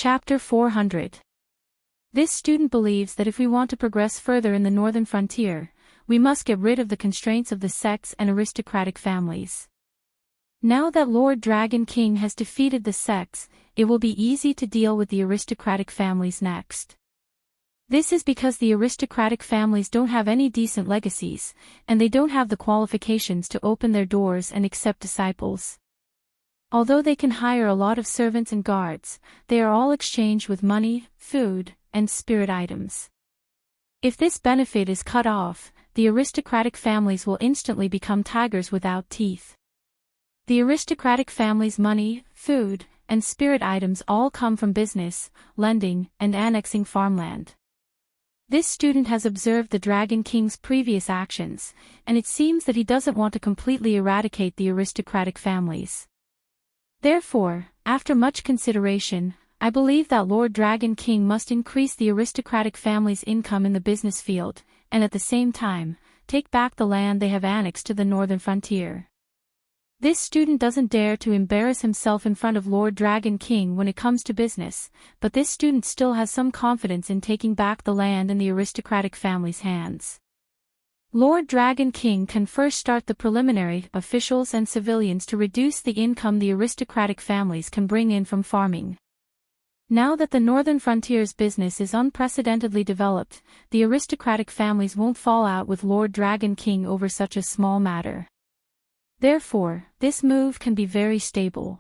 Chapter 400. This student believes that if we want to progress further in the northern frontier, we must get rid of the constraints of the sects and aristocratic families. Now that Lord Dragon King has defeated the sects, it will be easy to deal with the aristocratic families next. This is because the aristocratic families don't have any decent legacies, and they don't have the qualifications to open their doors and accept disciples. Although they can hire a lot of servants and guards, they are all exchanged with money, food, and spirit items. If this benefit is cut off, the aristocratic families will instantly become tigers without teeth. The aristocratic families' money, food, and spirit items all come from business, lending, and annexing farmland. This student has observed the Dragon King's previous actions, and it seems that he doesn't want to completely eradicate the aristocratic families. Therefore, after much consideration, I believe that Lord Dragon King must increase the aristocratic family's income in the business field, and at the same time, take back the land they have annexed to the northern frontier. This student doesn't dare to embarrass himself in front of Lord Dragon King when it comes to business, but this student still has some confidence in taking back the land in the aristocratic family's hands. Lord Dragon King can first start the preliminary officials and civilians to reduce the income the aristocratic families can bring in from farming. Now that the northern frontier's business is unprecedentedly developed, the aristocratic families won't fall out with Lord Dragon King over such a small matter. Therefore, this move can be very stable.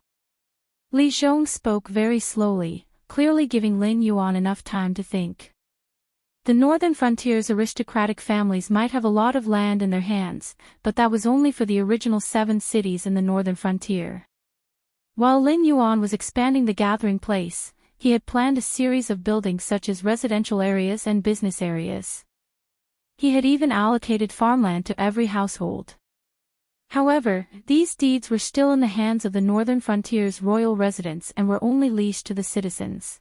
Li Zhong spoke very slowly, clearly giving Lin Yuan enough time to think. The northern frontier's aristocratic families might have a lot of land in their hands, but that was only for the original 7 cities in the northern frontier. While Lin Yuan was expanding the gathering place, he had planned a series of buildings such as residential areas and business areas. He had even allocated farmland to every household. However, these deeds were still in the hands of the northern frontier's royal residents and were only leased to the citizens.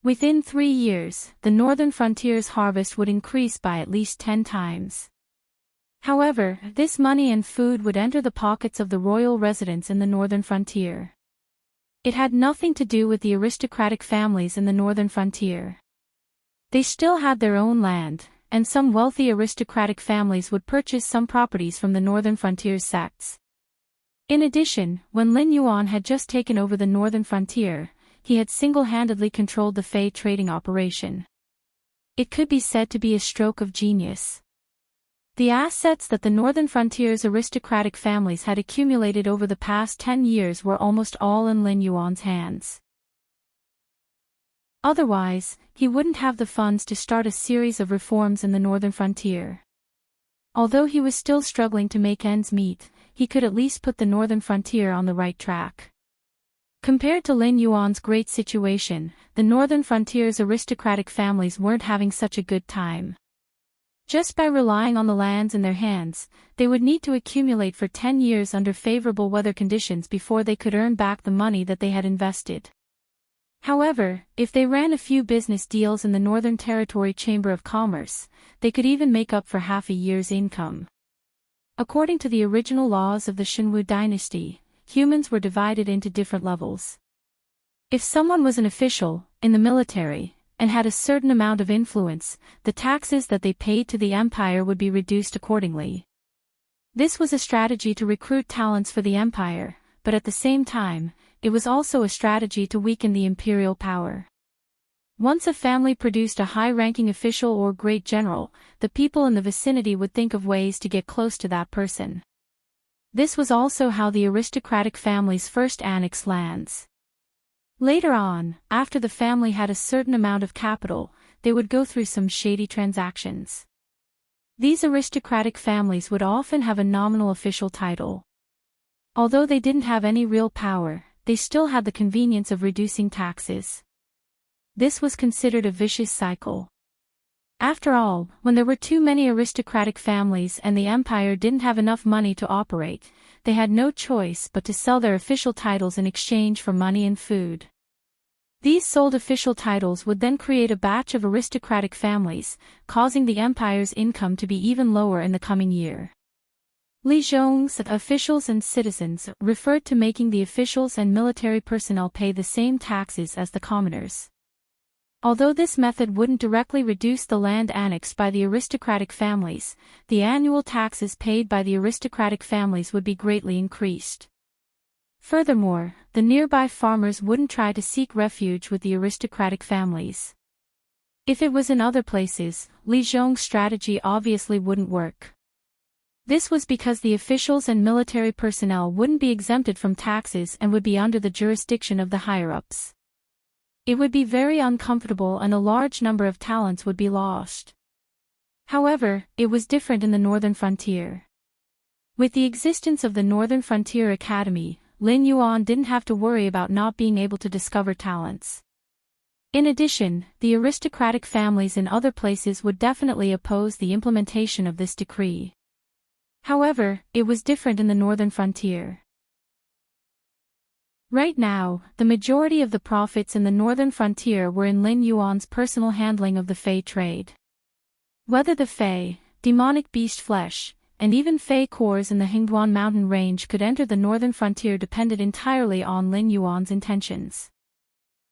Within 3 years, the northern frontier's harvest would increase by at least 10 times. However, this money and food would enter the pockets of the royal residents in the northern frontier. It had nothing to do with the aristocratic families in the northern frontier. They still had their own land, and some wealthy aristocratic families would purchase some properties from the northern frontier's sects. In addition, when Lin Yuan had just taken over the northern frontier, he had single-handedly controlled the Fey trading operation. It could be said to be a stroke of genius. The assets that the northern frontier's aristocratic families had accumulated over the past 10 years were almost all in Lin Yuan's hands. Otherwise, he wouldn't have the funds to start a series of reforms in the northern frontier. Although he was still struggling to make ends meet, he could at least put the northern frontier on the right track. Compared to Lin Yuan's great situation, the northern frontier's aristocratic families weren't having such a good time. Just by relying on the lands in their hands, they would need to accumulate for 10 years under favorable weather conditions before they could earn back the money that they had invested. However, if they ran a few business deals in the Northern Territory Chamber of Commerce, they could even make up for half a year's income. According to the original laws of the Shenwu dynasty, humans were divided into different levels. If someone was an official, in the military, and had a certain amount of influence, the taxes that they paid to the empire would be reduced accordingly. This was a strategy to recruit talents for the empire, but at the same time, it was also a strategy to weaken the imperial power. Once a family produced a high-ranking official or great general, the people in the vicinity would think of ways to get close to that person. This was also how the aristocratic families first annexed lands. Later on, after the family had a certain amount of capital, they would go through some shady transactions. These aristocratic families would often have a nominal official title. Although they didn't have any real power, they still had the convenience of reducing taxes. This was considered a vicious cycle. After all, when there were too many aristocratic families and the empire didn't have enough money to operate, they had no choice but to sell their official titles in exchange for money and food. These sold official titles would then create a batch of aristocratic families, causing the empire's income to be even lower in the coming year. Li Zhong's officials and citizens referred to making the officials and military personnel pay the same taxes as the commoners. Although this method wouldn't directly reduce the land annexed by the aristocratic families, the annual taxes paid by the aristocratic families would be greatly increased. Furthermore, the nearby farmers wouldn't try to seek refuge with the aristocratic families. If it was in other places, Li Zhong's strategy obviously wouldn't work. This was because the officials and military personnel wouldn't be exempted from taxes and would be under the jurisdiction of the higher-ups. It would be very uncomfortable and a large number of talents would be lost. However, it was different in the northern frontier. With the existence of the Northern Frontier Academy, Lin Yuan didn't have to worry about not being able to discover talents. In addition, the aristocratic families in other places would definitely oppose the implementation of this decree. However, it was different in the northern frontier. Right now, the majority of the profits in the northern frontier were in Lin Yuan's personal handling of the Fey trade. Whether the Fey, demonic beast flesh, and even Fey cores in the Hingduan mountain range could enter the northern frontier depended entirely on Lin Yuan's intentions.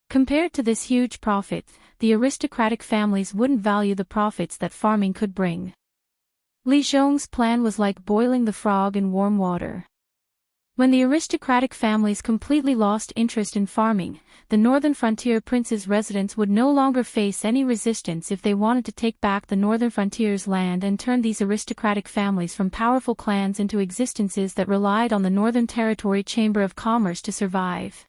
Compared to this huge profit, the aristocratic families wouldn't value the profits that farming could bring. Li Zhong's plan was like boiling the frog in warm water. When the aristocratic families completely lost interest in farming, the northern frontier prince's residents would no longer face any resistance if they wanted to take back the northern frontier's land and turn these aristocratic families from powerful clans into existences that relied on the Northern Territory Chamber of Commerce to survive.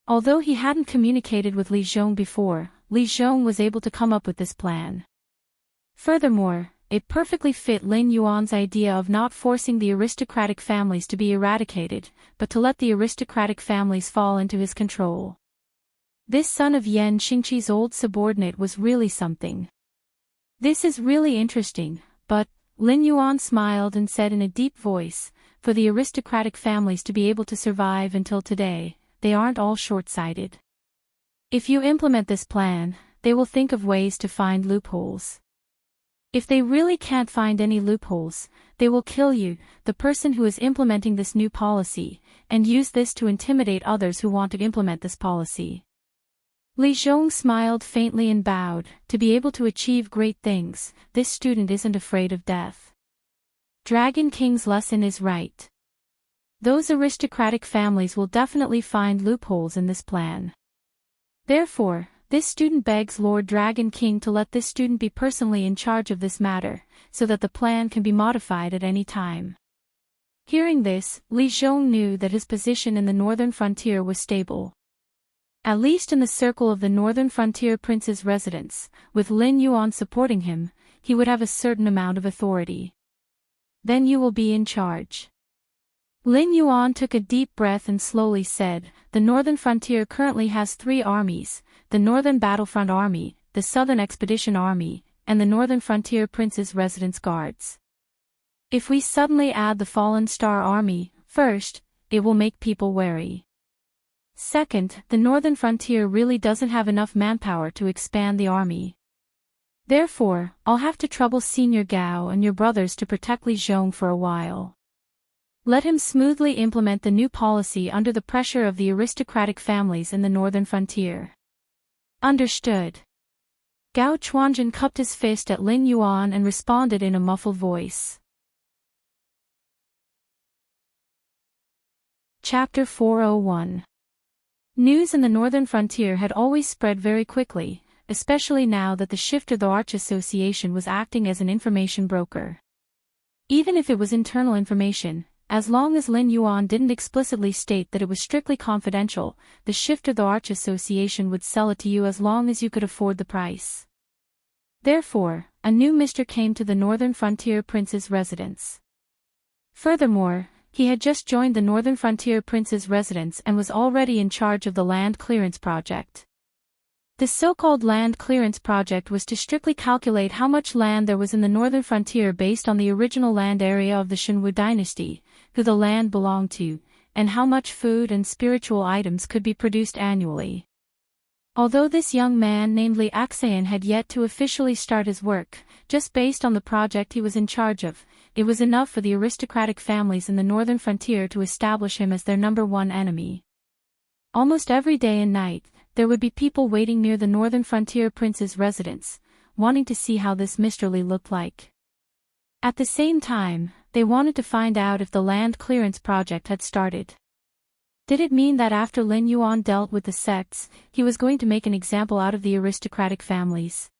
Although he hadn't communicated with Li Zhong before, Li Zhong was able to come up with this plan. Furthermore, it perfectly fit Lin Yuan's idea of not forcing the aristocratic families to be eradicated, but to let the aristocratic families fall into his control. This son of Yan Xingqi's old subordinate was really something. This is really interesting, but, Lin Yuan smiled and said in a deep voice, for the aristocratic families to be able to survive until today, they aren't all short-sighted. If you implement this plan, they will think of ways to find loopholes. If they really can't find any loopholes, they will kill you, the person who is implementing this new policy, and use this to intimidate others who want to implement this policy. Li Zhong smiled faintly and bowed. To be able to achieve great things, this student isn't afraid of death. Dragon King's lesson is right. Those aristocratic families will definitely find loopholes in this plan. Therefore, this student begs Lord Dragon King to let this student be personally in charge of this matter, so that the plan can be modified at any time. Hearing this, Li Zhong knew that his position in the northern frontier was stable. At least in the circle of the northern frontier prince's residence, with Lin Yuan supporting him, he would have a certain amount of authority. Then you will be in charge. Lin Yuan took a deep breath and slowly said, the northern frontier currently has 3 armies, the Northern Battlefront Army, the Southern Expedition Army, and the Northern Frontier Prince's Residence Guards. If we suddenly add the Fallen Star Army, first, it will make people wary. Second, the Northern Frontier really doesn't have enough manpower to expand the army. Therefore, I'll have to trouble Senior Gao and your brothers to protect Li Zhong for a while. Let him smoothly implement the new policy under the pressure of the aristocratic families in the northern frontier. Understood. Gao Chuanjun cupped his fist at Lin Yuan and responded in a muffled voice. Chapter 401. News in the northern frontier had always spread very quickly, especially now that the Shifter the Arch Association was acting as an information broker. Even if it was internal information, as long as Lin Yuan didn't explicitly state that it was strictly confidential, the Shifter the Arch Association would sell it to you as long as you could afford the price. Therefore, a new Mr. came to the Northern Frontier Prince's residence. Furthermore, he had just joined the Northern Frontier Prince's residence and was already in charge of the Land Clearance Project. The so-called Land Clearance Project was to strictly calculate how much land there was in the northern frontier based on the original land area of the Shenwu dynasty, who the land belonged to, and how much food and spiritual items could be produced annually. Although this young man named Li Axayan had yet to officially start his work, just based on the project he was in charge of, it was enough for the aristocratic families in the northern frontier to establish him as their #1 enemy. Almost every day and night, there would be people waiting near the northern frontier prince's residence, wanting to see how this Mr. Li looked like. At the same time, they wanted to find out if the land clearance project had started. Did it mean that after Lin Yuan dealt with the sects, he was going to make an example out of the aristocratic families?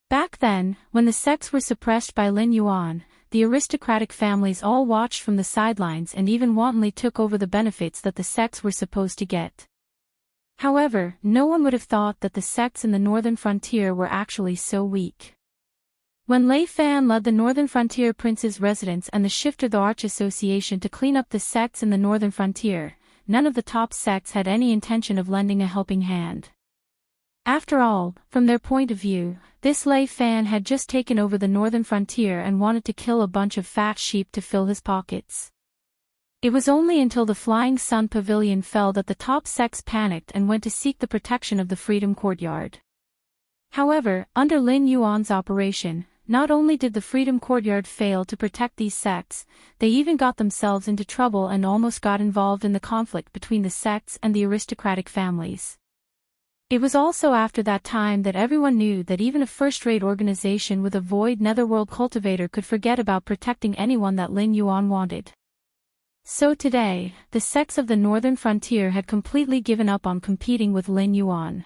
Back then, when the sects were suppressed by Lin Yuan, the aristocratic families all watched from the sidelines and even wantonly took over the benefits that the sects were supposed to get. However, no one would have thought that the sects in the northern frontier were actually so weak. When Lei Fan led the Northern Frontier Prince's residence and the Shifter the Arch Association to clean up the sects in the northern frontier, none of the top sects had any intention of lending a helping hand. After all, from their point of view, this Lei Fan had just taken over the northern frontier and wanted to kill a bunch of fat sheep to fill his pockets. It was only until the Flying Sun Pavilion fell that the top sects panicked and went to seek the protection of the Freedom Courtyard. However, under Lin Yuan's operation, not only did the Freedom Courtyard fail to protect these sects, they even got themselves into trouble and almost got involved in the conflict between the sects and the aristocratic families. It was also after that time that everyone knew that even a first-rate organization with a void netherworld cultivator could forget about protecting anyone that Lin Yuan wanted. So today, the sects of the northern frontier had completely given up on competing with Lin Yuan.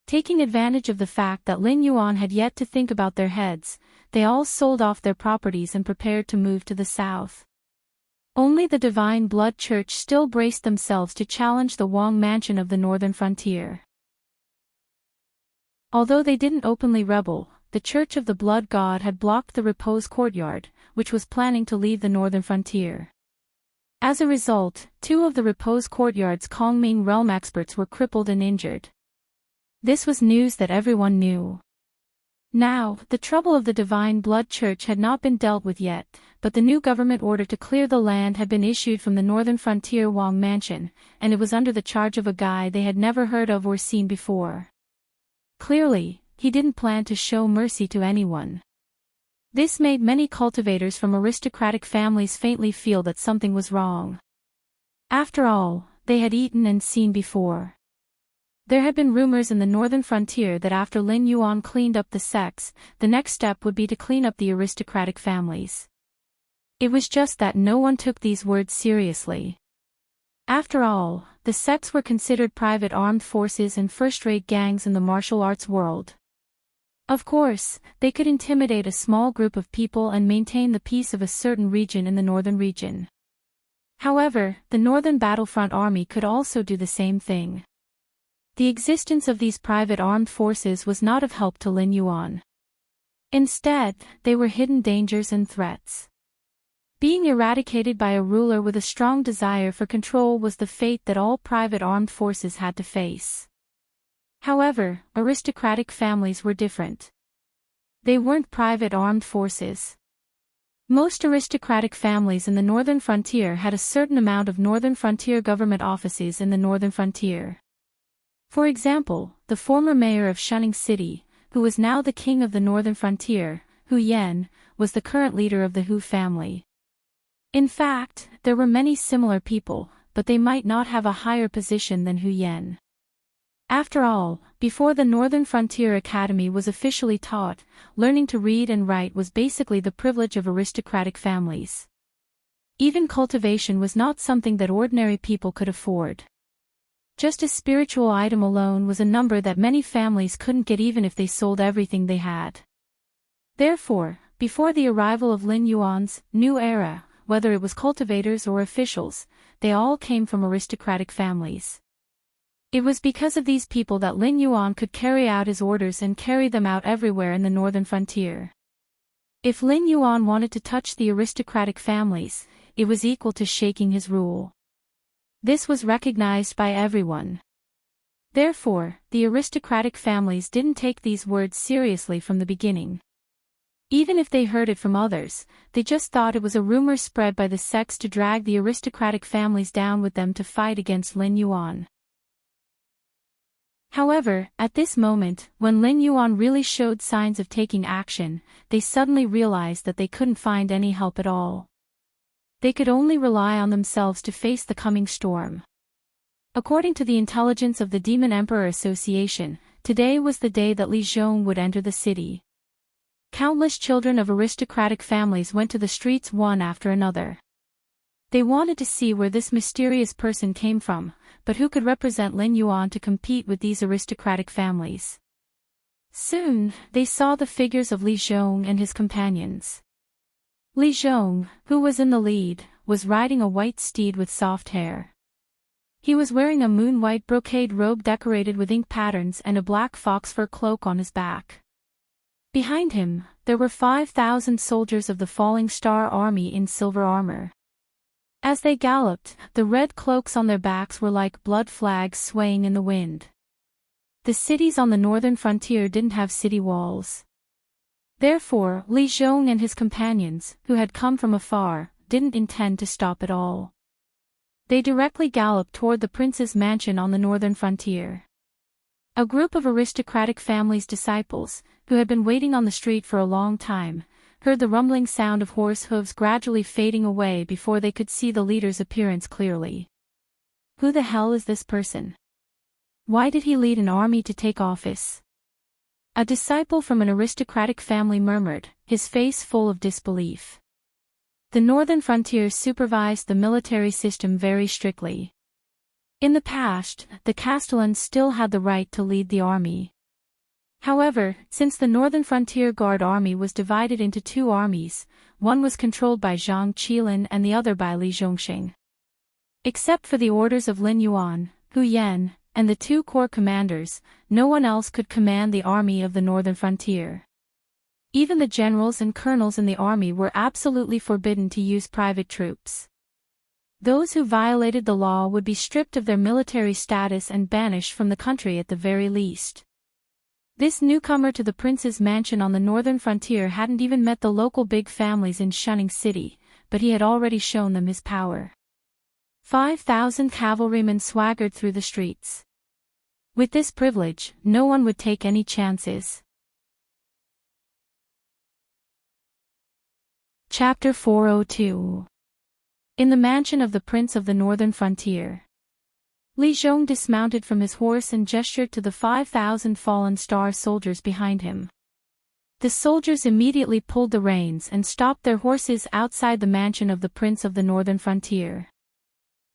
Taking advantage of the fact that Lin Yuan had yet to think about their heads, they all sold off their properties and prepared to move to the south. Only the Divine Blood Church still braced themselves to challenge the Wang Mansion of the northern frontier. Although they didn't openly rebel, the Church of the Blood God had blocked the Repose Courtyard, which was planning to leave the northern frontier. As a result, 2 of the Repose Courtyard's Kongming realm experts were crippled and injured. This was news that everyone knew. Now, the trouble of the Divine Blood Church had not been dealt with yet, but the new government order to clear the land had been issued from the northern frontier Wang Mansion, and it was under the charge of a guy they had never heard of or seen before. Clearly, he didn't plan to show mercy to anyone. This made many cultivators from aristocratic families faintly feel that something was wrong. After all, they had eaten and seen before. There had been rumors in the northern frontier that after Lin Yuan cleaned up the sects, the next step would be to clean up the aristocratic families. It was just that no one took these words seriously. After all, the sects were considered private armed forces and first-rate gangs in the martial arts world. Of course, they could intimidate a small group of people and maintain the peace of a certain region in the northern region. However, the Northern Battlefront Army could also do the same thing. The existence of these private armed forces was not of help to Lin Yuan. Instead, they were hidden dangers and threats. Being eradicated by a ruler with a strong desire for control was the fate that all private armed forces had to face. However, aristocratic families were different. They weren't private armed forces. Most aristocratic families in the northern frontier had a certain amount of northern frontier government offices in the northern frontier. For example, the former mayor of Shunning City, who was now the king of the northern frontier, Hu Yan, was the current leader of the Hu family. In fact, there were many similar people, but they might not have a higher position than Hu Yan. After all, before the Northern Frontier Academy was officially taught, learning to read and write was basically the privilege of aristocratic families. Even cultivation was not something that ordinary people could afford. Just a spiritual item alone was a number that many families couldn't get even if they sold everything they had. Therefore, before the arrival of Lin Yuan's new era, whether it was cultivators or officials, they all came from aristocratic families. It was because of these people that Lin Yuan could carry out his orders and carry them out everywhere in the northern frontier. If Lin Yuan wanted to touch the aristocratic families, it was equal to shaking his rule. This was recognized by everyone. Therefore, the aristocratic families didn't take these words seriously from the beginning. Even if they heard it from others, they just thought it was a rumor spread by the sects to drag the aristocratic families down with them to fight against Lin Yuan. However, at this moment, when Lin Yuan really showed signs of taking action, they suddenly realized that they couldn't find any help at all. They could only rely on themselves to face the coming storm. According to the intelligence of the Demon Emperor Association, today was the day that Li Zhong would enter the city. Countless children of aristocratic families went to the streets one after another. They wanted to see where this mysterious person came from, but who could represent Lin Yuan to compete with these aristocratic families. Soon, they saw the figures of Li Zhong and his companions. Li Zhong, who was in the lead, was riding a white steed with soft hair. He was wearing a moon-white brocade robe decorated with ink patterns and a black fox fur cloak on his back. Behind him, there were 5,000 soldiers of the Falling Star Army in silver armor. As they galloped, the red cloaks on their backs were like blood flags swaying in the wind. The cities on the northern frontier didn't have city walls. Therefore, Li Zhong and his companions, who had come from afar, didn't intend to stop at all. They directly galloped toward the prince's mansion on the northern frontier. A group of aristocratic families' disciples, who had been waiting on the street for a long time, heard the rumbling sound of horse hooves gradually fading away before they could see the leader's appearance clearly. Who the hell is this person? Why did he lead an army to take office? A disciple from an aristocratic family murmured, his face full of disbelief. The northern frontier supervised the military system very strictly. In the past, the Castellans still had the right to lead the army. However, since the Northern Frontier Guard Army was divided into two armies, one was controlled by Zhang Qilin and the other by Li Zhongxing. Except for the orders of Lin Yuan, Hu Yan, and the two corps commanders, no one else could command the army of the Northern Frontier. Even the generals and colonels in the army were absolutely forbidden to use private troops. Those who violated the law would be stripped of their military status and banished from the country at the very least. This newcomer to the prince's mansion on the northern frontier hadn't even met the local big families in Shunning City, but he had already shown them his power. 5,000 cavalrymen swaggered through the streets. With this privilege, no one would take any chances. Chapter 402. In the mansion of the Prince of the Northern Frontier. Li Zhong dismounted from his horse and gestured to the 5,000 Fallen Star soldiers behind him. The soldiers immediately pulled the reins and stopped their horses outside the mansion of the Prince of the Northern Frontier.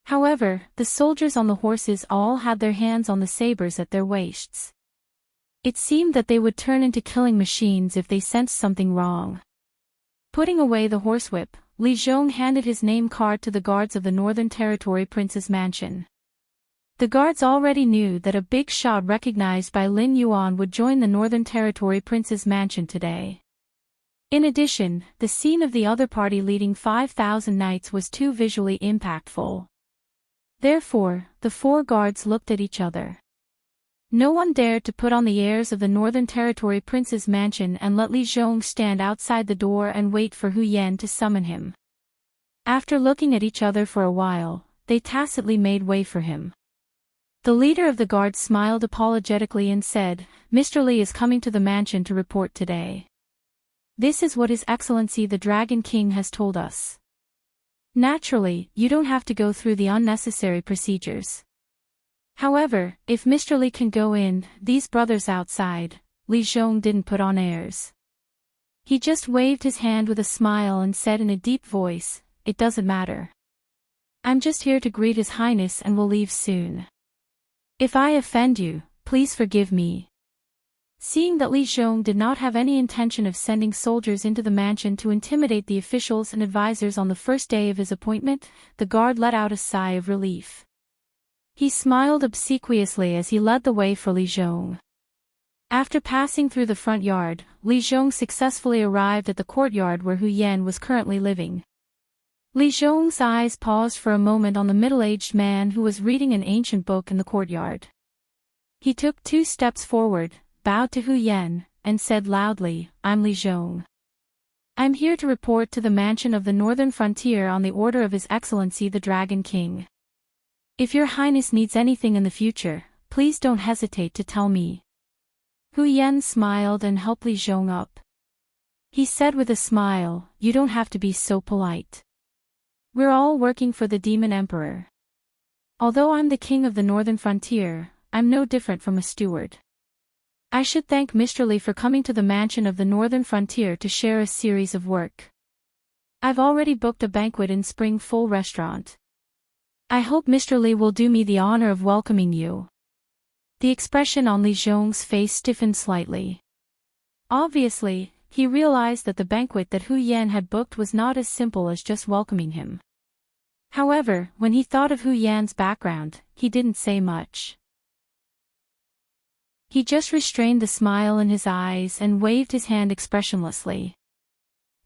However, the soldiers on the horses all had their hands on the sabers at their waists. It seemed that they would turn into killing machines if they sensed something wrong. Putting away the horsewhip, Li Zhong handed his name card to the guards of the Northern Territory Prince's mansion. The guards already knew that a big shot recognized by Lin Yuan would join the Northern Territory Prince's mansion today. In addition, the scene of the other party leading 5,000 knights was too visually impactful. Therefore, the four guards looked at each other. No one dared to put on the airs of the Northern Territory Prince's mansion and let Li Zhong stand outside the door and wait for Hu Yan to summon him. After looking at each other for a while, they tacitly made way for him. The leader of the guard smiled apologetically and said, "Mr. Li is coming to the mansion to report today. This is what His Excellency the Dragon King has told us. Naturally, you don't have to go through the unnecessary procedures. However, if Mr. Li can go in, these brothers outside." Li Zhong didn't put on airs. He just waved his hand with a smile and said in a deep voice, "It doesn't matter. I'm just here to greet His Highness and will leave soon. If I offend you, please forgive me." Seeing that Li Zhong did not have any intention of sending soldiers into the mansion to intimidate the officials and advisors on the first day of his appointment, the guard let out a sigh of relief. He smiled obsequiously as he led the way for Li Zhong. After passing through the front yard, Li Zhong successfully arrived at the courtyard where Hu Yan was currently living. Li Zhong's eyes paused for a moment on the middle-aged man who was reading an ancient book in the courtyard. He took 2 steps forward, bowed to Hu Yan, and said loudly, "I'm Li Zhong. I'm here to report to the mansion of the Northern Frontier on the order of His Excellency the Dragon King. If your highness needs anything in the future, please don't hesitate to tell me. Hu Yan smiled and helped Li Zhong up. He said with a smile, you don't have to be so polite. We're all working for the Demon Emperor. Although I'm the king of the northern frontier, I'm no different from a steward. I should thank Mr. Li for coming to the mansion of the northern frontier to share a series of work. I've already booked a banquet in Spring Full Restaurant. I hope Mr. Li will do me the honor of welcoming you. The expression on Li Zhong's face stiffened slightly. Obviously, he realized that the banquet that Hu Yan had booked was not as simple as just welcoming him. However, when he thought of Hu Yan's background, he didn't say much. He just restrained the smile in his eyes and waved his hand expressionlessly.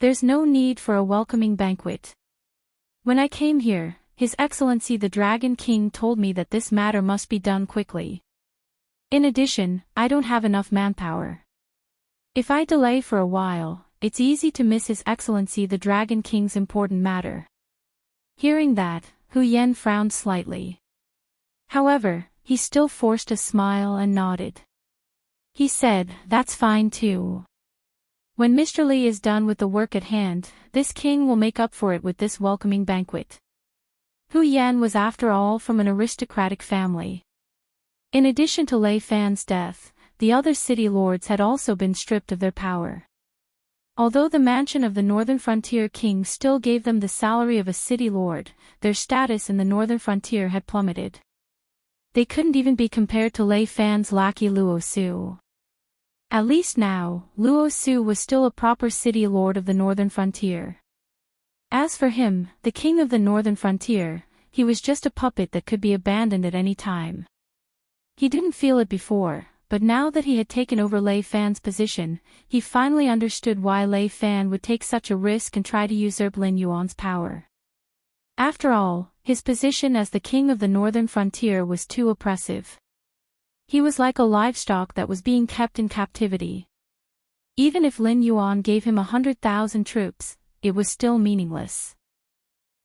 There's no need for a welcoming banquet. When I came here, His Excellency the Dragon King told me that this matter must be done quickly. In addition, I don't have enough manpower. If I delay for a while, it's easy to miss His Excellency the Dragon King's important matter. Hearing that, Hu Yan frowned slightly. However, he still forced a smile and nodded. He said, that's fine too. When Mr. Li is done with the work at hand, this king will make up for it with this welcoming banquet. Hu Yan was after all from an aristocratic family. In addition to Lei Fan's death, the other city lords had also been stripped of their power. Although the mansion of the northern frontier king still gave them the salary of a city lord, their status in the northern frontier had plummeted. They couldn't even be compared to Lei Fan's lackey Luo Su. At least now, Luo Su was still a proper city lord of the northern frontier. As for him, the king of the northern frontier, he was just a puppet that could be abandoned at any time. He didn't feel it before, but now that he had taken over Lei Fan's position, he finally understood why Lei Fan would take such a risk and try to usurp Lin Yuan's power. After all, his position as the king of the northern frontier was too oppressive. He was like a livestock that was being kept in captivity. Even if Lin Yuan gave him 100,000 troops, it was still meaningless.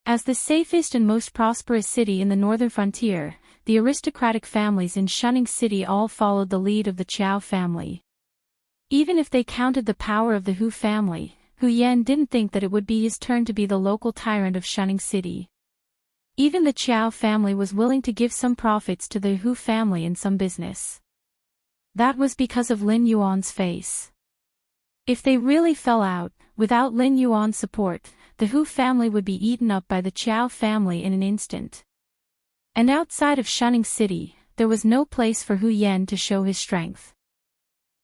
As the safest and most prosperous city in the northern frontier, the aristocratic families in Shunning City all followed the lead of the Qiao family. Even if they counted the power of the Hu family, Hu Yan didn't think that it would be his turn to be the local tyrant of Shunning City. Even the Qiao family was willing to give some profits to the Hu family in some business. That was because of Lin Yuan's face. If they really fell out, without Lin Yuan's support, the Hu family would be eaten up by the Qiao family in an instant. And outside of Shunning City, there was no place for Hu Yan to show his strength.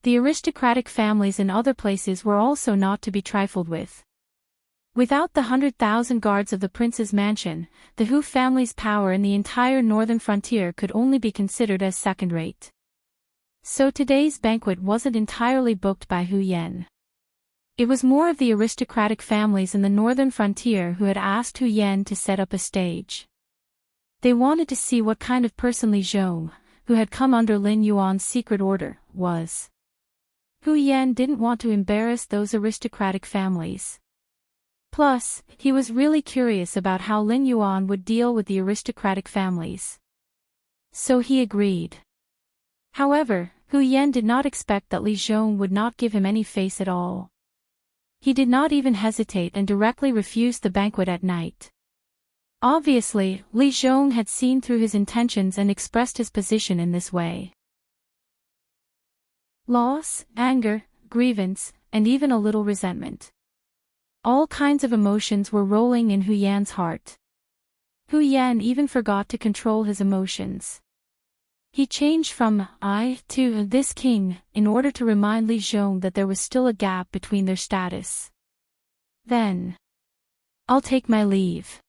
The aristocratic families in other places were also not to be trifled with. Without the 100,000 guards of the prince's mansion, the Hu family's power in the entire northern frontier could only be considered as second-rate. So today's banquet wasn't entirely booked by Hu Yan. It was more of the aristocratic families in the northern frontier who had asked Hu Yan to set up a stage. They wanted to see what kind of person Li Zhong, who had come under Lin Yuan's secret order, was. Hu Yan didn't want to embarrass those aristocratic families. Plus, he was really curious about how Lin Yuan would deal with the aristocratic families. So he agreed. However, Hu Yan did not expect that Li Zhong would not give him any face at all. He did not even hesitate and directly refused the banquet at night. Obviously, Li Zhong had seen through his intentions and expressed his position in this way. Loss, anger, grievance, and even a little resentment. All kinds of emotions were rolling in Hu Yan's heart. Hu Yan even forgot to control his emotions. He changed from I to this king in order to remind Li Zhong that there was still a gap between their status. Then, I'll take my leave.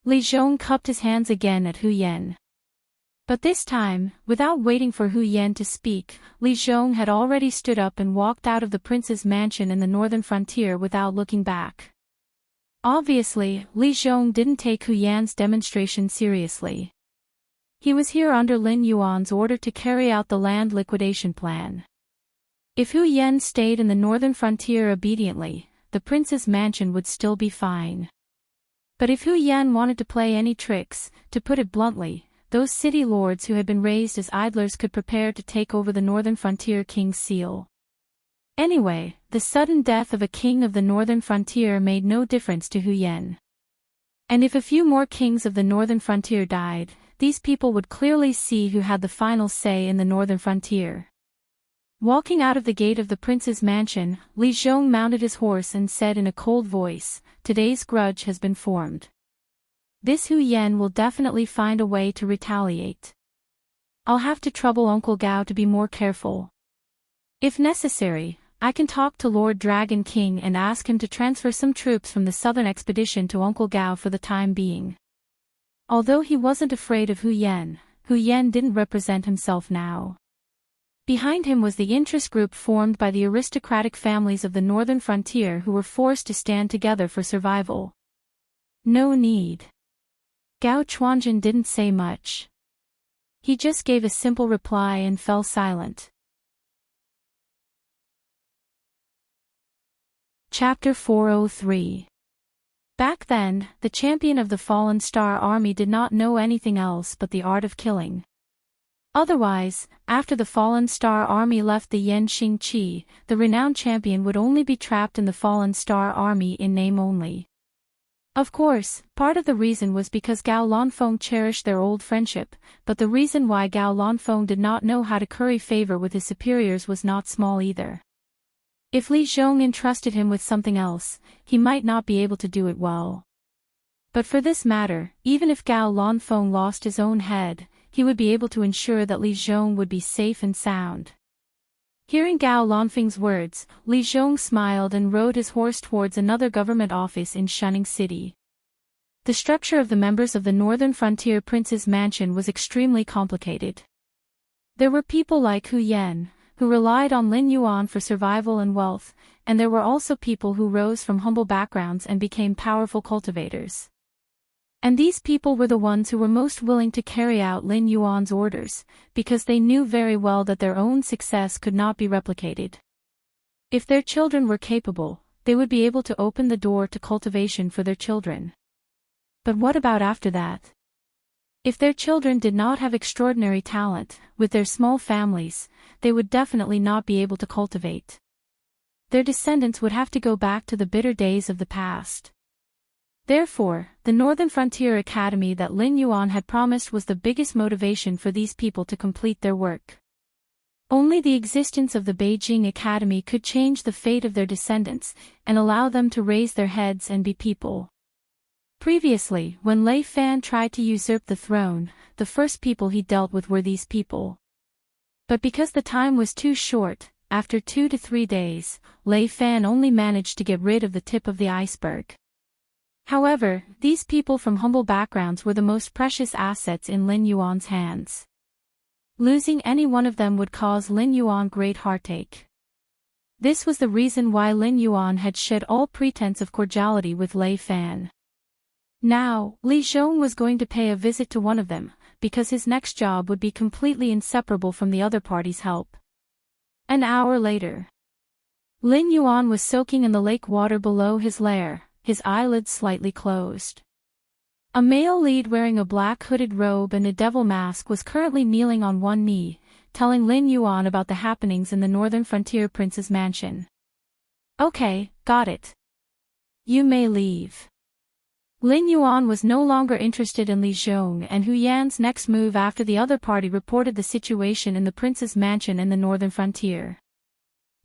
Li Zhong cupped his hands again at Hu Yan. But this time, without waiting for Hu Yan to speak, Li Zhong had already stood up and walked out of the prince's mansion in the northern frontier without looking back. Obviously, Li Zhong didn't take Hu Yan's demonstration seriously. He was here under Lin Yuan's order to carry out the land liquidation plan. If Hu Yan stayed in the northern frontier obediently, the prince's mansion would still be fine. But if Hu Yan wanted to play any tricks, to put it bluntly, those city lords who had been raised as idlers could prepare to take over the northern frontier king's seal. Anyway, the sudden death of a king of the northern frontier made no difference to Hu Yan. And if a few more kings of the northern frontier died, these people would clearly see who had the final say in the northern frontier. Walking out of the gate of the prince's mansion, Li Zhong mounted his horse and said in a cold voice, "Today's grudge has been formed. This Hu Yan will definitely find a way to retaliate. I'll have to trouble Uncle Gao to be more careful. If necessary, I can talk to Lord Dragon King and ask him to transfer some troops from the southern expedition to Uncle Gao for the time being." Although he wasn't afraid of Hu Yan didn't represent himself now. Behind him was the interest group formed by the aristocratic families of the northern frontier who were forced to stand together for survival. No need. Gao Chuanjin didn't say much. He just gave a simple reply and fell silent. Chapter 403. Back then, the champion of the Fallen Star Army did not know anything else but the art of killing. Otherwise, after the Fallen Star Army left the Yan Xingqi, the renowned champion would only be trapped in the Fallen Star Army in name only. Of course, part of the reason was because Gao Lanfeng cherished their old friendship, but the reason why Gao Lanfeng did not know how to curry favor with his superiors was not small either. If Li Zhong entrusted him with something else, he might not be able to do it well. But for this matter, even if Gao Lanfeng lost his own head, he would be able to ensure that Li Zhong would be safe and sound. Hearing Gao Lanfeng's words, Li Zhong smiled and rode his horse towards another government office in Shunning City. The structure of the members of the Northern Frontier Prince's mansion was extremely complicated. There were people like Hu Yan, who relied on Lin Yuan for survival and wealth, and there were also people who rose from humble backgrounds and became powerful cultivators. And these people were the ones who were most willing to carry out Lin Yuan's orders, because they knew very well that their own success could not be replicated. If their children were capable, they would be able to open the door to cultivation for their children. But what about after that? If their children did not have extraordinary talent, with their small families, they would definitely not be able to cultivate. Their descendants would have to go back to the bitter days of the past. Therefore, the Northern Frontier Academy that Lin Yuan had promised was the biggest motivation for these people to complete their work. Only the existence of the Beijing Academy could change the fate of their descendants, and allow them to raise their heads and be people. Previously, when Lei Fan tried to usurp the throne, the first people he dealt with were these people. But because the time was too short, after 2 to 3 days, Lei Fan only managed to get rid of the tip of the iceberg. However, these people from humble backgrounds were the most precious assets in Lin Yuan's hands. Losing any one of them would cause Lin Yuan great heartache. This was the reason why Lin Yuan had shed all pretense of cordiality with Lei Fan. Now, Li Zhong was going to pay a visit to one of them, because his next job would be completely inseparable from the other party's help. An hour later, Lin Yuan was soaking in the lake water below his lair, his eyelids slightly closed. A male lead wearing a black hooded robe and a devil mask was currently kneeling on one knee, telling Lin Yuan about the happenings in the Northern Frontier Prince's mansion. "Okay, got it. You may leave." Lin Yuan was no longer interested in Li Zhong and Hu Yan's next move after the other party reported the situation in the prince's mansion in the northern frontier.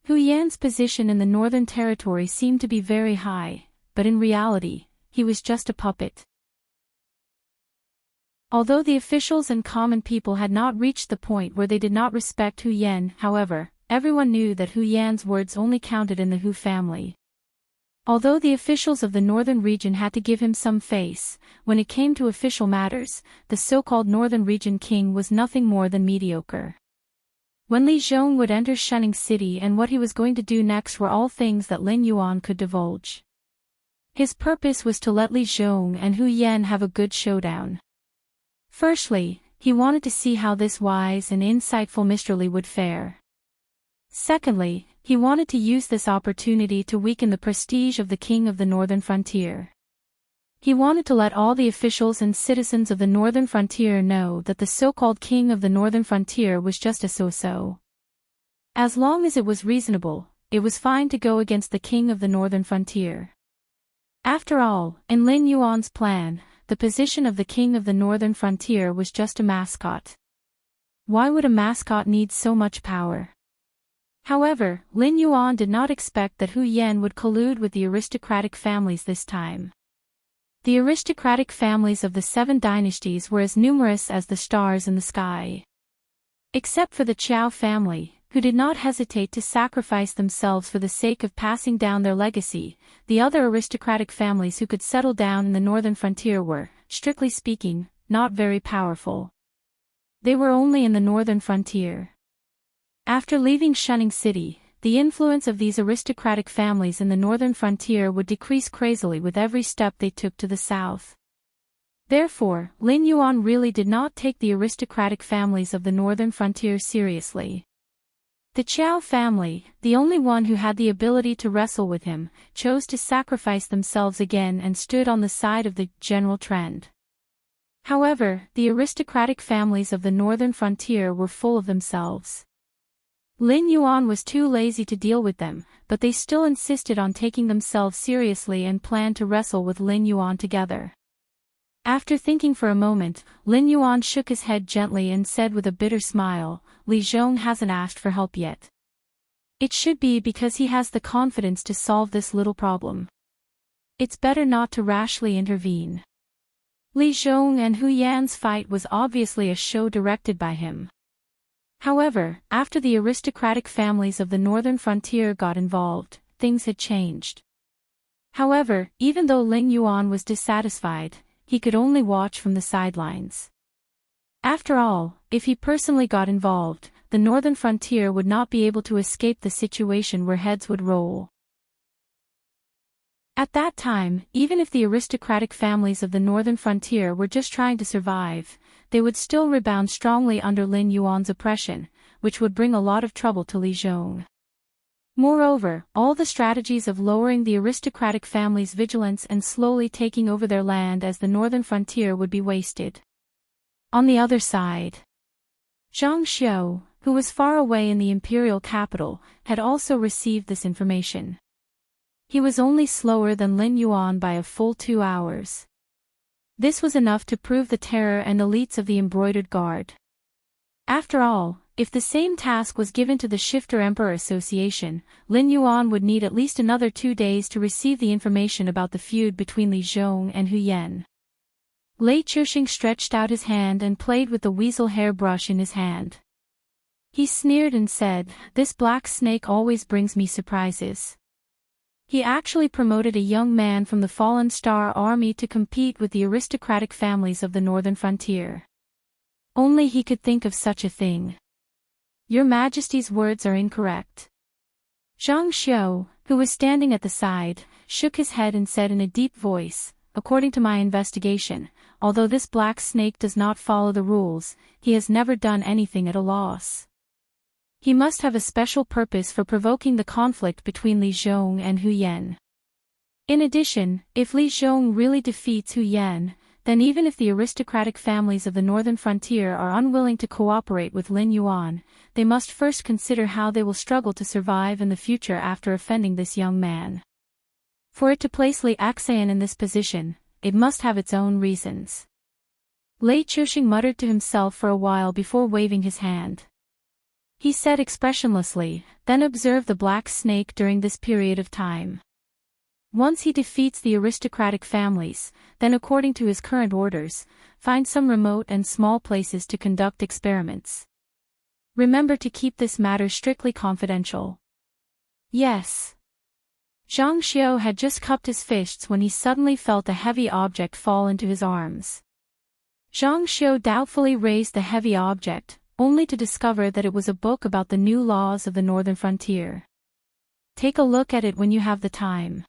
Hu Yan's position in the northern territory seemed to be very high, but in reality, he was just a puppet. Although the officials and common people had not reached the point where they did not respect Hu Yan, however, everyone knew that Hu Yan's words only counted in the Hu family. Although the officials of the northern region had to give him some face, when it came to official matters, the so-called northern region king was nothing more than mediocre. When Li Zhong would enter Shunning City and what he was going to do next were all things that Lin Yuan could divulge. His purpose was to let Li Zhong and Hu Yan have a good showdown. Firstly, he wanted to see how this wise and insightful Mr. Li would fare. Secondly, he wanted to use this opportunity to weaken the prestige of the king of the northern frontier. He wanted to let all the officials and citizens of the northern frontier know that the so-called king of the northern frontier was just a so-so. As long as it was reasonable, it was fine to go against the king of the northern frontier. After all, in Lin Yuan's plan, the position of the king of the northern frontier was just a mascot. Why would a mascot need so much power? However, Lin Yuan did not expect that Hu Yan would collude with the aristocratic families this time. The aristocratic families of the 7 dynasties were as numerous as the stars in the sky. Except for the Qiao family, who did not hesitate to sacrifice themselves for the sake of passing down their legacy, the other aristocratic families who could settle down in the northern frontier were, strictly speaking, not very powerful. They were only in the northern frontier. After leaving Shunning City, the influence of these aristocratic families in the northern frontier would decrease crazily with every step they took to the south. Therefore, Lin Yuan really did not take the aristocratic families of the northern frontier seriously. The Qiao family, the only one who had the ability to wrestle with him, chose to sacrifice themselves again and stood on the side of the general trend. However, the aristocratic families of the northern frontier were full of themselves. Lin Yuan was too lazy to deal with them, but they still insisted on taking themselves seriously and planned to wrestle with Lin Yuan together. After thinking for a moment, Lin Yuan shook his head gently and said with a bitter smile, "Li Zhong hasn't asked for help yet. It should be because he has the confidence to solve this little problem. It's better not to rashly intervene." Li Zhong and Hu Yan's fight was obviously a show directed by him. However, after the aristocratic families of the northern frontier got involved, things had changed. However, even though Lin Yuan was dissatisfied, he could only watch from the sidelines. After all, if he personally got involved, the northern frontier would not be able to escape the situation where heads would roll. At that time, even if the aristocratic families of the northern frontier were just trying to survive, they would still rebound strongly under Lin Yuan's oppression, which would bring a lot of trouble to Li Zhong. Moreover, all the strategies of lowering the aristocratic family's vigilance and slowly taking over their land as the northern frontier would be wasted. On the other side, Zhang Xiu, who was far away in the imperial capital, had also received this information. He was only slower than Lin Yuan by a full 2 hours. This was enough to prove the terror and elites of the embroidered guard. After all, if the same task was given to the Shifter Emperor Association, Lin Yuan would need at least another 2 days to receive the information about the feud between Li Zhong and Hu Yan. Lei Chuxing stretched out his hand and played with the weasel hair brush in his hand. He sneered and said, "This black snake always brings me surprises." He actually promoted a young man from the Fallen Star Army to compete with the aristocratic families of the northern frontier. Only he could think of such a thing. "Your Majesty's words are incorrect." Zhang Xiu, who was standing at the side, shook his head and said in a deep voice, "According to my investigation, although this black snake does not follow the rules, he has never done anything at a loss. He must have a special purpose for provoking the conflict between Li Zhong and Hu Yan. In addition, if Li Zhong really defeats Hu Yan, then even if the aristocratic families of the northern frontier are unwilling to cooperate with Lin Yuan, they must first consider how they will struggle to survive in the future after offending this young man. For it to place Li Axayan in this position, it must have its own reasons." Lei Chuxing muttered to himself for a while before waving his hand. He said expressionlessly, "Then observe the black snake during this period of time. Once he defeats the aristocratic families, then according to his current orders, find some remote and small places to conduct experiments. Remember to keep this matter strictly confidential." "Yes." Zhang Xiu had just cupped his fists when he suddenly felt a heavy object fall into his arms. Zhang Xiu doubtfully raised the heavy object, only to discover that it was a book about the new laws of the northern frontier. "Take a look at it when you have the time.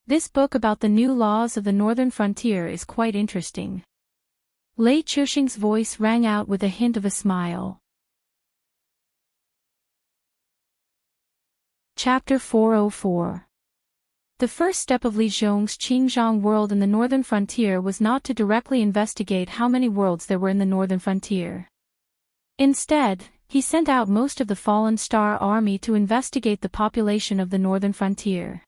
This book about the new laws of the northern frontier is quite interesting." Lei Chuxing's voice rang out with a hint of a smile. Chapter 404. The first step of Li Zhong's Qingzhang world in the northern frontier was not to directly investigate how many worlds there were in the northern frontier. Instead, he sent out most of the Fallen Star Army to investigate the population of the northern frontier.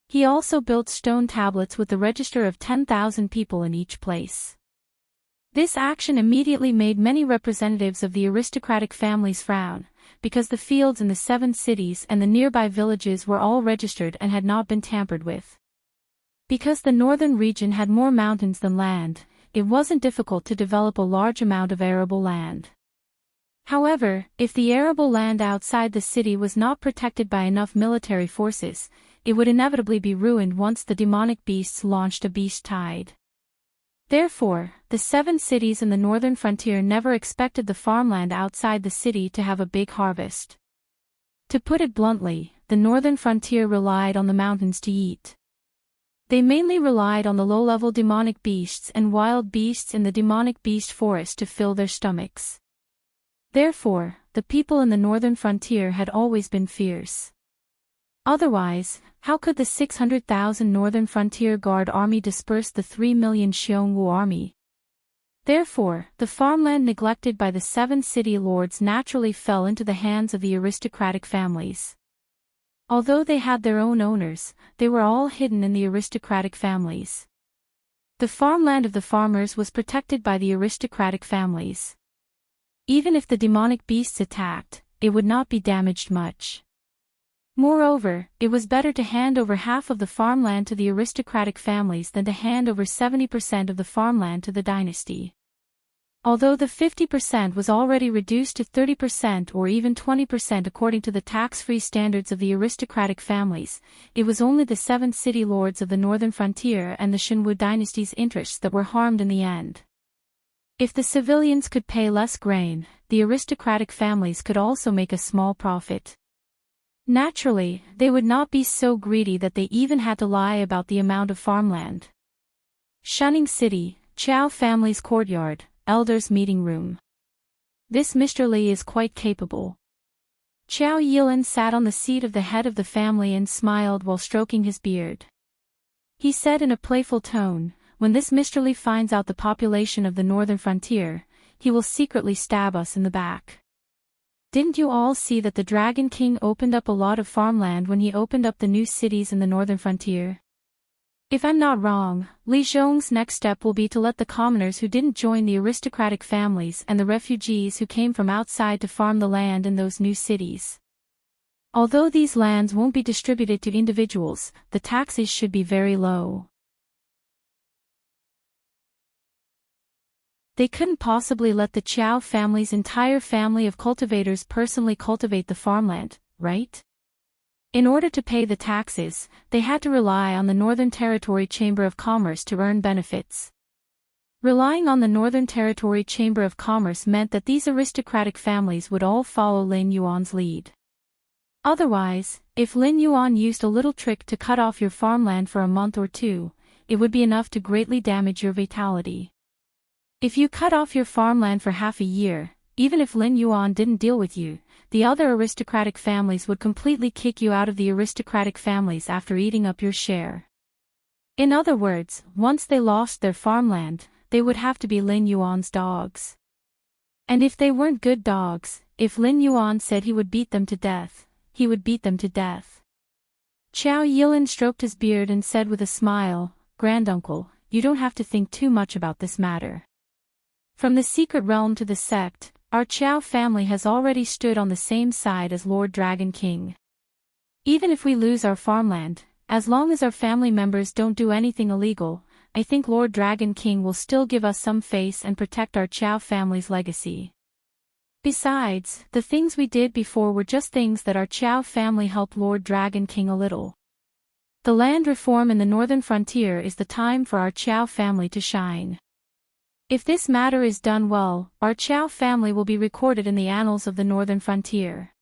He also built stone tablets with the register of 10,000 people in each place. This action immediately made many representatives of the aristocratic families frown, because the fields in the 7 cities and the nearby villages were all registered and had not been tampered with. Because the northern region had more mountains than land, it wasn't difficult to develop a large amount of arable land. However, if the arable land outside the city was not protected by enough military forces, it would inevitably be ruined once the demonic beasts launched a beast tide. Therefore, the 7 cities in the northern frontier never expected the farmland outside the city to have a big harvest. To put it bluntly, the northern frontier relied on the mountains to eat. They mainly relied on the low-level demonic beasts and wild beasts in the demonic beast forest to fill their stomachs. Therefore, the people in the northern frontier had always been fierce. Otherwise, how could the 600,000 Northern Frontier Guard army disperse the 3 million Xiongwu army? Therefore, the farmland neglected by the 7 city lords naturally fell into the hands of the aristocratic families. Although they had their own owners, they were all hidden in the aristocratic families. The farmland of the farmers was protected by the aristocratic families. Even if the demonic beasts attacked, it would not be damaged much. Moreover, it was better to hand over half of the farmland to the aristocratic families than to hand over 70% of the farmland to the dynasty. Although the 50% was already reduced to 30% or even 20% according to the tax-free standards of the aristocratic families, it was only the 7 city lords of the northern frontier and the Shenwu dynasty's interests that were harmed in the end. If the civilians could pay less grain, the aristocratic families could also make a small profit. Naturally, they would not be so greedy that they even had to lie about the amount of farmland. Shunning City, Qiao family's courtyard, elders' meeting room. This Mr. Li is quite capable. Qiao Yilin sat on the seat of the head of the family and smiled while stroking his beard. He said in a playful tone, "When this Mr. Li finds out the population of the northern frontier, he will secretly stab us in the back. Didn't you all see that the Dragon King opened up a lot of farmland when he opened up the new cities in the northern frontier? If I'm not wrong, Li Zhong's next step will be to let the commoners who didn't join the aristocratic families and the refugees who came from outside to farm the land in those new cities. Although these lands won't be distributed to individuals, the taxes should be very low. They couldn't possibly let the Qiao family's entire family of cultivators personally cultivate the farmland, right? In order to pay the taxes, they had to rely on the Northern Territory Chamber of Commerce to earn benefits. Relying on the Northern Territory Chamber of Commerce meant that these aristocratic families would all follow Lin Yuan's lead. Otherwise, if Lin Yuan used a little trick to cut off your farmland for a month or two, it would be enough to greatly damage your vitality. If you cut off your farmland for half a year, even if Lin Yuan didn't deal with you, the other aristocratic families would completely kick you out of the aristocratic families after eating up your share. In other words, once they lost their farmland, they would have to be Lin Yuan's dogs. And if they weren't good dogs, if Lin Yuan said he would beat them to death, he would beat them to death. Qiao Yilin stroked his beard and said with a smile, "Granduncle, you don't have to think too much about this matter. From the secret realm to the sect, our Qiao family has already stood on the same side as Lord Dragon King. Even if we lose our farmland, as long as our family members don't do anything illegal, I think Lord Dragon King will still give us some face and protect our Qiao family's legacy. Besides, the things we did before were just things that our Qiao family helped Lord Dragon King a little. The land reform in the northern frontier is the time for our Qiao family to shine. If this matter is done well, our Qiao family will be recorded in the annals of the northern frontier."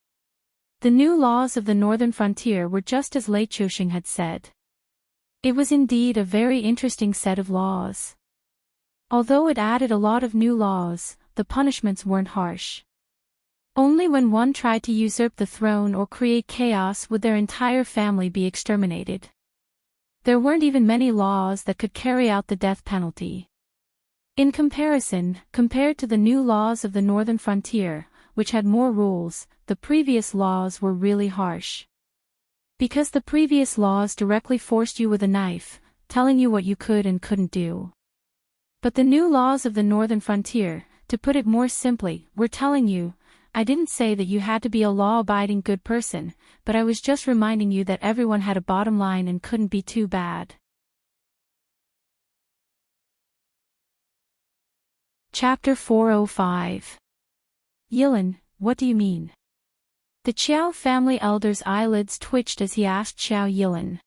The new laws of the northern frontier were just as Lei Chuxing had said. It was indeed a very interesting set of laws. Although it added a lot of new laws, the punishments weren't harsh. Only when one tried to usurp the throne or create chaos would their entire family be exterminated. There weren't even many laws that could carry out the death penalty. In comparison, compared to the new laws of the northern frontier, which had more rules, the previous laws were really harsh. Because the previous laws directly forced you with a knife, telling you what you could and couldn't do. But the new laws of the northern frontier, to put it more simply, were telling you, I didn't say that you had to be a law-abiding good person, but I was just reminding you that everyone had a bottom line and couldn't be too bad. Chapter 405. Yilin, what do you mean? The Qiao family elder's eyelids twitched as he asked Xiao Yilin.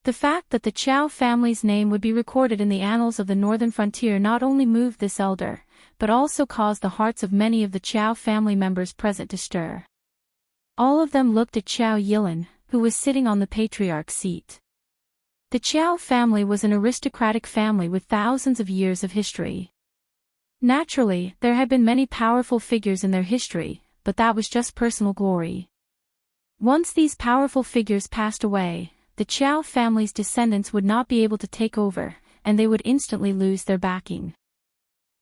The fact that the Qiao family's name would be recorded in the annals of the northern frontier not only moved this elder, but also caused the hearts of many of the Qiao family members present to stir. All of them looked at Xiao Yilin, who was sitting on the patriarch's seat. The Qiao family was an aristocratic family with thousands of years of history. Naturally, there had been many powerful figures in their history, but that was just personal glory. Once these powerful figures passed away, the Qiao family's descendants would not be able to take over, and they would instantly lose their backing.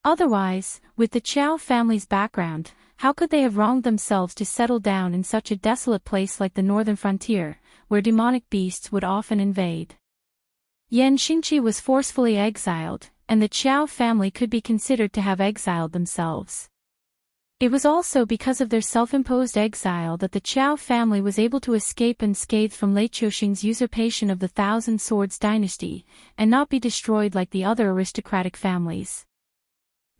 Otherwise, with the Qiao family's background, how could they have wronged themselves to settle down in such a desolate place like the northern frontier, where demonic beasts would often invade? Yan Xingqi was forcefully exiled, and the Qiao family could be considered to have exiled themselves. It was also because of their self-imposed exile that the Qiao family was able to escape unscathed from Lei Qiuxing's usurpation of the Thousand Swords dynasty, and not be destroyed like the other aristocratic families.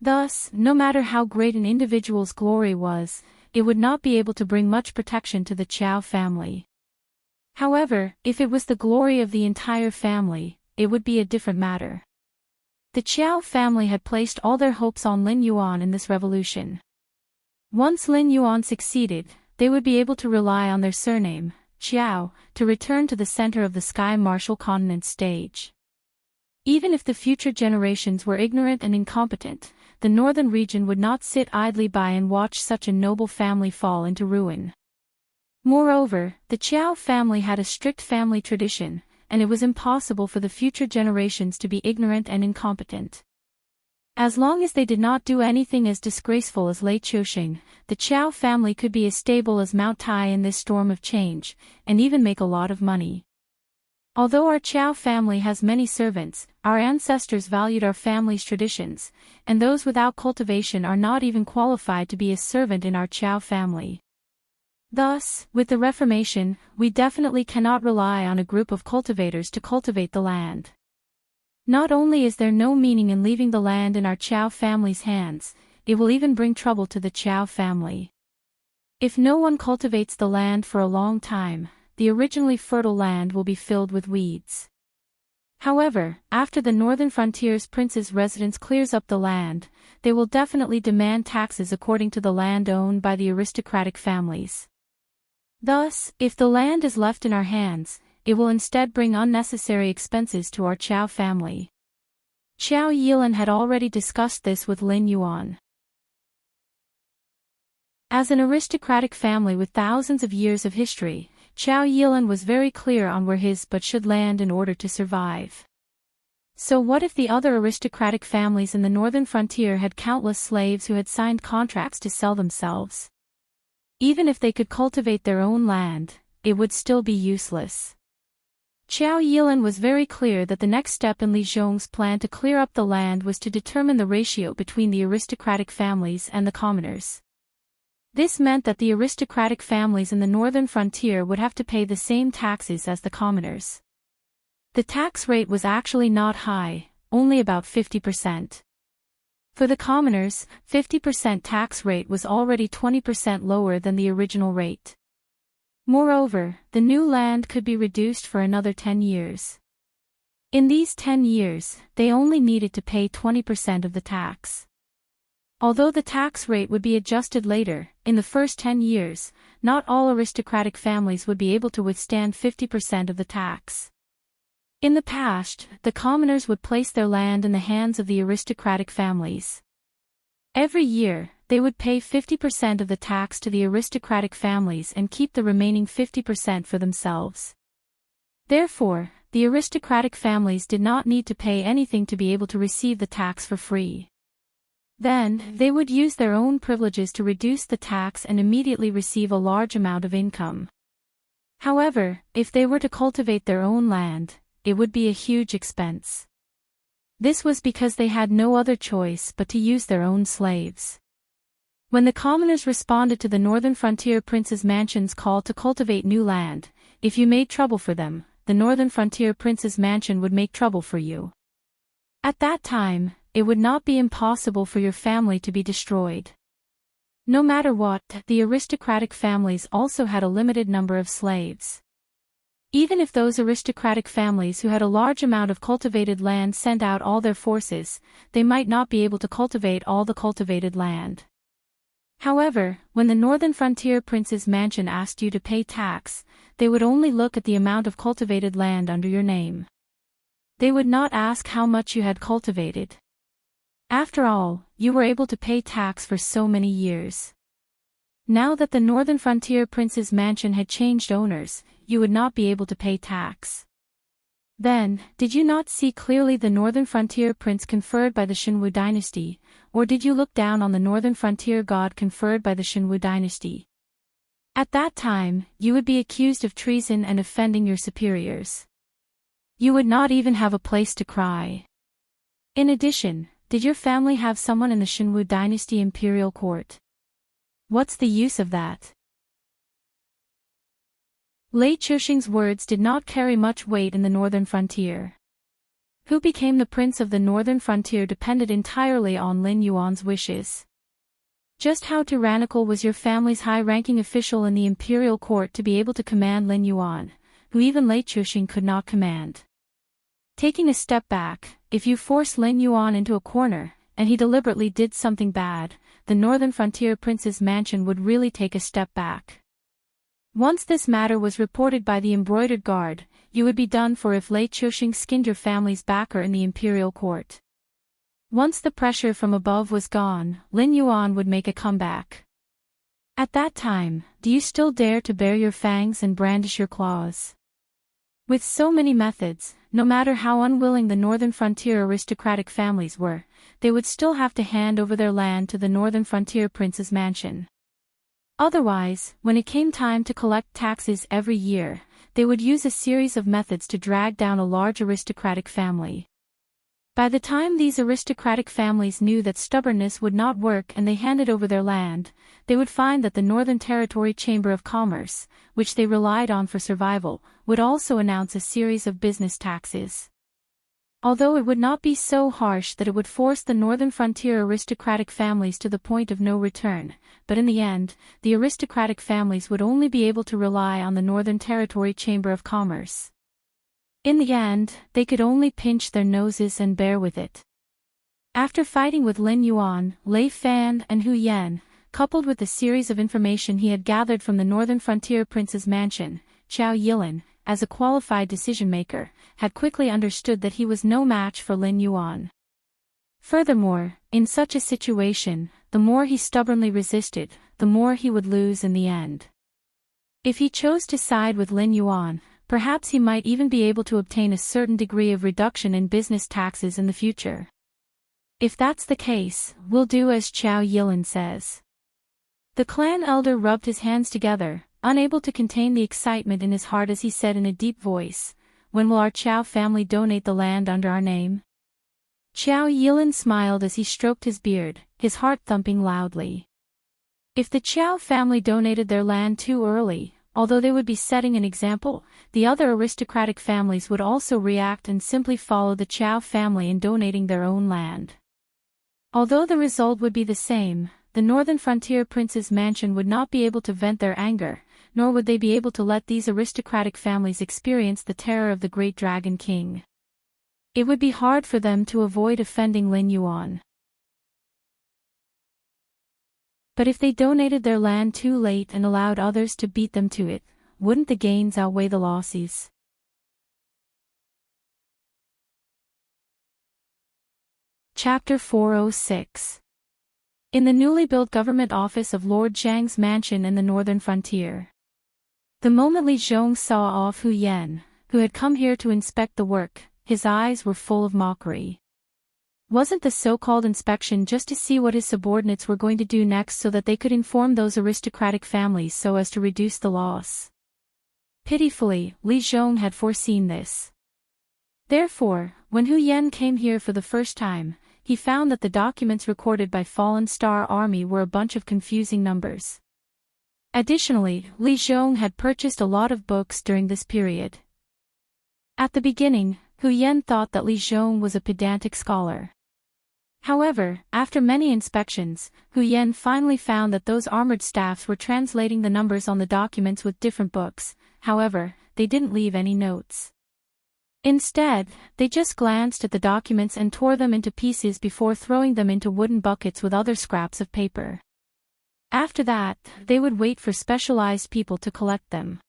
Thus, no matter how great an individual's glory was, it would not be able to bring much protection to the Qiao family. However, if it was the glory of the entire family, it would be a different matter. The Qiao family had placed all their hopes on Lin Yuan in this revolution. Once Lin Yuan succeeded, they would be able to rely on their surname, Qiao, to return to the center of the Sky Martial Continent stage. Even if the future generations were ignorant and incompetent, the northern region would not sit idly by and watch such a noble family fall into ruin. Moreover, the Qiao family had a strict family tradition, and it was impossible for the future generations to be ignorant and incompetent. As long as they did not do anything as disgraceful as Lei Qiuxing, the Qiao family could be as stable as Mount Tai in this storm of change, and even make a lot of money. Although our Qiao family has many servants, our ancestors valued our family's traditions, and those without cultivation are not even qualified to be a servant in our Qiao family. Thus, with the Reformation, we definitely cannot rely on a group of cultivators to cultivate the land. Not only is there no meaning in leaving the land in our Qiao family's hands, it will even bring trouble to the Qiao family. If no one cultivates the land for a long time, the originally fertile land will be filled with weeds. However, after the northern frontier's prince's residence clears up the land, they will definitely demand taxes according to the land owned by the aristocratic families. Thus, if the land is left in our hands, it will instead bring unnecessary expenses to our Qiao family. Xiao Yilin had already discussed this with Lin Yuan. As an aristocratic family with thousands of years of history, Xiao Yilin was very clear on where his but should land in order to survive. So what if the other aristocratic families in the northern frontier had countless slaves who had signed contracts to sell themselves? Even if they could cultivate their own land, it would still be useless. Xiao Yilin was very clear that the next step in Li Zhong's plan to clear up the land was to determine the ratio between the aristocratic families and the commoners. This meant that the aristocratic families in the northern frontier would have to pay the same taxes as the commoners. The tax rate was actually not high, only about 50%. For the commoners, 50% tax rate was already 20% lower than the original rate. Moreover, the new land could be reduced for another 10 years. In these 10 years, they only needed to pay 20% of the tax. Although the tax rate would be adjusted later, in the first 10 years, not all aristocratic families would be able to withstand 50% of the tax. In the past, the commoners would place their land in the hands of the aristocratic families. Every year, they would pay 50% of the tax to the aristocratic families and keep the remaining 50% for themselves. Therefore, the aristocratic families did not need to pay anything to be able to receive the tax for free. Then, they would use their own privileges to reduce the tax and immediately receive a large amount of income. However, if they were to cultivate their own land, it would be a huge expense. This was because they had no other choice but to use their own slaves. When the commoners responded to the northern frontier prince's mansion's call to cultivate new land, if you made trouble for them, the northern frontier prince's mansion would make trouble for you. At that time, it would not be impossible for your family to be destroyed. No matter what, the aristocratic families also had a limited number of slaves. Even if those aristocratic families who had a large amount of cultivated land sent out all their forces, they might not be able to cultivate all the cultivated land. However, when the northern frontier prince's mansion asked you to pay tax, they would only look at the amount of cultivated land under your name. They would not ask how much you had cultivated. After all, you were able to pay tax for so many years. Now that the northern frontier prince's mansion had changed owners, you would not be able to pay tax. Then, did you not see clearly the northern frontier prince conferred by the Shinwu dynasty, or did you look down on the northern frontier god conferred by the Shinwu dynasty? At that time, you would be accused of treason and offending your superiors. You would not even have a place to cry. In addition, did your family have someone in the Shinwu dynasty imperial court? What's the use of that? Lei Chuxing's words did not carry much weight in the northern frontier. Who became the prince of the northern frontier depended entirely on Lin Yuan's wishes. Just how tyrannical was your family's high-ranking official in the imperial court to be able to command Lin Yuan, who even Lei Chuxing could not command? Taking a step back, if you force Lin Yuan into a corner, and he deliberately did something bad, the northern frontier prince's mansion would really take a step back. Once this matter was reported by the embroidered guard, you would be done for if Lei Chuxing skinned your family's backer in the imperial court. Once the pressure from above was gone, Lin Yuan would make a comeback. At that time, do you still dare to bare your fangs and brandish your claws? With so many methods, no matter how unwilling the northern frontier aristocratic families were, they would still have to hand over their land to the northern frontier prince's mansion. Otherwise, when it came time to collect taxes every year, they would use a series of methods to drag down a large aristocratic family. By the time these aristocratic families knew that stubbornness would not work and they handed over their land, they would find that the Northern Territory Chamber of Commerce, which they relied on for survival, would also announce a series of business taxes. Although it would not be so harsh that it would force the northern frontier aristocratic families to the point of no return, but in the end, the aristocratic families would only be able to rely on the Northern Territory Chamber of Commerce. In the end, they could only pinch their noses and bear with it. After fighting with Lin Yuan, Lei Fan and Hu Yan, coupled with the series of information he had gathered from the northern frontier prince's mansion, Qiao Yilin, as a qualified decision-maker, had quickly understood that he was no match for Lin Yuan. Furthermore, in such a situation, the more he stubbornly resisted, the more he would lose in the end. If he chose to side with Lin Yuan, perhaps he might even be able to obtain a certain degree of reduction in business taxes in the future. If that's the case, we'll do as Qiao Yilin says. The clan elder rubbed his hands together, unable to contain the excitement in his heart as he said in a deep voice, "When will our Qiao family donate the land under our name?" Qiao Yilin smiled as he stroked his beard, his heart thumping loudly. If the Qiao family donated their land too early, although they would be setting an example, the other aristocratic families would also react and simply follow the Qiao family in donating their own land. Although the result would be the same, the northern frontier prince's mansion would not be able to vent their anger, nor would they be able to let these aristocratic families experience the terror of the great Dragon King. It would be hard for them to avoid offending Lin Yuan. But if they donated their land too late and allowed others to beat them to it, wouldn't the gains outweigh the losses? Chapter 406. In the newly built government office of Lord Zhang's mansion in the northern frontier. The moment Li Zhong saw off Hu Yan, who had come here to inspect the work, his eyes were full of mockery. Wasn't the so-called inspection just to see what his subordinates were going to do next so that they could inform those aristocratic families so as to reduce the loss? Pitifully, Li Zhong had foreseen this. Therefore, when Hu Yan came here for the first time, he found that the documents recorded by Fallen Star Army were a bunch of confusing numbers. Additionally, Li Zhong had purchased a lot of books during this period. At the beginning, Hu Yan thought that Li Zhong was a pedantic scholar. However, after many inspections, Hu Yan finally found that those armored staffs were translating the numbers on the documents with different books. However, they didn't leave any notes. Instead, they just glanced at the documents and tore them into pieces before throwing them into wooden buckets with other scraps of paper. After that, they would wait for specialized people to collect them.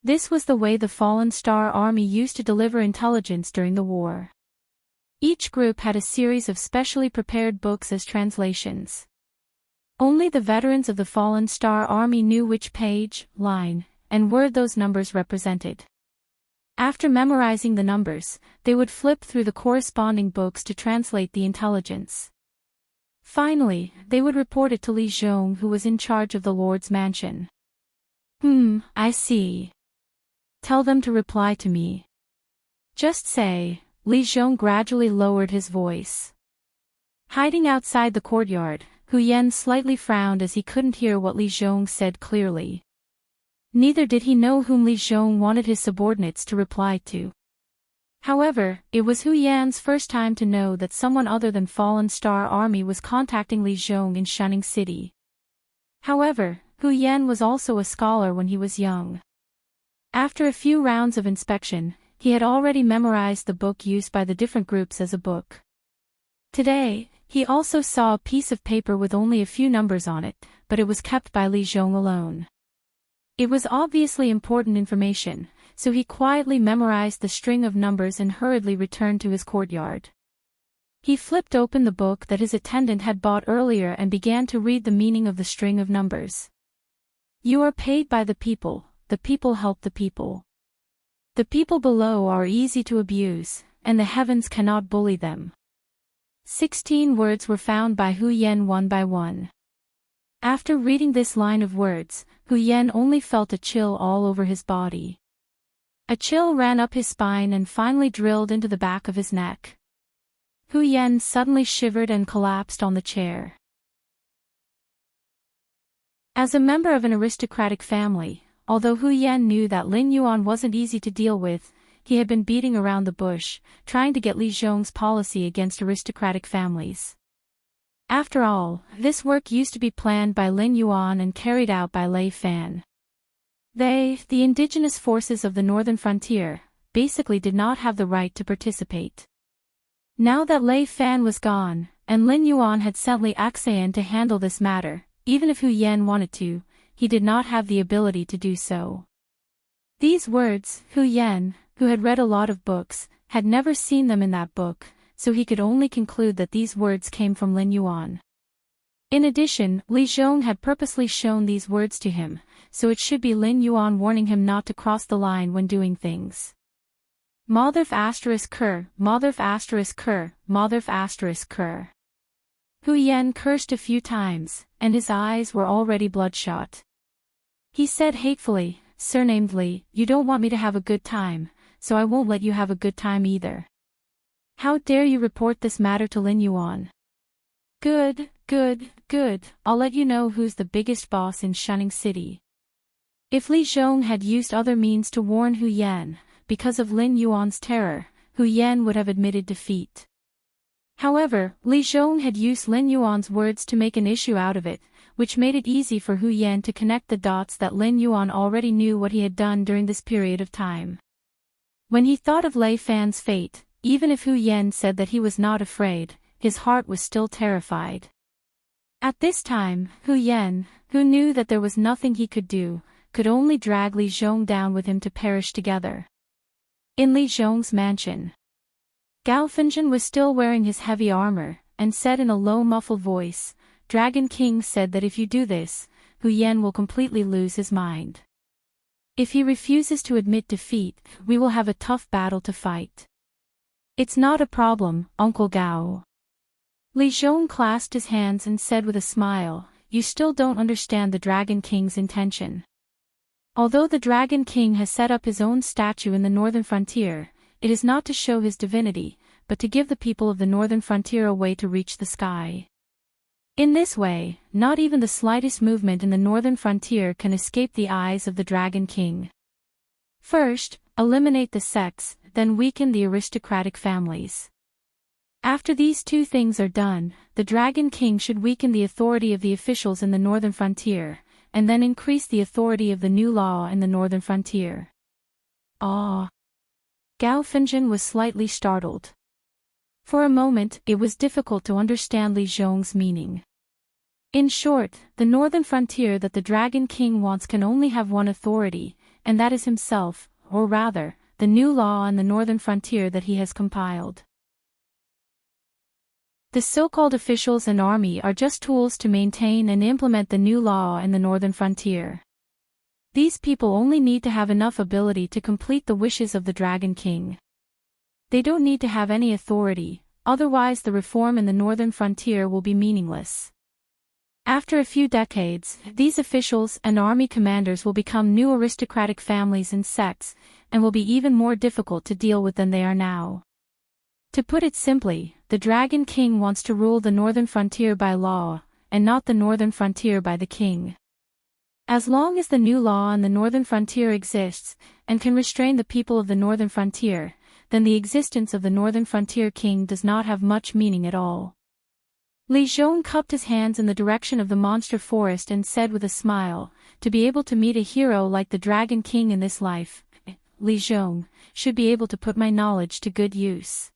This was the way the Fallen Star Army used to deliver intelligence during the war. Each group had a series of specially prepared books as translations. Only the veterans of the Fallen Star Army knew which page, line, and word those numbers represented. After memorizing the numbers, they would flip through the corresponding books to translate the intelligence. Finally, they would report it to Li Zhong, who was in charge of the Lord's mansion. I see. Tell them to reply to me. Just say. Li Zhong gradually lowered his voice. Hiding outside the courtyard, Hu Yan slightly frowned as he couldn't hear what Li Zhong said clearly. Neither did he know whom Li Zhong wanted his subordinates to reply to. However, it was Hu Yan's first time to know that someone other than Fallen Star Army was contacting Li Zhong in Enchanting City. However, Hu Yan was also a scholar when he was young. After a few rounds of inspection, he had already memorized the book used by the different groups as a book. Today, he also saw a piece of paper with only a few numbers on it, but it was kept by Li Zhong alone. It was obviously important information, so he quietly memorized the string of numbers and hurriedly returned to his courtyard. He flipped open the book that his attendant had bought earlier and began to read the meaning of the string of numbers. You are paid by the people help the people. The people below are easy to abuse, and the heavens cannot bully them. 16 words were found by Hu Yan one by one. After reading this line of words, Hu Yan only felt a chill all over his body. A chill ran up his spine and finally drilled into the back of his neck. Hu Yan suddenly shivered and collapsed on the chair. As a member of an aristocratic family, although Hu Yan knew that Lin Yuan wasn't easy to deal with, he had been beating around the bush, trying to get Li Zhong's policy against aristocratic families. After all, this work used to be planned by Lin Yuan and carried out by Lei Fan. They, the indigenous forces of the northern frontier, basically did not have the right to participate. Now that Lei Fan was gone, and Lin Yuan had sent Li Axayan to handle this matter, even if Hu Yan wanted to, he did not have the ability to do so. These words, Hu Yan, who had read a lot of books, had never seen them in that book, so he could only conclude that these words came from Lin Yuan. In addition, Li Zhong had purposely shown these words to him, so it should be Lin Yuan warning him not to cross the line when doing things. Motherf asterisk cur, Motherf asterisk cur, Motherf asterisk cur. Hu Yan cursed a few times, and his eyes were already bloodshot. He said hatefully, surnamed Li, you don't want me to have a good time, so I won't let you have a good time either. How dare you report this matter to Lin Yuan? Good, I'll let you know who's the biggest boss in Enchanting City. If Li Zhong had used other means to warn Hu Yan, because of Lin Yuan's terror, Hu Yan would have admitted defeat. However, Li Zhong had used Lin Yuan's words to make an issue out of it, which made it easy for Hu Yan to connect the dots that Lin Yuan already knew what he had done during this period of time. When he thought of Lei Fan's fate, even if Hu Yan said that he was not afraid, his heart was still terrified. At this time, Hu Yan, who knew that there was nothing he could do, could only drag Li Zhong down with him to perish together. In Li Zhong's mansion, Gao Fengzhen was still wearing his heavy armor, and said in a low muffled voice, Dragon King said that if you do this, Hu Yan will completely lose his mind. If he refuses to admit defeat, we will have a tough battle to fight. It's not a problem, Uncle Gao. Li Zhong clasped his hands and said with a smile, you still don't understand the Dragon King's intention. Although the Dragon King has set up his own statue in the northern frontier, it is not to show his divinity, but to give the people of the northern frontier a way to reach the sky. In this way, not even the slightest movement in the northern frontier can escape the eyes of the Dragon King. First, eliminate the sects, then weaken the aristocratic families. After these two things are done, the Dragon King should weaken the authority of the officials in the northern frontier, and then increase the authority of the new law in the northern frontier. Ah! Gao Fengjin was slightly startled. For a moment, it was difficult to understand Li Zhong's meaning. In short, the northern frontier that the Dragon King wants can only have one authority, and that is himself, or rather, the new law on the northern frontier that he has compiled. The so-called officials and army are just tools to maintain and implement the new law in the northern frontier. These people only need to have enough ability to complete the wishes of the Dragon King. They don't need to have any authority, otherwise the reform in the northern frontier will be meaningless. After a few decades, these officials and army commanders will become new aristocratic families and sects, and will be even more difficult to deal with than they are now. To put it simply, the Dragon King wants to rule the northern frontier by law, and not the northern frontier by the king. As long as the new law on the northern frontier exists, and can restrain the people of the northern frontier, then the existence of the northern frontier king does not have much meaning at all. Li Zhong cupped his hands in the direction of the monster forest and said with a smile, to be able to meet a hero like the Dragon King in this life, Li Zhong, should be able to put my knowledge to good use.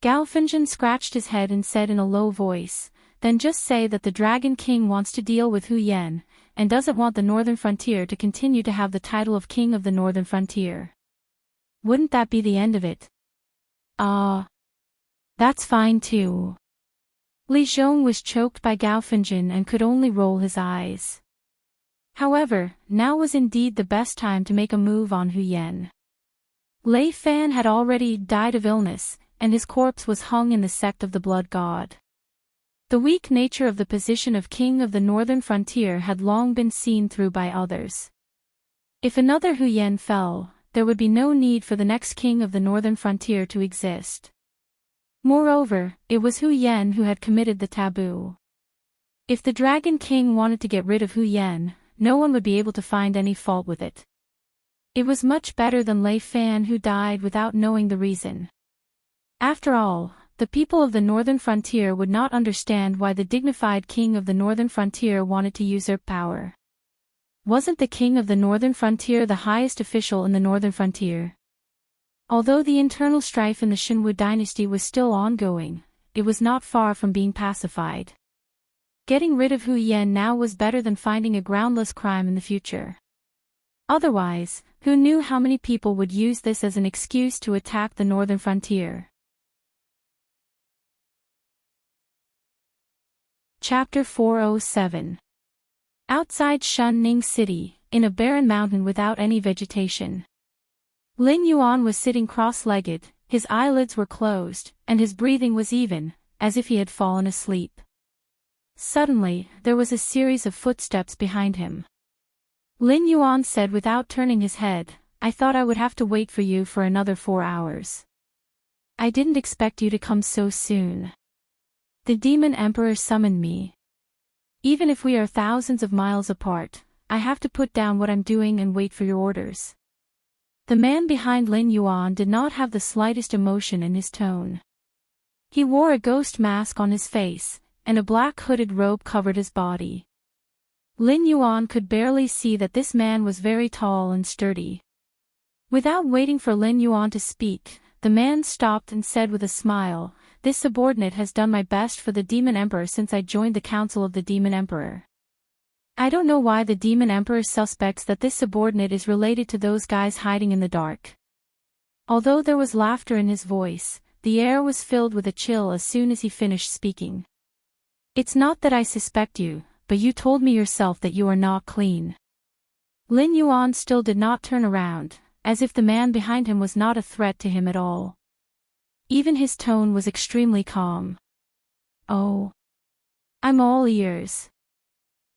Gao Fengjin scratched his head and said in a low voice, then just say that the Dragon King wants to deal with Hu Yan, and doesn't want the northern frontier to continue to have the title of King of the northern frontier. Wouldn't that be the end of it? That's fine too. Li Zhong was choked by Gao Fengjin and could only roll his eyes. However, now was indeed the best time to make a move on Hu Yan. Lei Fan had already died of illness, and his corpse was hung in the sect of the Blood God. The weak nature of the position of King of the Northern Frontier had long been seen through by others. If another Hu Yan fell, there would be no need for the next King of the Northern Frontier to exist. Moreover, it was Hu Yan who had committed the taboo. If the Dragon King wanted to get rid of Hu Yan, no one would be able to find any fault with it. It was much better than Lei Fan who died without knowing the reason. After all, the people of the Northern Frontier would not understand why the dignified King of the Northern Frontier wanted to usurp power. Wasn't the King of the Northern Frontier the highest official in the Northern Frontier? Although the internal strife in the Shinwu dynasty was still ongoing, it was not far from being pacified. Getting rid of Hu Yan now was better than finding a groundless crime in the future. Otherwise, who knew how many people would use this as an excuse to attack the Northern Frontier? Chapter 407. Outside Shunning City, in a barren mountain without any vegetation. Lin Yuan was sitting cross-legged, his eyelids were closed, and his breathing was even, as if he had fallen asleep. Suddenly, there was a series of footsteps behind him. Lin Yuan said without turning his head, I thought I would have to wait for you for another 4 hours. I didn't expect you to come so soon. The Demon Emperor summoned me. Even if we are thousands of miles apart, I have to put down what I'm doing and wait for your orders. The man behind Lin Yuan did not have the slightest emotion in his tone. He wore a ghost mask on his face, and a black hooded robe covered his body. Lin Yuan could barely see that this man was very tall and sturdy. Without waiting for Lin Yuan to speak, the man stopped and said with a smile, This subordinate has done my best for the Demon Emperor since I joined the Council of the Demon Emperor. I don't know why the Demon Emperor suspects that this subordinate is related to those guys hiding in the dark. Although there was laughter in his voice, the air was filled with a chill as soon as he finished speaking. It's not that I suspect you, but you told me yourself that you are not clean. Lin Yuan still did not turn around, as if the man behind him was not a threat to him at all. Even his tone was extremely calm. "Oh. I'm all ears."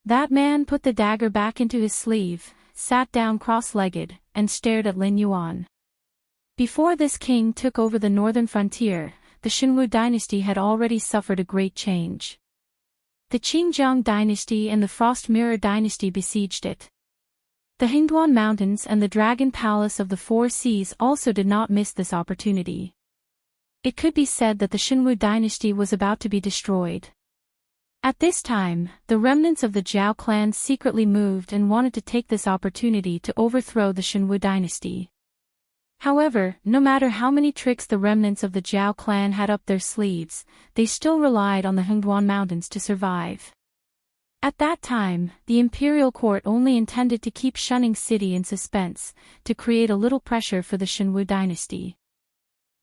That man put the dagger back into his sleeve, sat down cross-legged, and stared at Lin Yuan. Before this king took over the northern frontier, the Xinwu dynasty had already suffered a great change. The Qingjiang dynasty and the Frost Mirror dynasty besieged it. The Hingduan Mountains and the Dragon Palace of the Four Seas also did not miss this opportunity. It could be said that the Xinwu dynasty was about to be destroyed. At this time, the remnants of the Zhao clan secretly moved and wanted to take this opportunity to overthrow the Xinwu dynasty. However, no matter how many tricks the remnants of the Zhao clan had up their sleeves, they still relied on the Hingduan Mountains to survive. At that time, the imperial court only intended to keep Shunning City in suspense, to create a little pressure for the Xinwu dynasty.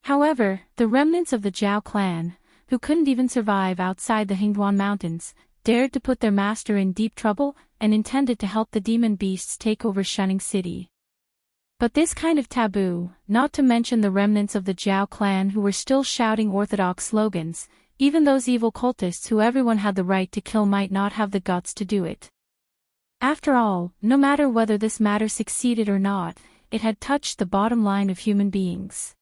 However, the remnants of the Zhao clan, who couldn't even survive outside the Hingduan Mountains, dared to put their master in deep trouble and intended to help the demon beasts take over Shunning City. But this kind of taboo, not to mention the remnants of the Zhao clan who were still shouting orthodox slogans, even those evil cultists who everyone had the right to kill might not have the guts to do it. After all, no matter whether this matter succeeded or not, it had touched the bottom line of human beings.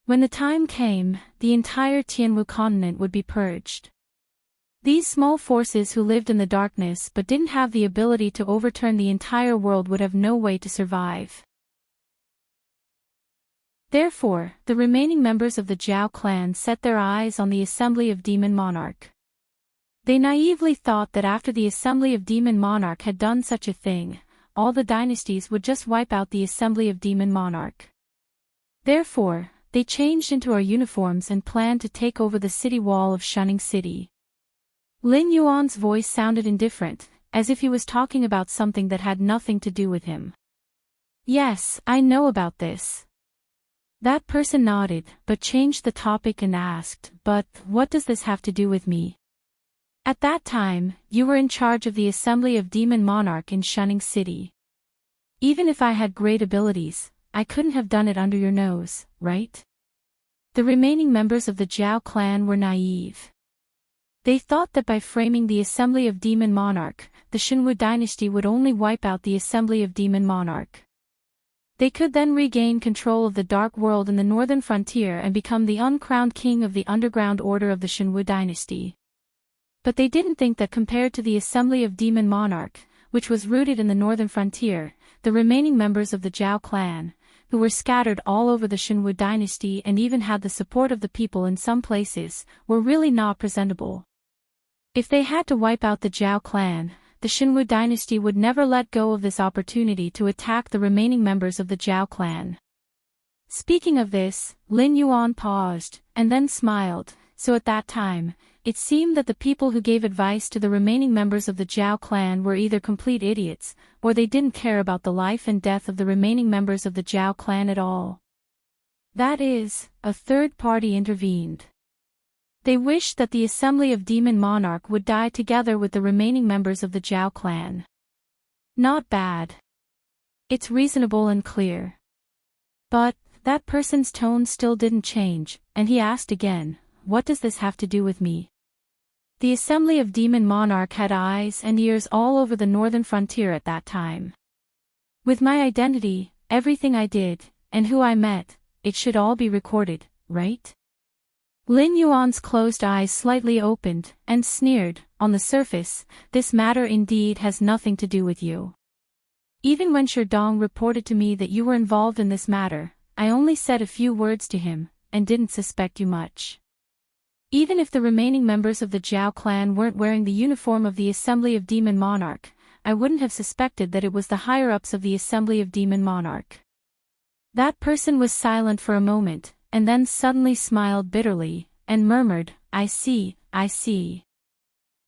When the time came, the entire Tianwu continent would be purged. These small forces who lived in the darkness but didn't have the ability to overturn the entire world would have no way to survive. Therefore, the remaining members of the Zhao clan set their eyes on the Assembly of Demon Monarch. They naively thought that after the Assembly of Demon Monarch had done such a thing, all the dynasties would just wipe out the Assembly of Demon Monarch. Therefore, they changed into our uniforms and planned to take over the city wall of Shunning City. Lin Yuan's voice sounded indifferent, as if he was talking about something that had nothing to do with him. "Yes, I know about this." That person nodded, but changed the topic and asked, "But what does this have to do with me?" "At that time, you were in charge of the Assembly of Demon Monarch in Shunning City. Even if I had great abilities, I couldn't have done it under your nose, right?" The remaining members of the Zhao clan were naive. They thought that by framing the Assembly of Demon Monarch, the Xinwu dynasty would only wipe out the Assembly of Demon Monarch. They could then regain control of the Dark World in the northern frontier and become the uncrowned king of the underground order of the Xinwu dynasty. But they didn't think that compared to the Assembly of Demon Monarch, which was rooted in the northern frontier, the remaining members of the Zhao clan, who were scattered all over the Xinwu dynasty and even had the support of the people in some places, were really not presentable. If they had to wipe out the Zhao clan, the Xinwu dynasty would never let go of this opportunity to attack the remaining members of the Zhao clan. Speaking of this, Lin Yuan paused, and then smiled, so at that time, it seemed that the people who gave advice to the remaining members of the Zhao clan were either complete idiots, or they didn't care about the life and death of the remaining members of the Zhao clan at all. That is, a third party intervened. They wished that the Assembly of Demon Monarch would die together with the remaining members of the Zhao clan. Not bad. It's reasonable and clear. But that person's tone still didn't change, and he asked again, "What does this have to do with me?" The Assembly of Demon Monarch had eyes and ears all over the northern frontier at that time. With my identity, everything I did, and who I met, it should all be recorded, right? Lin Yuan's closed eyes slightly opened, and sneered, "On the surface, this matter indeed has nothing to do with you. Even when Sherdong reported to me that you were involved in this matter, I only said a few words to him, and didn't suspect you much. Even if the remaining members of the Zhao clan weren't wearing the uniform of the Assembly of Demon Monarch, I wouldn't have suspected that it was the higher-ups of the Assembly of Demon Monarch." That person was silent for a moment, and then suddenly smiled bitterly, and murmured, "I see, I see."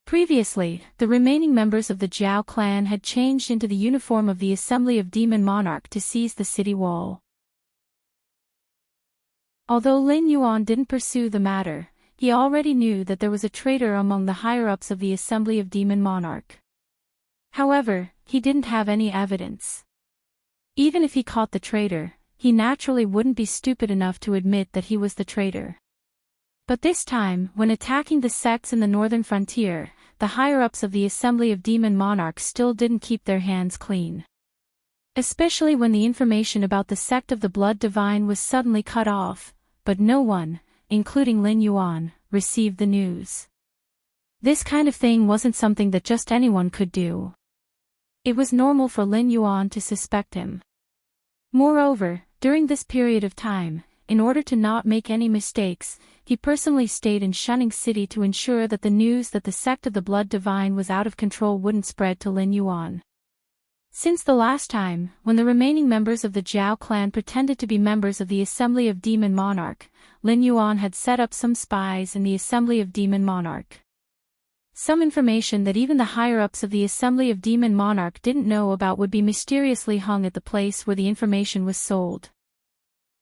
Previously, the remaining members of the Zhao clan had changed into the uniform of the Assembly of Demon Monarch to seize the city wall. Although Lin Yuan didn't pursue the matter, he already knew that there was a traitor among the higher-ups of the Assembly of Demon Monarch. However, he didn't have any evidence. Even if he caught the traitor, he naturally wouldn't be stupid enough to admit that he was the traitor. But this time, when attacking the sects in the northern frontier, the higher-ups of the Assembly of Demon Monarchs still didn't keep their hands clean. Especially when the information about the sect of the Blood Divine was suddenly cut off, but no one, including Lin Yuan, received the news. This kind of thing wasn't something that just anyone could do. It was normal for Lin Yuan to suspect him. Moreover, during this period of time, in order to not make any mistakes, he personally stayed in Shunning City to ensure that the news that the sect of the Blood Divine was out of control wouldn't spread to Lin Yuan. Since the last time, when the remaining members of the Zhao clan pretended to be members of the Assembly of Demon Monarch, Lin Yuan had set up some spies in the Assembly of Demon Monarch. Some information that even the higher-ups of the Assembly of Demon Monarch didn't know about would be mysteriously hung at the place where the information was sold.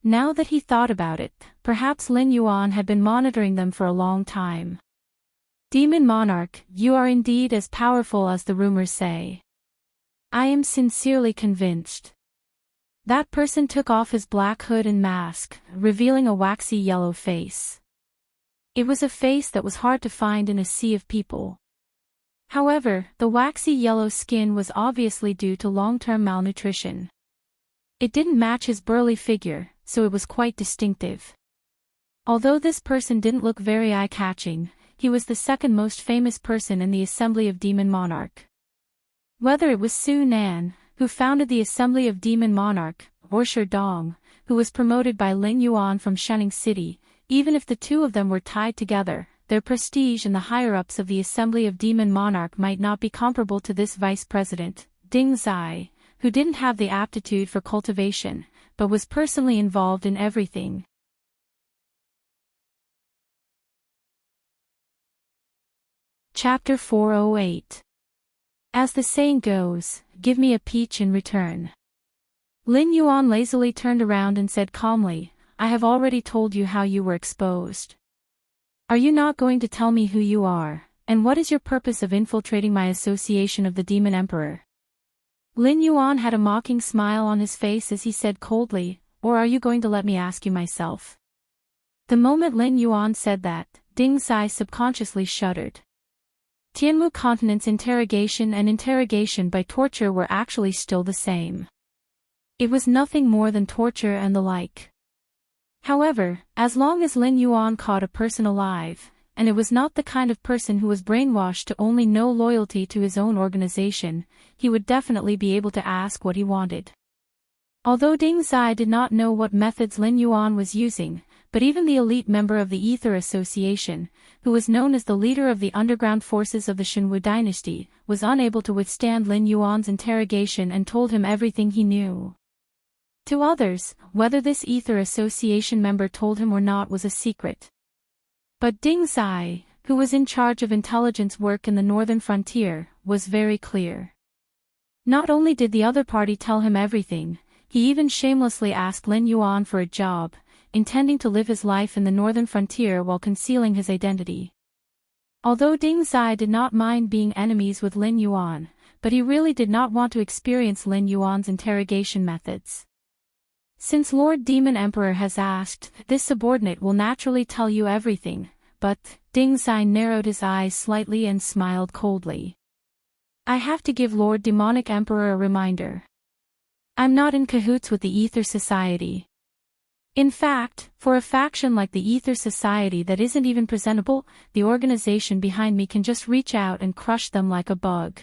Now that he thought about it, perhaps Lin Yuan had been monitoring them for a long time. Demon Monarch, you are indeed as powerful as the rumors say. I am sincerely convinced. That person took off his black hood and mask, revealing a waxy yellow face. It was a face that was hard to find in a sea of people. However, the waxy yellow skin was obviously due to long-term malnutrition. It didn't match his burly figure, so it was quite distinctive. Although this person didn't look very eye-catching, he was the second most famous person in the Assembly of Demon Monarch. Whether it was Su Nan, who founded the Assembly of Demon Monarch, or Shi Dong, who was promoted by Lin Yuan from Shunning City, even if the two of them were tied together, their prestige in the higher-ups of the Assembly of Demon Monarch might not be comparable to this vice president, Ding Zai, who didn't have the aptitude for cultivation, but was personally involved in everything. Chapter 408. As the saying goes, give me a peach in return. Lin Yuan lazily turned around and said calmly, I have already told you how you were exposed. Are you not going to tell me who you are, and what is your purpose of infiltrating my association of the Demon Emperor? Lin Yuan had a mocking smile on his face as he said coldly, or are you going to let me ask you myself? The moment Lin Yuan said that, Ding Zai subconsciously shuddered. Tianmu Continent's interrogation and interrogation by torture were actually still the same. It was nothing more than torture and the like. However, as long as Lin Yuan caught a person alive, and it was not the kind of person who was brainwashed to only know loyalty to his own organization, he would definitely be able to ask what he wanted. Although Ding Zai did not know what methods Lin Yuan was using, but even the elite member of the Ether Association, who was known as the leader of the underground forces of the Shenwu dynasty, was unable to withstand Lin Yuan's interrogation and told him everything he knew. To others, whether this Ether Association member told him or not was a secret. But Ding Zai, who was in charge of intelligence work in the northern frontier, was very clear. Not only did the other party tell him everything, he even shamelessly asked Lin Yuan for a job, intending to live his life in the northern frontier while concealing his identity. Although Ding Zai did not mind being enemies with Lin Yuan, but he really did not want to experience Lin Yuan's interrogation methods. Since Lord Demon Emperor has asked, this subordinate will naturally tell you everything, but, Ding Zai narrowed his eyes slightly and smiled coldly. I have to give Lord Demonic Emperor a reminder. I'm not in cahoots with the Ether Society. In fact, for a faction like the Ether Society that isn't even presentable, the organization behind me can just reach out and crush them like a bug.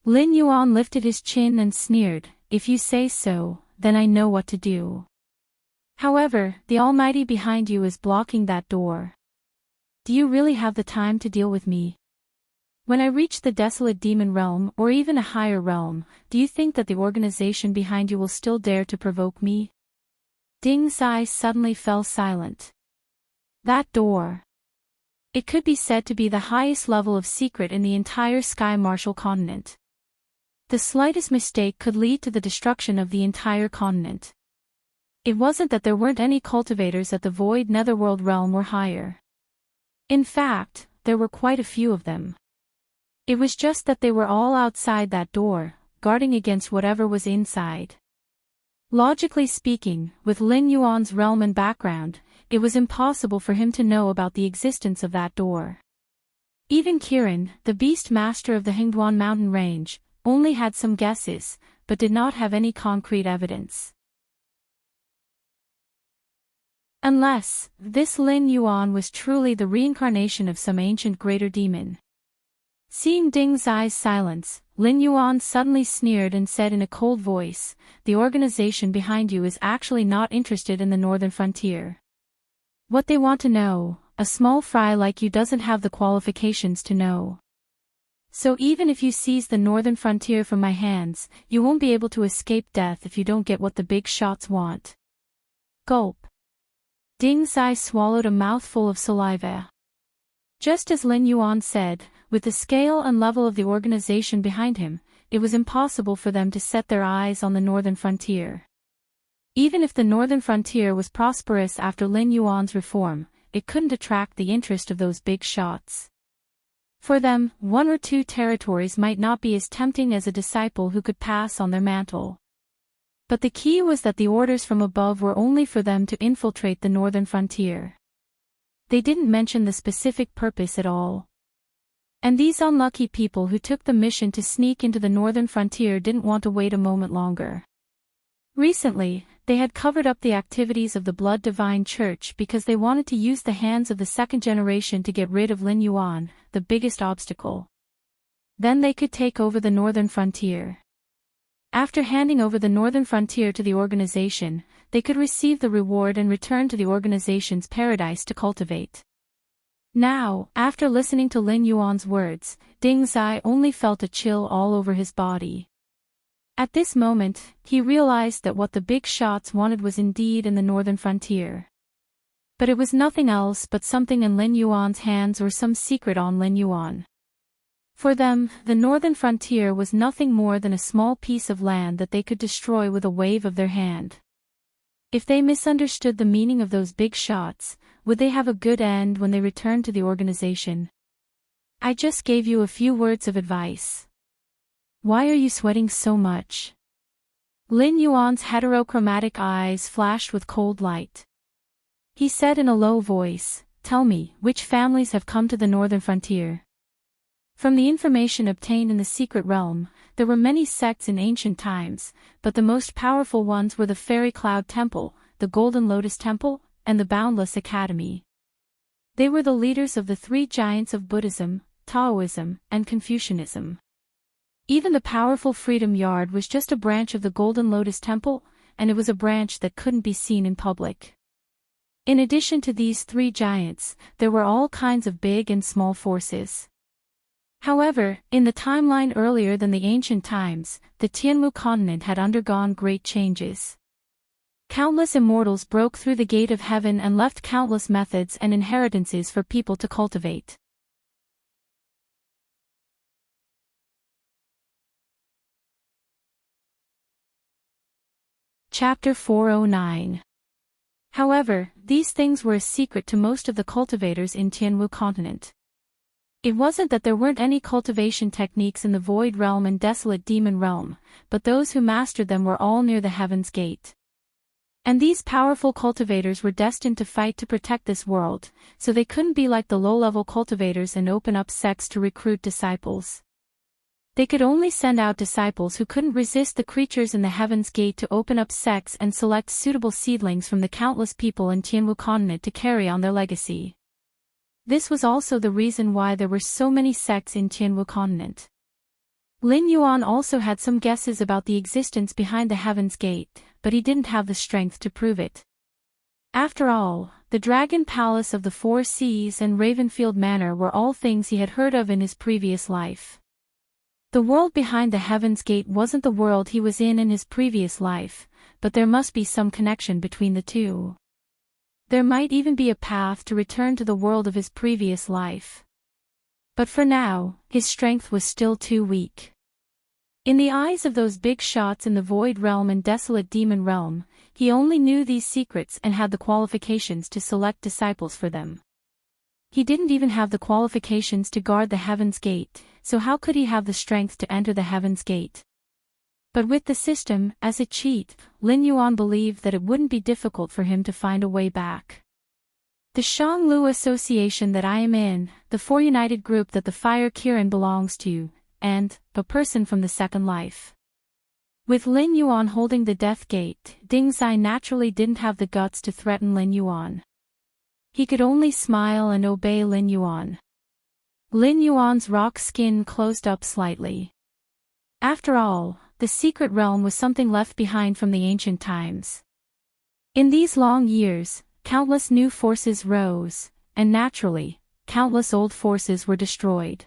Lin Yuan lifted his chin and sneered, if you say so, then I know what to do. However, the Almighty behind you is blocking that door. Do you really have the time to deal with me? When I reach the desolate demon realm or even a higher realm, do you think that the organization behind you will still dare to provoke me? Ding Zai suddenly fell silent. That door. It could be said to be the highest level of secret in the entire Sky Martial continent. The slightest mistake could lead to the destruction of the entire continent. It wasn't that there weren't any cultivators at the Void Netherworld realm or higher. In fact, there were quite a few of them. It was just that they were all outside that door, guarding against whatever was inside. Logically speaking, with Lin Yuan's realm and background, it was impossible for him to know about the existence of that door. Even Kiran, the beast master of the Hingduan mountain range, only had some guesses, but did not have any concrete evidence. Unless, this Lin Yuan was truly the reincarnation of some ancient greater demon. Seeing Ding Zai's silence, Lin Yuan suddenly sneered and said in a cold voice, "The organization behind you is actually not interested in the northern frontier. What they want to know, a small fry like you doesn't have the qualifications to know. So even if you seize the northern frontier from my hands, you won't be able to escape death if you don't get what the big shots want." Gulp. Ding Zai swallowed a mouthful of saliva. Just as Lin Yuan said, with the scale and level of the organization behind him, it was impossible for them to set their eyes on the northern frontier. Even if the northern frontier was prosperous after Lin Yuan's reform, it couldn't attract the interest of those big shots. For them, 1 or 2 territories might not be as tempting as a disciple who could pass on their mantle. But the key was that the orders from above were only for them to infiltrate the northern frontier. They didn't mention the specific purpose at all. And these unlucky people who took the mission to sneak into the northern frontier didn't want to wait a moment longer. Recently, they had covered up the activities of the Blood Divine Church because they wanted to use the hands of the second generation to get rid of Lin Yuan, the biggest obstacle. Then they could take over the northern frontier. After handing over the northern frontier to the organization, they could receive the reward and return to the organization's paradise to cultivate. Now, after listening to Lin Yuan's words, Ding Zai only felt a chill all over his body. At this moment, he realized that what the big shots wanted was indeed in the northern frontier. But it was nothing else but something in Lin Yuan's hands or some secret on Lin Yuan. For them, the northern frontier was nothing more than a small piece of land that they could destroy with a wave of their hand. If they misunderstood the meaning of those big shots, would they have a good end when they returned to the organization? "I just gave you a few words of advice. Why are you sweating so much?" Lin Yuan's heterochromatic eyes flashed with cold light. He said in a low voice, "Tell me, which families have come to the northern frontier?" From the information obtained in the secret realm, there were many sects in ancient times, but the most powerful ones were the Fairy Cloud Temple, the Golden Lotus Temple, and the Boundless Academy. They were the leaders of the 3 giants of Buddhism, Taoism, and Confucianism. Even the powerful Freedom Yard was just a branch of the Golden Lotus Temple, and it was a branch that couldn't be seen in public. In addition to these 3 giants, there were all kinds of big and small forces. However, in the timeline earlier than the ancient times, the Tianwu continent had undergone great changes. Countless immortals broke through the gate of heaven and left countless methods and inheritances for people to cultivate. Chapter 409. However, these things were a secret to most of the cultivators in Tianwu continent. It wasn't that there weren't any cultivation techniques in the Void Realm and Desolate Demon Realm, but those who mastered them were all near the Heaven's Gate. And these powerful cultivators were destined to fight to protect this world, so they couldn't be like the low-level cultivators and open up sects to recruit disciples. They could only send out disciples who couldn't resist the creatures in the Heaven's Gate to open up sects and select suitable seedlings from the countless people in Tianwu continent to carry on their legacy. This was also the reason why there were so many sects in Tianwu continent. Lin Yuan also had some guesses about the existence behind the Heaven's Gate, but he didn't have the strength to prove it. After all, the Dragon Palace of the Four Seas and Ravenfield Manor were all things he had heard of in his previous life. The world behind the Heaven's Gate wasn't the world he was in his previous life, but there must be some connection between the two. There might even be a path to return to the world of his previous life. But for now, his strength was still too weak. In the eyes of those big shots in the Void Realm and Desolate Demon Realm, he only knew these secrets and had the qualifications to select disciples for them. He didn't even have the qualifications to guard the Heaven's Gate, so how could he have the strength to enter the Heaven's Gate? But with the system as a cheat, Lin Yuan believed that it wouldn't be difficult for him to find a way back. The Shanglu Association that I am in, the four united group that the Fire Kirin belongs to, and a person from the Second Life. With Lin Yuan holding the death gate, Ding Zai naturally didn't have the guts to threaten Lin Yuan. He could only smile and obey Lin Yuan. Lin Yuan's rock skin closed up slightly. After all, the secret realm was something left behind from the ancient times. In these long years, countless new forces rose, and naturally, countless old forces were destroyed.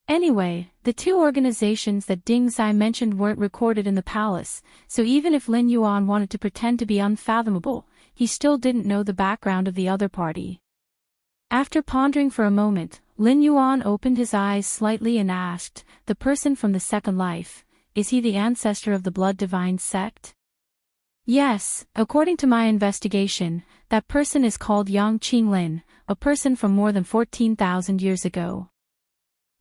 Anyway, the two organizations that Ding Zai mentioned weren't recorded in the palace, so even if Lin Yuan wanted to pretend to be unfathomable, he still didn't know the background of the other party. After pondering for a moment, Lin Yuan opened his eyes slightly and asked, "The person from the Second Life, is he the ancestor of the Blood Divine sect?" "Yes, according to my investigation, that person is called Yang Qinglin, a person from more than 14,000 years ago.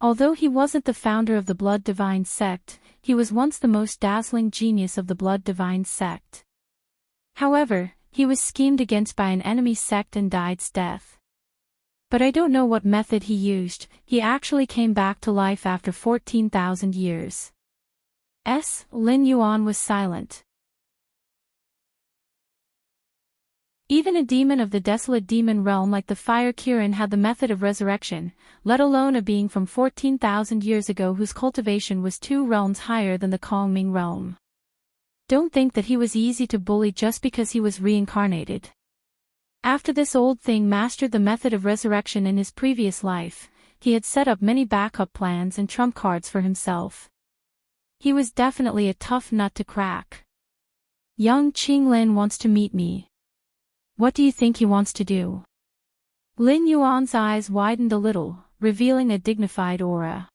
Although he wasn't the founder of the Blood Divine sect, he was once the most dazzling genius of the Blood Divine sect. However, he was schemed against by an enemy sect and died's death. But I don't know what method he used, he actually came back to life after 14,000 years." Lin Yuan was silent. Even a demon of the desolate demon realm like the Fire Kirin had the method of resurrection, let alone a being from 14,000 years ago whose cultivation was 2 realms higher than the Kongming realm. Don't think that he was easy to bully just because he was reincarnated. After this old thing mastered the method of resurrection in his previous life, he had set up many backup plans and trump cards for himself. He was definitely a tough nut to crack. "Yang Qinglin wants to meet me. What do you think he wants to do?" Lin Yuan's eyes widened a little, revealing a dignified aura.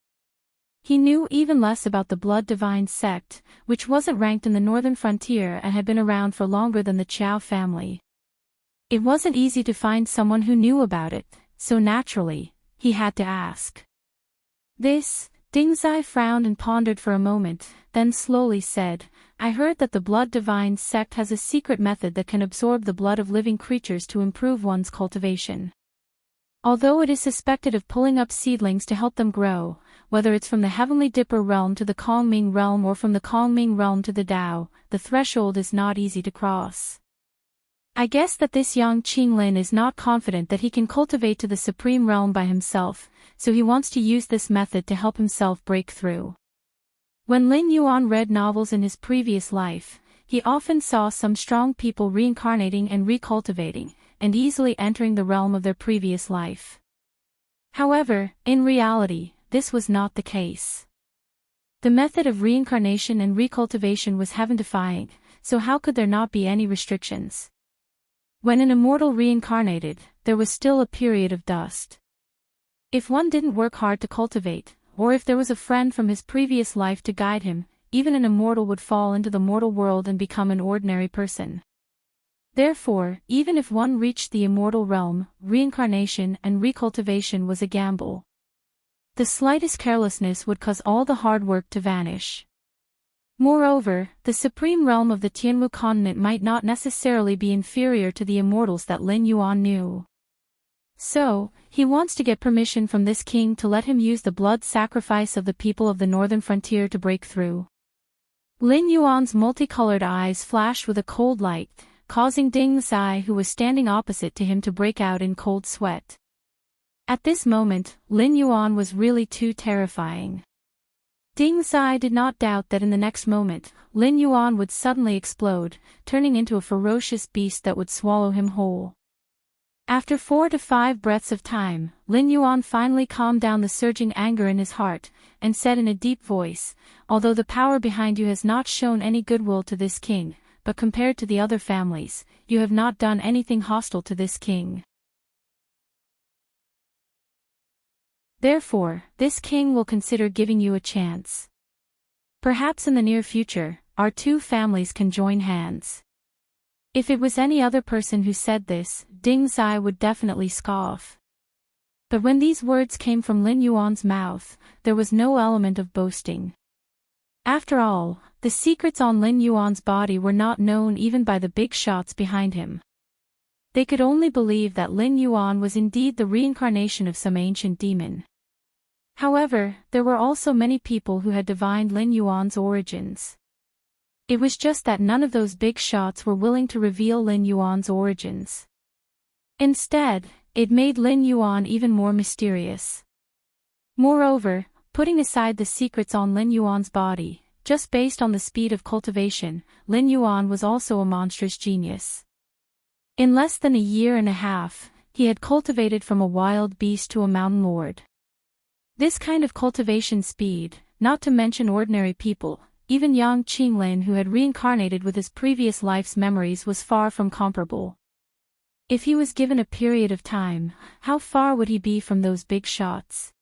He knew even less about the Blood Divine sect, which wasn't ranked in the northern frontier and had been around for longer than the Qiao family. It wasn't easy to find someone who knew about it, so naturally, he had to ask. Ding Zai frowned and pondered for a moment, then slowly said, "I heard that the Blood Divine sect has a secret method that can absorb the blood of living creatures to improve one's cultivation. Although it is suspected of pulling up seedlings to help them grow, whether it's from the Heavenly Dipper realm to the Kongming realm or from the Kongming realm to the Tao, the threshold is not easy to cross. I guess that this Yang Qinglin is not confident that he can cultivate to the Supreme Realm by himself, so he wants to use this method to help himself break through." When Lin Yuan read novels in his previous life, he often saw some strong people reincarnating and recultivating, and easily entering the realm of their previous life. However, in reality, this was not the case. The method of reincarnation and recultivation was heaven-defying, so how could there not be any restrictions? When an immortal reincarnated, there was still a period of dust. If one didn't work hard to cultivate, or if there was a friend from his previous life to guide him, even an immortal would fall into the mortal world and become an ordinary person. Therefore, even if one reached the immortal realm, reincarnation and recultivation was a gamble. The slightest carelessness would cause all the hard work to vanish. Moreover, the supreme realm of the Tianwu continent might not necessarily be inferior to the immortals that Lin Yuan knew. So, he wants to get permission from this king to let him use the blood sacrifice of the people of the northern frontier to break through. Lin Yuan's multicolored eyes flashed with a cold light, causing Ding Zai, who was standing opposite to him, to break out in cold sweat. At this moment, Lin Yuan was really too terrifying. Ding Zai did not doubt that in the next moment, Lin Yuan would suddenly explode, turning into a ferocious beast that would swallow him whole. After 4 to 5 breaths of time, Lin Yuan finally calmed down the surging anger in his heart, and said in a deep voice, "Although the power behind you has not shown any goodwill to this king, but compared to the other families, you have not done anything hostile to this king. Therefore, this king will consider giving you a chance. Perhaps in the near future, our two families can join hands." If it was any other person who said this, Ding Zai would definitely scoff. But when these words came from Lin Yuan's mouth, there was no element of boasting. After all, the secrets on Lin Yuan's body were not known even by the big shots behind him. They could only believe that Lin Yuan was indeed the reincarnation of some ancient demon. However, there were also many people who had divined Lin Yuan's origins. It was just that none of those big shots were willing to reveal Lin Yuan's origins. Instead, it made Lin Yuan even more mysterious. Moreover, putting aside the secrets on Lin Yuan's body, just based on the speed of cultivation, Lin Yuan was also a monstrous genius. In less than a year and a half, he had cultivated from a wild beast to a mountain lord. This kind of cultivation speed, not to mention ordinary people, even Yang Qinglin who had reincarnated with his previous life's memories was far from comparable. If he was given a period of time, how far would he be from those big shots?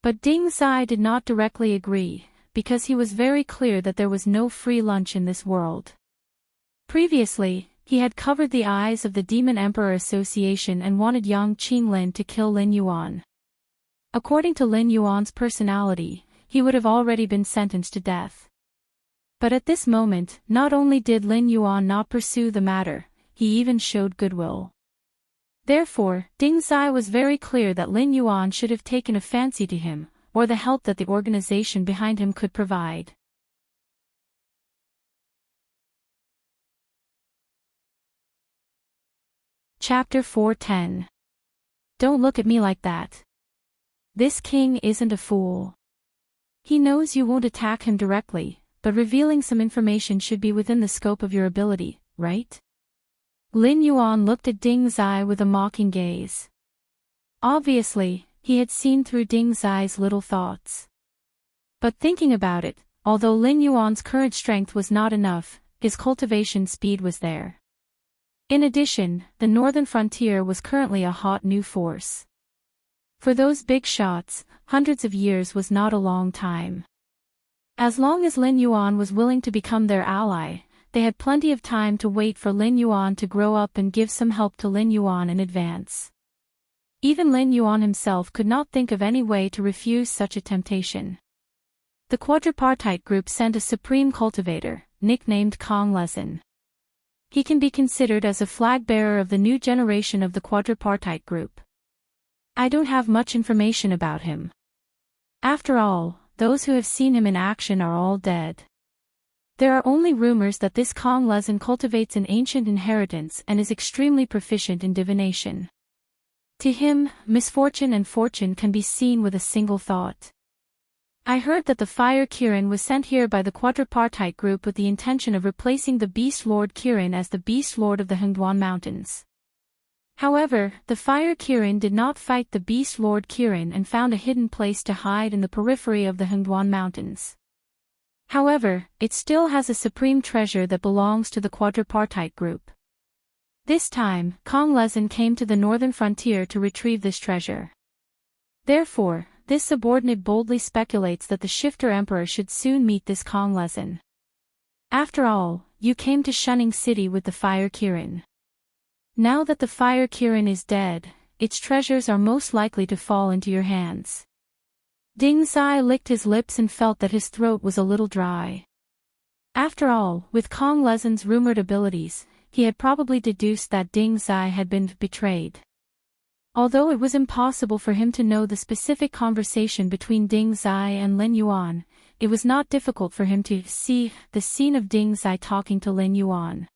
But Ding Zai did not directly agree, because he was very clear that there was no free lunch in this world. Previously, he had covered the eyes of the Demon Emperor Association and wanted Yang Qinglin to kill Lin Yuan. According to Lin Yuan's personality, he would have already been sentenced to death. But at this moment, not only did Lin Yuan not pursue the matter, he even showed goodwill. Therefore, Ding Zai was very clear that Lin Yuan should have taken a fancy to him, or the help that the organization behind him could provide. Chapter 410. Don't look at me like that. This king isn't a fool. He knows you won't attack him directly, but revealing some information should be within the scope of your ability, right? Lin Yuan looked at Ding Zai with a mocking gaze. Obviously, he had seen through Ding Zai's little thoughts. But thinking about it, although Lin Yuan's current strength was not enough, his cultivation speed was there. In addition, the northern frontier was currently a hot new force. For those big shots, hundreds of years was not a long time. As long as Lin Yuan was willing to become their ally, they had plenty of time to wait for Lin Yuan to grow up and give some help to Lin Yuan in advance. Even Lin Yuan himself could not think of any way to refuse such a temptation. The quadripartite group sent a supreme cultivator, nicknamed Kong Lezin. He can be considered as a flag-bearer of the new generation of the quadripartite group. I don't have much information about him. After all, those who have seen him in action are all dead. There are only rumors that this Kong Lezin cultivates an ancient inheritance and is extremely proficient in divination. To him, misfortune and fortune can be seen with a single thought. I heard that the Fire Kirin was sent here by the quadripartite group with the intention of replacing the Beast Lord Kirin as the Beast Lord of the Hengduan Mountains. However, the Fire Kirin did not fight the Beast Lord Kirin and found a hidden place to hide in the periphery of the Hengduan Mountains. However, it still has a supreme treasure that belongs to the quadripartite group. This time, Kong Lezin came to the northern frontier to retrieve this treasure. Therefore, this subordinate boldly speculates that the Shifter Emperor should soon meet this Kong Lezin. After all, you came to Shunning City with the Fire Kirin. Now that the Fire Kirin is dead, its treasures are most likely to fall into your hands. Ding Zai licked his lips and felt that his throat was a little dry. After all, with Kong Lezin's rumored abilities, he had probably deduced that Ding Zai had been betrayed. Although it was impossible for him to know the specific conversation between Ding Zai and Lin Yuan, it was not difficult for him to see the scene of Ding Zai talking to Lin Yuan.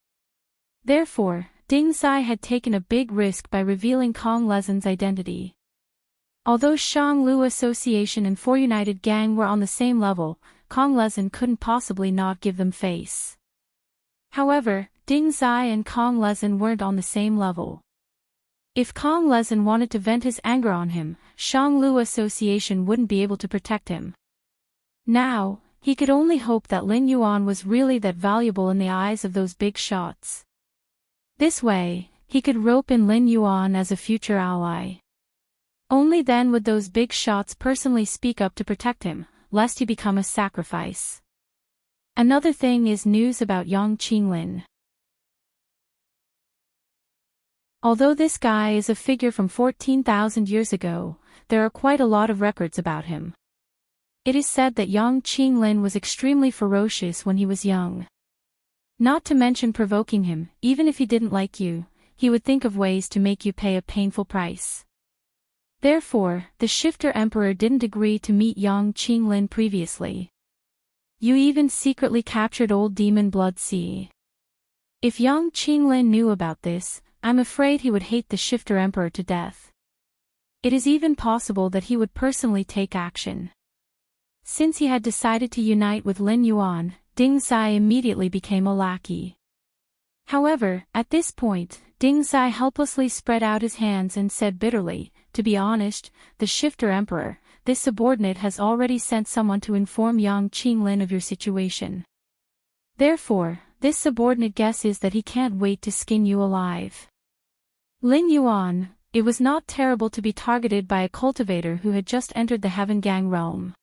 Therefore, Ding Zai had taken a big risk by revealing Kong Lezin's identity. Although Shanglu Association and Four United Gang were on the same level, Kong Lezin couldn't possibly not give them face. However, Ding Zai and Kong Lezin weren't on the same level. If Kong Lezin wanted to vent his anger on him, Shanglu Association wouldn't be able to protect him. Now, he could only hope that Lin Yuan was really that valuable in the eyes of those big shots. This way, he could rope in Lin Yuan as a future ally. Only then would those big shots personally speak up to protect him, lest he become a sacrifice. Another thing is news about Yang Qinglin. Although this guy is a figure from 14,000 years ago, there are quite a lot of records about him. It is said that young Qinglin was extremely ferocious when he was young. Not to mention provoking him, even if he didn't like you, he would think of ways to make you pay a painful price. Therefore, the Shifter Emperor didn't agree to meet young Qinglin previously. You even secretly captured old demon Blood Sea. If young Qinglin knew about this, I'm afraid he would hate the Shifter Emperor to death. It is even possible that he would personally take action. Since he had decided to unite with Lin Yuan, Ding Zai immediately became a lackey. However, at this point, Ding Zai helplessly spread out his hands and said bitterly, "To be honest, the Shifter Emperor, this subordinate has already sent someone to inform young Qinglin of your situation. Therefore, this subordinate guesses that he can't wait to skin you alive." Lin Yuan, it was not terrible to be targeted by a cultivator who had just entered the Heaven Gang realm.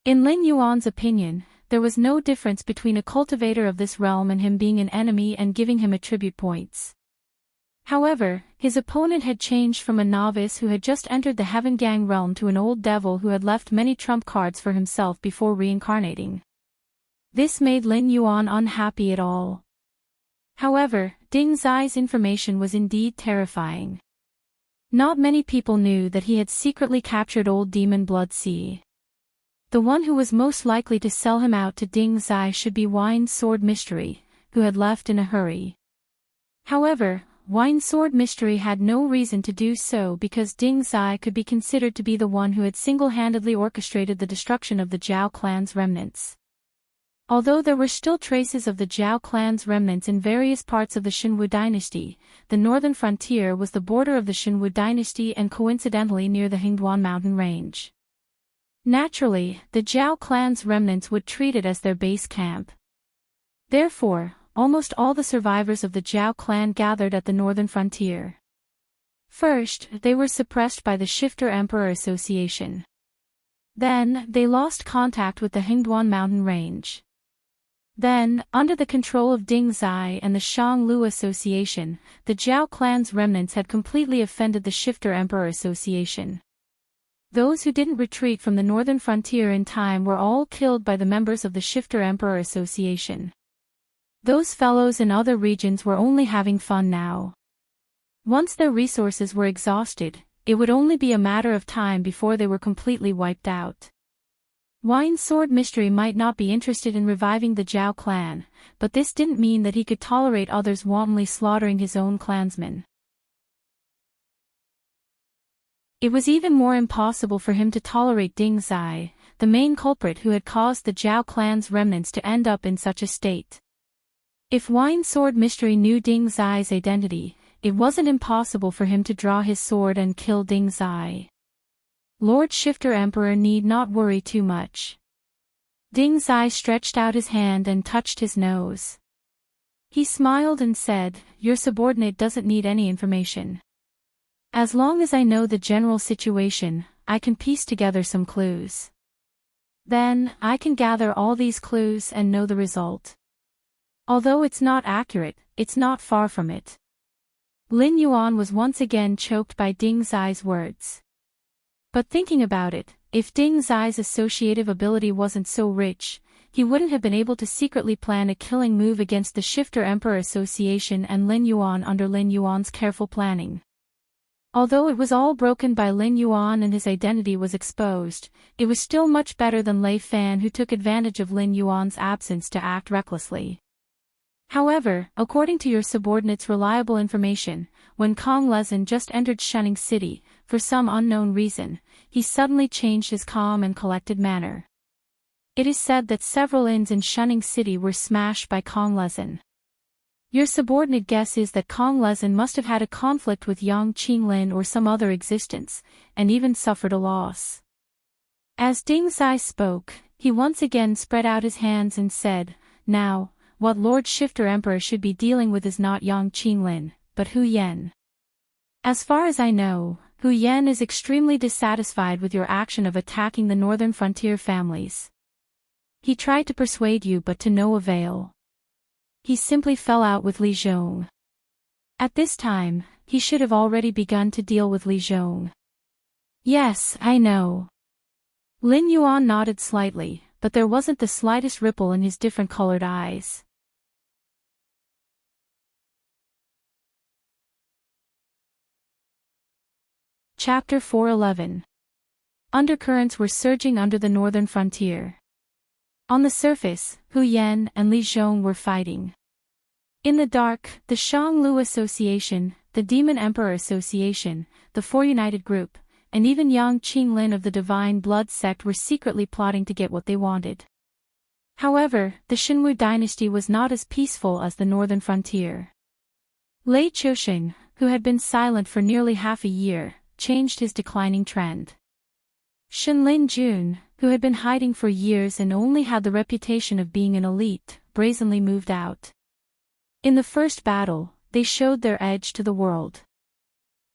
In Lin Yuan's opinion, there was no difference between a cultivator of this realm and him being an enemy and giving him attribute points. However, his opponent had changed from a novice who had just entered the Heaven Gang realm to an old devil who had left many trump cards for himself before reincarnating. This made Lin Yuan unhappy at all. However, Ding Zai's information was indeed terrifying. Not many people knew that he had secretly captured old demon Blood Sea. The one who was most likely to sell him out to Ding Zai should be Wine Sword Mystery, who had left in a hurry. However, Wine Sword Mystery had no reason to do so because Ding Zai could be considered to be the one who had single-handedly orchestrated the destruction of the Zhao clan's remnants. Although there were still traces of the Zhao clan's remnants in various parts of the Xinwu dynasty, the northern frontier was the border of the Xinwu dynasty and coincidentally near the Hingduan mountain range. Naturally, the Zhao clan's remnants would treat it as their base camp. Therefore, almost all the survivors of the Zhao clan gathered at the northern frontier. First, they were suppressed by the Shifter Emperor Association. Then, they lost contact with the Hingduan mountain range. Then, under the control of Ding Zai and the Shanglu Association, the Zhao clan's remnants had completely offended the Shifter Emperor Association. Those who didn't retreat from the northern frontier in time were all killed by the members of the Shifter Emperor Association. Those fellows in other regions were only having fun now. Once their resources were exhausted, it would only be a matter of time before they were completely wiped out. Wine Sword Mystery might not be interested in reviving the Zhao clan, but this didn't mean that he could tolerate others wantonly slaughtering his own clansmen. It was even more impossible for him to tolerate Ding Zai, the main culprit who had caused the Zhao clan's remnants to end up in such a state. If Wine Sword Mystery knew Ding Zai's identity, it wasn't impossible for him to draw his sword and kill Ding Zai. Lord Shifter Emperor need not worry too much. Ding Zai stretched out his hand and touched his nose. He smiled and said, "Your subordinate doesn't need any information. As long as I know the general situation, I can piece together some clues. Then, I can gather all these clues and know the result. Although it's not accurate, it's not far from it." Lin Yuan was once again choked by Ding Zai's words. But thinking about it, if Ding Zai's associative ability wasn't so rich, he wouldn't have been able to secretly plan a killing move against the Shifter Emperor Association and Lin Yuan under Lin Yuan's careful planning. Although it was all broken by Lin Yuan and his identity was exposed, it was still much better than Lei Fan, who took advantage of Lin Yuan's absence to act recklessly. However, according to your subordinate's reliable information, when Kong Lezin just entered Shunning City, for some unknown reason, he suddenly changed his calm and collected manner. It is said that several inns in Shunning City were smashed by Kong Lezin. Your subordinate guess is that Kong Lezin must have had a conflict with Yang Qinglin or some other existence, and even suffered a loss. As Ding Zai spoke, he once again spread out his hands and said, "Now, what Lord Shifter Emperor should be dealing with is not Yang Qinglin, but Hu Yan. As far as I know, Hu Yan is extremely dissatisfied with your action of attacking the northern frontier families. He tried to persuade you but to no avail. He simply fell out with Li Zhong. At this time, he should have already begun to deal with Li Zhong." "Yes, I know. Lin Yuan nodded slightly, but there wasn't the slightest ripple in his different-colored eyes. Chapter 411. Undercurrents were surging under the northern frontier. On the surface, Hu Yan and Li Zhong were fighting. In the dark, the Shanglu Association, the Demon Emperor Association, the Four United Group, and even Yang Qinglin of the Divine Blood sect were secretly plotting to get what they wanted. However, the Xinwu dynasty was not as peaceful as the northern frontier. Lei Qiusheng, who had been silent for nearly half a year, changed his declining trend. Shenlin Jun, who had been hiding for years and only had the reputation of being an elite, brazenly moved out. In the first battle, they showed their edge to the world.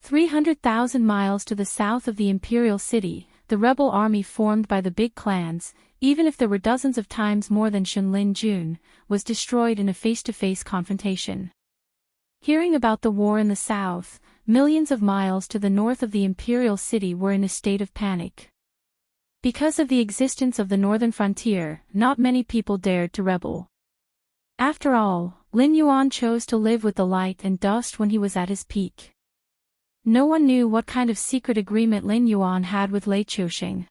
300,000 miles to the south of the imperial city, the rebel army formed by the big clans, even if there were dozens of times more than Shenlin Jun, was destroyed in a face-to-face confrontation. Hearing about the war in the south, millions of miles to the north of the imperial city were in a state of panic. Because of the existence of the northern frontier, not many people dared to rebel. After all, Lin Yuan chose to live with the light and dust when he was at his peak. No one knew what kind of secret agreement Lin Yuan had with Lei Qiusheng.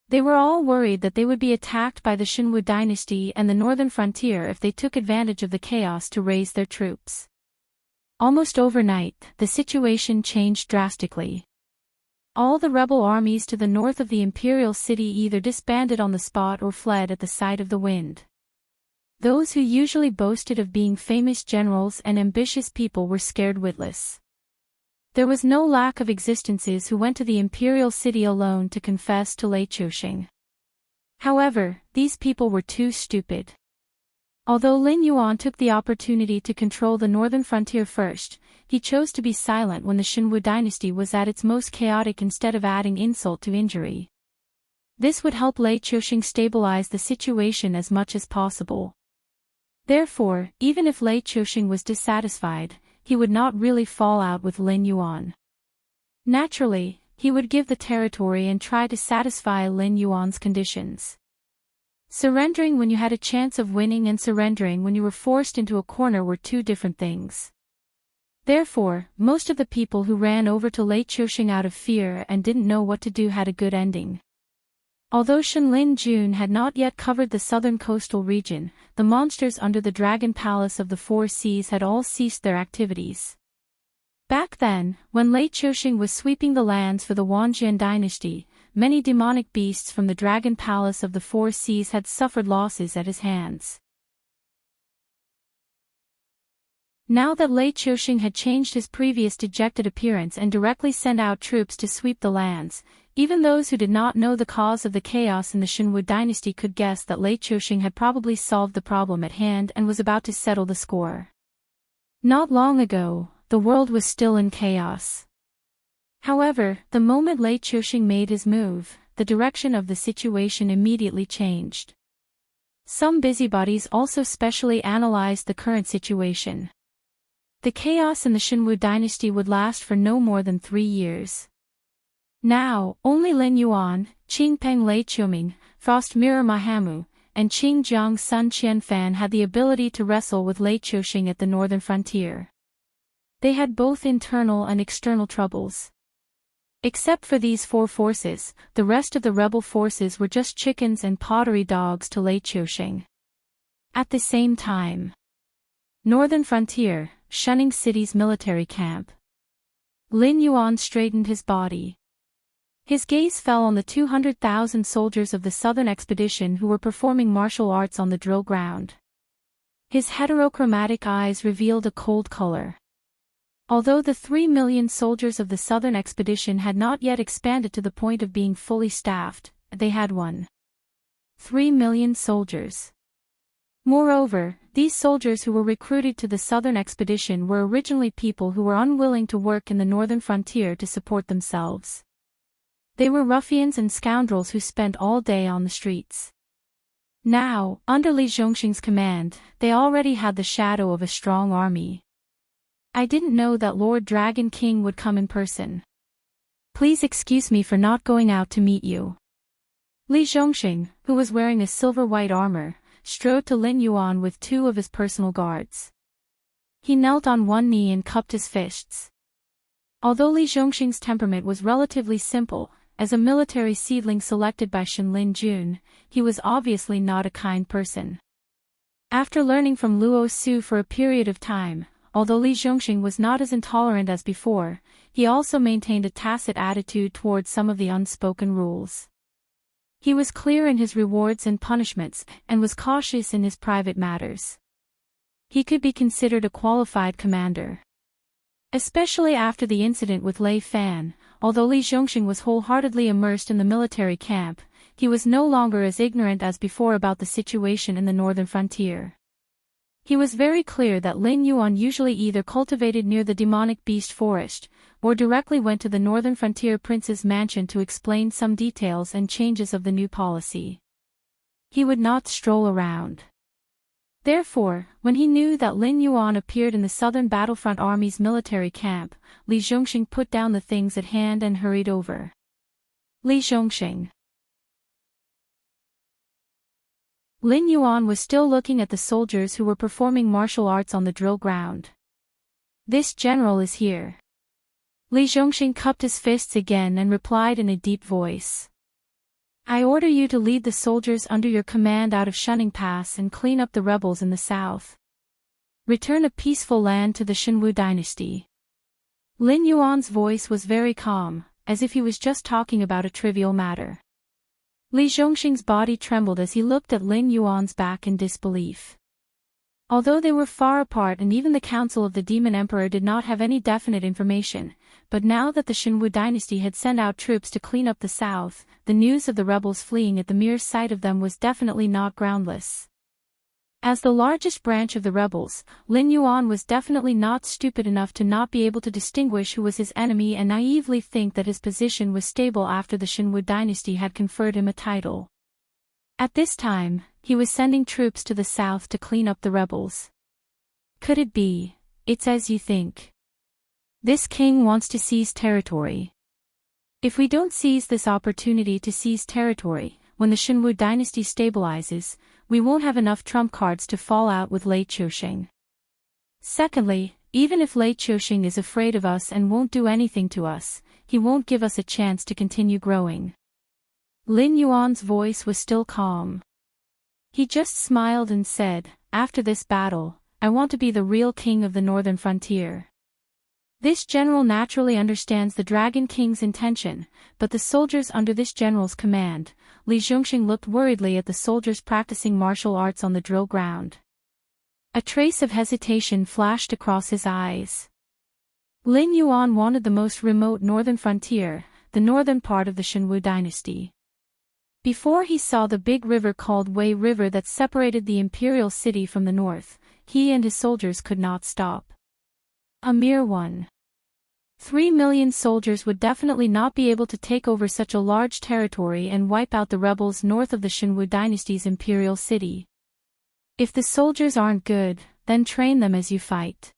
They were all worried that they would be attacked by the Xinwu dynasty and the northern frontier if they took advantage of the chaos to raise their troops. Almost overnight, the situation changed drastically. All the rebel armies to the north of the imperial city either disbanded on the spot or fled at the sight of the wind. Those who usually boasted of being famous generals and ambitious people were scared witless. There was no lack of existences who went to the imperial city alone to confess to Lei Qiusheng. However, these people were too stupid. Although Lin Yuan took the opportunity to control the northern frontier first, he chose to be silent when the Xinwu dynasty was at its most chaotic instead of adding insult to injury. This would help Lei Qiusheng stabilize the situation as much as possible. Therefore, even if Lei Qiusheng was dissatisfied, he would not really fall out with Lin Yuan. Naturally, he would give the territory and try to satisfy Lin Yuan's conditions. Surrendering when you had a chance of winning and surrendering when you were forced into a corner were two different things. Therefore, most of the people who ran over to Lei Qiusheng out of fear and didn't know what to do had a good ending. Although Shenlin Jun had not yet covered the southern coastal region, the monsters under the Dragon Palace of the Four Seas had all ceased their activities. Back then, when Lei Qiusheng was sweeping the lands for the Wanjian dynasty, many demonic beasts from the Dragon Palace of the Four Seas had suffered losses at his hands. Now that Lei Qiusheng had changed his previous dejected appearance and directly sent out troops to sweep the lands, even those who did not know the cause of the chaos in the Xinwu dynasty could guess that Lei Qiusheng had probably solved the problem at hand and was about to settle the score. Not long ago, the world was still in chaos. However, the moment Lei Qiusheng made his move, the direction of the situation immediately changed. Some busybodies also specially analyzed the current situation. The chaos in the Xinwu dynasty would last for no more than 3 years. Now, only Lin Yuan, Qingpeng Lei Qiuming, Frost Mirror Mahamu, and Qingjiang Sun Qianfan had the ability to wrestle with Lei Qiusheng at the northern frontier. They had both internal and external troubles. Except for these 4 forces, the rest of the rebel forces were just chickens and pottery dogs to Lei Qiusheng. At the same time, northern frontier, Shunning City's military camp. Lin Yuan straightened his body. His gaze fell on the 200,000 soldiers of the southern expedition who were performing martial arts on the drill ground. His heterochromatic eyes revealed a cold color. Although the 3 million soldiers of the southern expedition had not yet expanded to the point of being fully staffed, they had 3 million soldiers. Moreover, these soldiers who were recruited to the southern expedition were originally people who were unwilling to work in the northern frontier to support themselves. They were ruffians and scoundrels who spent all day on the streets. Now, under Li Zhongxing's command, they already had the shadow of a strong army. I didn't know that Lord Dragon King would come in person. Please excuse me for not going out to meet you. Li Zhongxing, who was wearing a silver-white armor, strode to Lin Yuan with two of his personal guards. He knelt on one knee and cupped his fists. Although Li Zhongxing's temperament was relatively simple, as a military seedling selected by Shenlin Jun, he was obviously not a kind person. After learning from Luo Su for a period of time, although Li Zhongxing was not as intolerant as before, he also maintained a tacit attitude towards some of the unspoken rules. He was clear in his rewards and punishments, and was cautious in his private matters. He could be considered a qualified commander. Especially after the incident with Lei Fan, although Li Zhongxing was wholeheartedly immersed in the military camp, he was no longer as ignorant as before about the situation in the northern frontier. He was very clear that Lin Yuan usually either cultivated near the demonic beast forest, or directly went to the northern frontier prince's mansion to explain some details and changes of the new policy. He would not stroll around. Therefore, when he knew that Lin Yuan appeared in the Southern Battlefront Army's military camp, Li Zhongxing put down the things at hand and hurried over. Li Zhongxing. Lin Yuan was still looking at the soldiers who were performing martial arts on the drill ground. This general is here. Li Zhongxing cupped his fists again and replied in a deep voice. I order you to lead the soldiers under your command out of Shunning Pass and clean up the rebels in the south. Return a peaceful land to the Shenwu dynasty. Lin Yuan's voice was very calm, as if he was just talking about a trivial matter. Li Zhongxing's body trembled as he looked at Lin Yuan's back in disbelief. Although they were far apart and even the Council of the Demon Emperor did not have any definite information, but now that the Shenwu dynasty had sent out troops to clean up the south, the news of the rebels fleeing at the mere sight of them was definitely not groundless. As the largest branch of the rebels, Lin Yuan was definitely not stupid enough to not be able to distinguish who was his enemy and naively think that his position was stable after the Shenwu dynasty had conferred him a title. At this time, he was sending troops to the south to clean up the rebels. Could it be, it's as you think? This king wants to seize territory. If we don't seize this opportunity to seize territory, when the Shenwu dynasty stabilizes, we won't have enough trump cards to fall out with Lei Qiuxing. Secondly, even if Lei Qiuxing is afraid of us and won't do anything to us, he won't give us a chance to continue growing. Lin Yuan's voice was still calm. He just smiled and said, after this battle, I want to be the real king of the northern frontier. This general naturally understands the Dragon King's intention, but the soldiers under this general's command, Li Zhongxing looked worriedly at the soldiers practicing martial arts on the drill ground. A trace of hesitation flashed across his eyes. Lin Yuan wanted the most remote northern frontier, the northern part of the Shenwu dynasty. Before he saw the big river called Wei River that separated the imperial city from the north, he and his soldiers could not stop. A mere 3 million soldiers would definitely not be able to take over such a large territory and wipe out the rebels north of the Shenwu dynasty's imperial city. If the soldiers aren't good, then train them as you fight.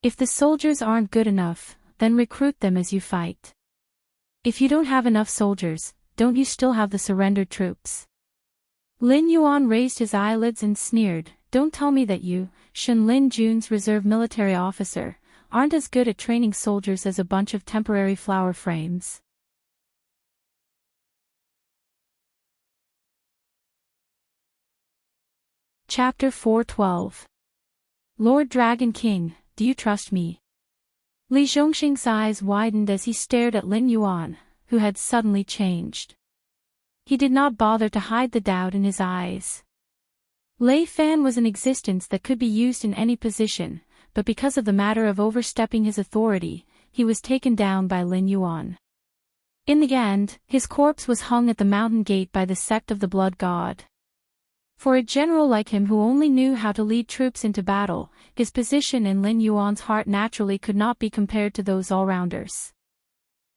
If the soldiers aren't good enough, then recruit them as you fight. If you don't have enough soldiers, don't you still have the surrendered troops? Lin Yuan raised his eyelids and sneered, don't tell me that you, Shenlin Jun's reserve military officer, aren't as good at training soldiers as a bunch of temporary flower frames. Chapter 412. Lord Dragon King, do you trust me? Li Zhongxing's eyes widened as he stared at Lin Yuan, who had suddenly changed. He did not bother to hide the doubt in his eyes. Lei Fan was an existence that could be used in any position, but because of the matter of overstepping his authority, he was taken down by Lin Yuan. In the end, his corpse was hung at the mountain gate by the sect of the Blood God. For a general like him who only knew how to lead troops into battle, his position in Lin Yuan's heart naturally could not be compared to those all-rounders.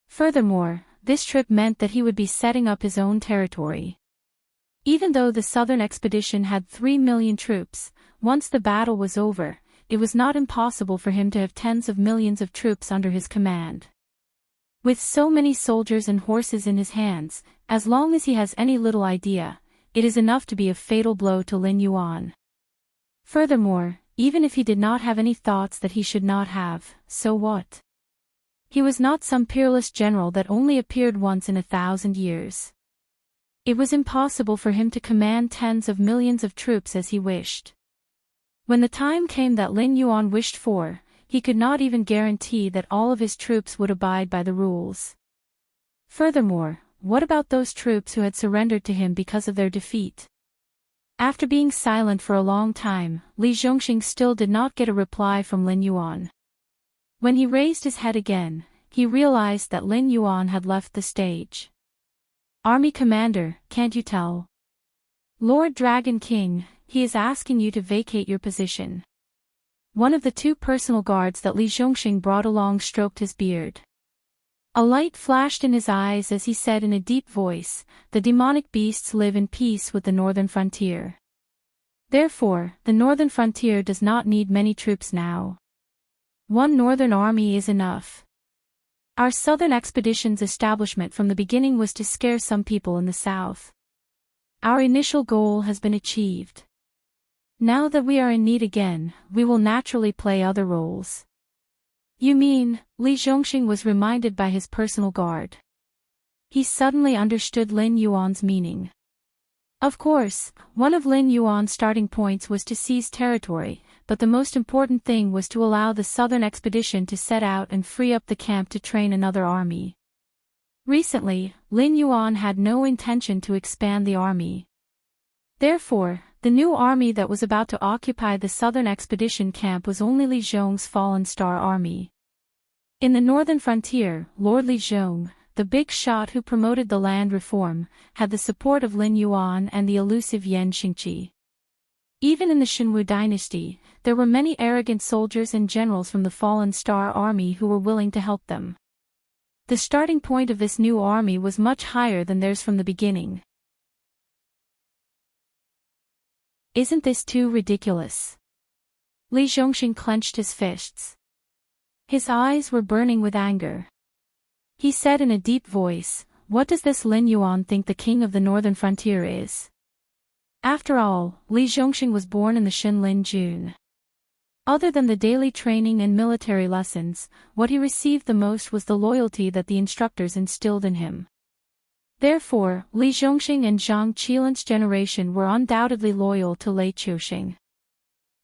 Furthermore, this trip meant that he would be setting up his own territory. Even though the southern expedition had 3 million troops, once the battle was over, it was not impossible for him to have tens of millions of troops under his command. With so many soldiers and horses in his hands, as long as he has any little idea, it is enough to be a fatal blow to Lin Yuan. Furthermore, even if he did not have any thoughts that he should not have, so what? He was not some peerless general that only appeared once in 1,000 years. It was impossible for him to command tens of millions of troops as he wished. When the time came that Lin Yuan wished for, he could not even guarantee that all of his troops would abide by the rules. Furthermore, what about those troops who had surrendered to him because of their defeat? After being silent for a long time, Li Zhongxing still did not get a reply from Lin Yuan. When he raised his head again, he realized that Lin Yuan had left the stage. "Army commander, can't you tell? Lord Dragon King, he is asking you to vacate your position." One of the two personal guards that Li Zhongxing brought along stroked his beard. A light flashed in his eyes as he said in a deep voice, "The demonic beasts live in peace with the northern frontier. Therefore, the northern frontier does not need many troops now. One northern army is enough. Our southern expedition's establishment from the beginning was to scare some people in the south. Our initial goal has been achieved. Now that we are in need again, we will naturally play other roles." "You mean," Li Zhongxing was reminded by his personal guard. He suddenly understood Lin Yuan's meaning. Of course, one of Lin Yuan's starting points was to seize territory, but the most important thing was to allow the southern expedition to set out and free up the camp to train another army. Recently, Lin Yuan had no intention to expand the army. Therefore, the new army that was about to occupy the southern expedition camp was only Li Zhong's Fallen Star army. In the northern frontier, Lord Li Zhong, the big shot who promoted the land reform, had the support of Lin Yuan and the elusive Yan Xingqi. Even in the Shenwu dynasty, there were many arrogant soldiers and generals from the Fallen Star army who were willing to help them. The starting point of this new army was much higher than theirs from the beginning. Isn't this too ridiculous? Li Zhongxing clenched his fists. His eyes were burning with anger. He said in a deep voice, "What does this Lin Yuan think the king of the northern frontier is?" After all, Li Zhongxing was born in the Shenlin June. Other than the daily training and military lessons, what he received the most was the loyalty that the instructors instilled in him. Therefore, Li Zhongxing and Zhang Qilin's generation were undoubtedly loyal to Lei Qiuxing.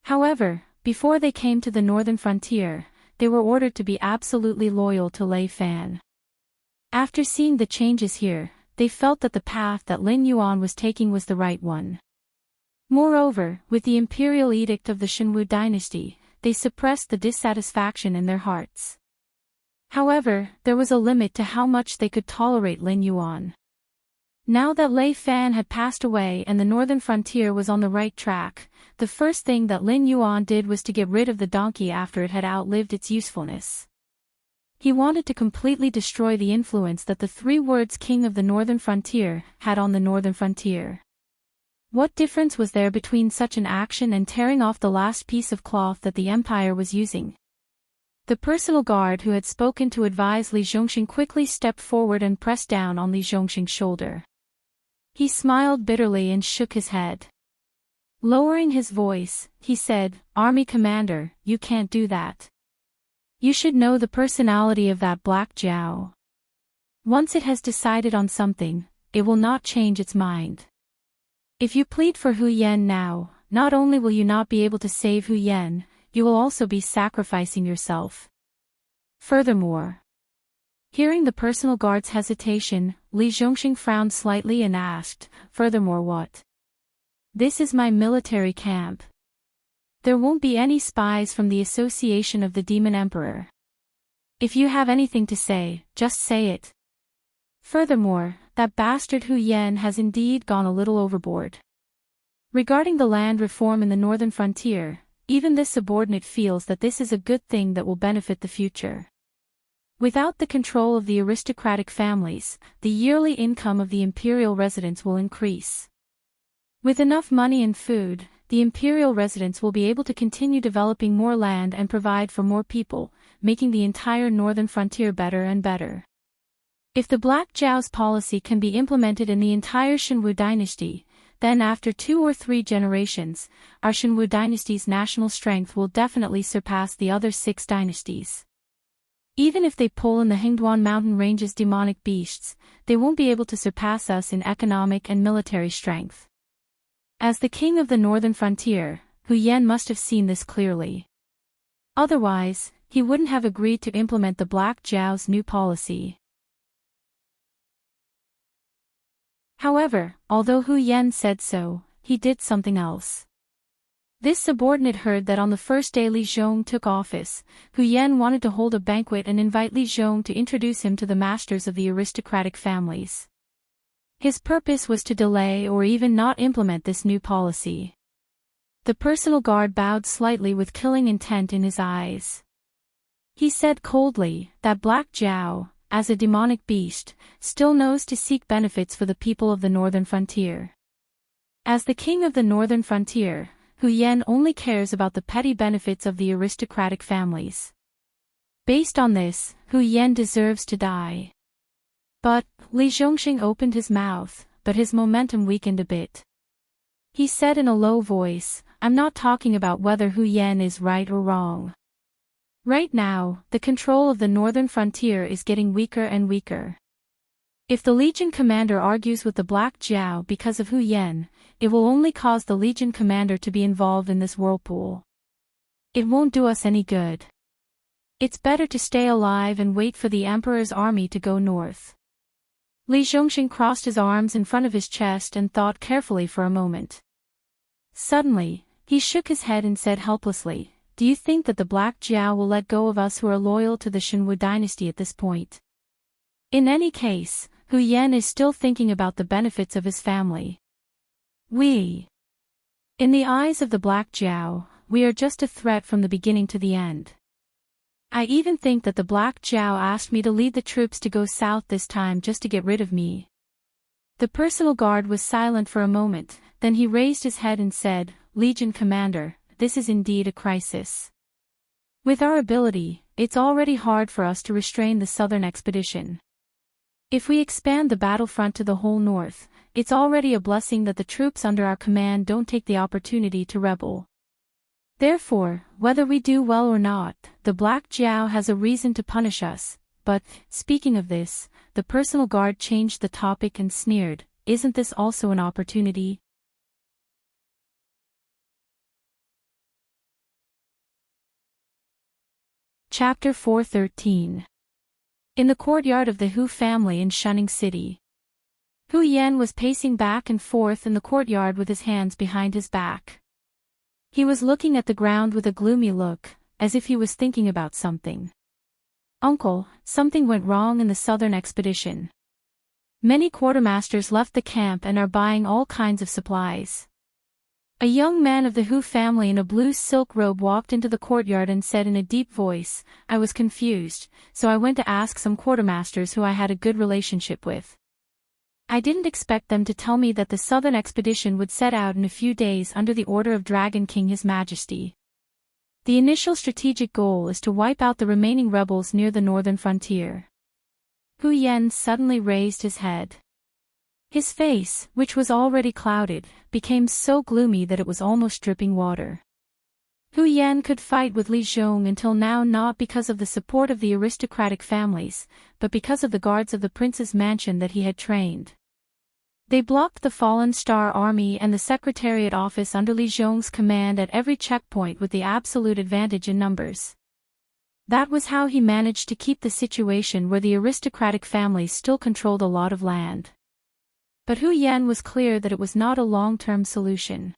However, before they came to the northern frontier, they were ordered to be absolutely loyal to Lei Fan. After seeing the changes here, they felt that the path that Lin Yuan was taking was the right one. Moreover, with the imperial edict of the Shenwu dynasty, they suppressed the dissatisfaction in their hearts. However, there was a limit to how much they could tolerate Lin Yuan. Now that Lei Fan had passed away and the northern frontier was on the right track, the first thing that Lin Yuan did was to get rid of the donkey after it had outlived its usefulness. He wanted to completely destroy the influence that the three words King of the Northern Frontier had on the northern frontier. What difference was there between such an action and tearing off the last piece of cloth that the empire was using? The personal guard who had spoken to advise Li Zhongxing quickly stepped forward and pressed down on Li Zhongxing's shoulder. He smiled bitterly and shook his head. Lowering his voice, he said, "Army commander, you can't do that. You should know the personality of that black Jiao. Once it has decided on something, it will not change its mind. If you plead for Hu Yan now, not only will you not be able to save Hu Yan, you will also be sacrificing yourself. Furthermore." Hearing the personal guard's hesitation, Li Zhongxing frowned slightly and asked, "Furthermore what?" "This is my military camp. There won't be any spies from the Association of the Demon Emperor. If you have anything to say, just say it. Furthermore, that bastard Hu Yan has indeed gone a little overboard. Regarding the land reform in the northern frontier, even this subordinate feels that this is a good thing that will benefit the future. Without the control of the aristocratic families, the yearly income of the imperial residents will increase. With enough money and food, the imperial residents will be able to continue developing more land and provide for more people, making the entire northern frontier better and better. If the Black Zhao's policy can be implemented in the entire Shenwu dynasty, then after 2 or 3 generations, our Shenwu dynasty's national strength will definitely surpass the other 6 dynasties. Even if they pull in the Hingduan mountain range's demonic beasts, they won't be able to surpass us in economic and military strength. As the king of the northern frontier, Hu Yan must have seen this clearly. Otherwise, he wouldn't have agreed to implement the Black Zhao's new policy. However, although Hu Yan said so, he did something else. This subordinate heard that on the first day Li Zhong took office, Hu Yan wanted to hold a banquet and invite Li Zhong to introduce him to the masters of the aristocratic families. His purpose was to delay or even not implement this new policy. The personal guard bowed slightly with killing intent in his eyes. He said coldly that Black Zhao, as a demonic beast, still knows to seek benefits for the people of the northern frontier. As the king of the northern frontier, Hu Yan only cares about the petty benefits of the aristocratic families. Based on this, Hu Yan deserves to die. But, Li Zhongxing opened his mouth, but his momentum weakened a bit. He said in a low voice, "I'm not talking about whether Hu Yan is right or wrong. Right now, the control of the northern frontier is getting weaker and weaker. If the Legion commander argues with the Black Zhao because of Hu Yan, it will only cause the Legion commander to be involved in this whirlpool. It won't do us any good. It's better to stay alive and wait for the Emperor's army to go north." Li Zhongxing crossed his arms in front of his chest and thought carefully for a moment. Suddenly, he shook his head and said helplessly, "Do you think that the Black Zhao will let go of us who are loyal to the Shenwu dynasty at this point? In any case, Hu Yan is still thinking about the benefits of his family. In the eyes of the Black Zhao, we are just a threat from the beginning to the end. I even think that the Black Zhao asked me to lead the troops to go south this time just to get rid of me." The personal guard was silent for a moment, then he raised his head and said, "Legion commander, this is indeed a crisis. With our ability, it's already hard for us to restrain the southern expedition. If we expand the battlefront to the whole north, it's already a blessing that the troops under our command don't take the opportunity to rebel. Therefore, whether we do well or not, the Black Zhao has a reason to punish us. But, speaking of this, the personal guard changed the topic and sneered, isn't this also an opportunity?" Chapter 413. In the courtyard of the Hu family in Shunning City. Hu Yan was pacing back and forth in the courtyard with his hands behind his back. He was looking at the ground with a gloomy look, as if he was thinking about something. "Uncle, something went wrong in the southern expedition. Many quartermasters left the camp and are buying all kinds of supplies." A young man of the Hu family in a blue silk robe walked into the courtyard and said in a deep voice, "I was confused, so I went to ask some quartermasters who I had a good relationship with. I didn't expect them to tell me that the southern expedition would set out in a few days under the order of Dragon King His Majesty. The initial strategic goal is to wipe out the remaining rebels near the northern frontier." Hu Yan suddenly raised his head. His face, which was already clouded, became so gloomy that it was almost dripping water. Hu Yan could fight with Li Zhong until now not because of the support of the aristocratic families, but because of the guards of the prince's mansion that he had trained. They blocked the Fallen Star Army and the Secretariat office under Li Zhong's command at every checkpoint with the absolute advantage in numbers. That was how he managed to keep the situation where the aristocratic families still controlled a lot of land. But Hu Yan was clear that it was not a long-term solution.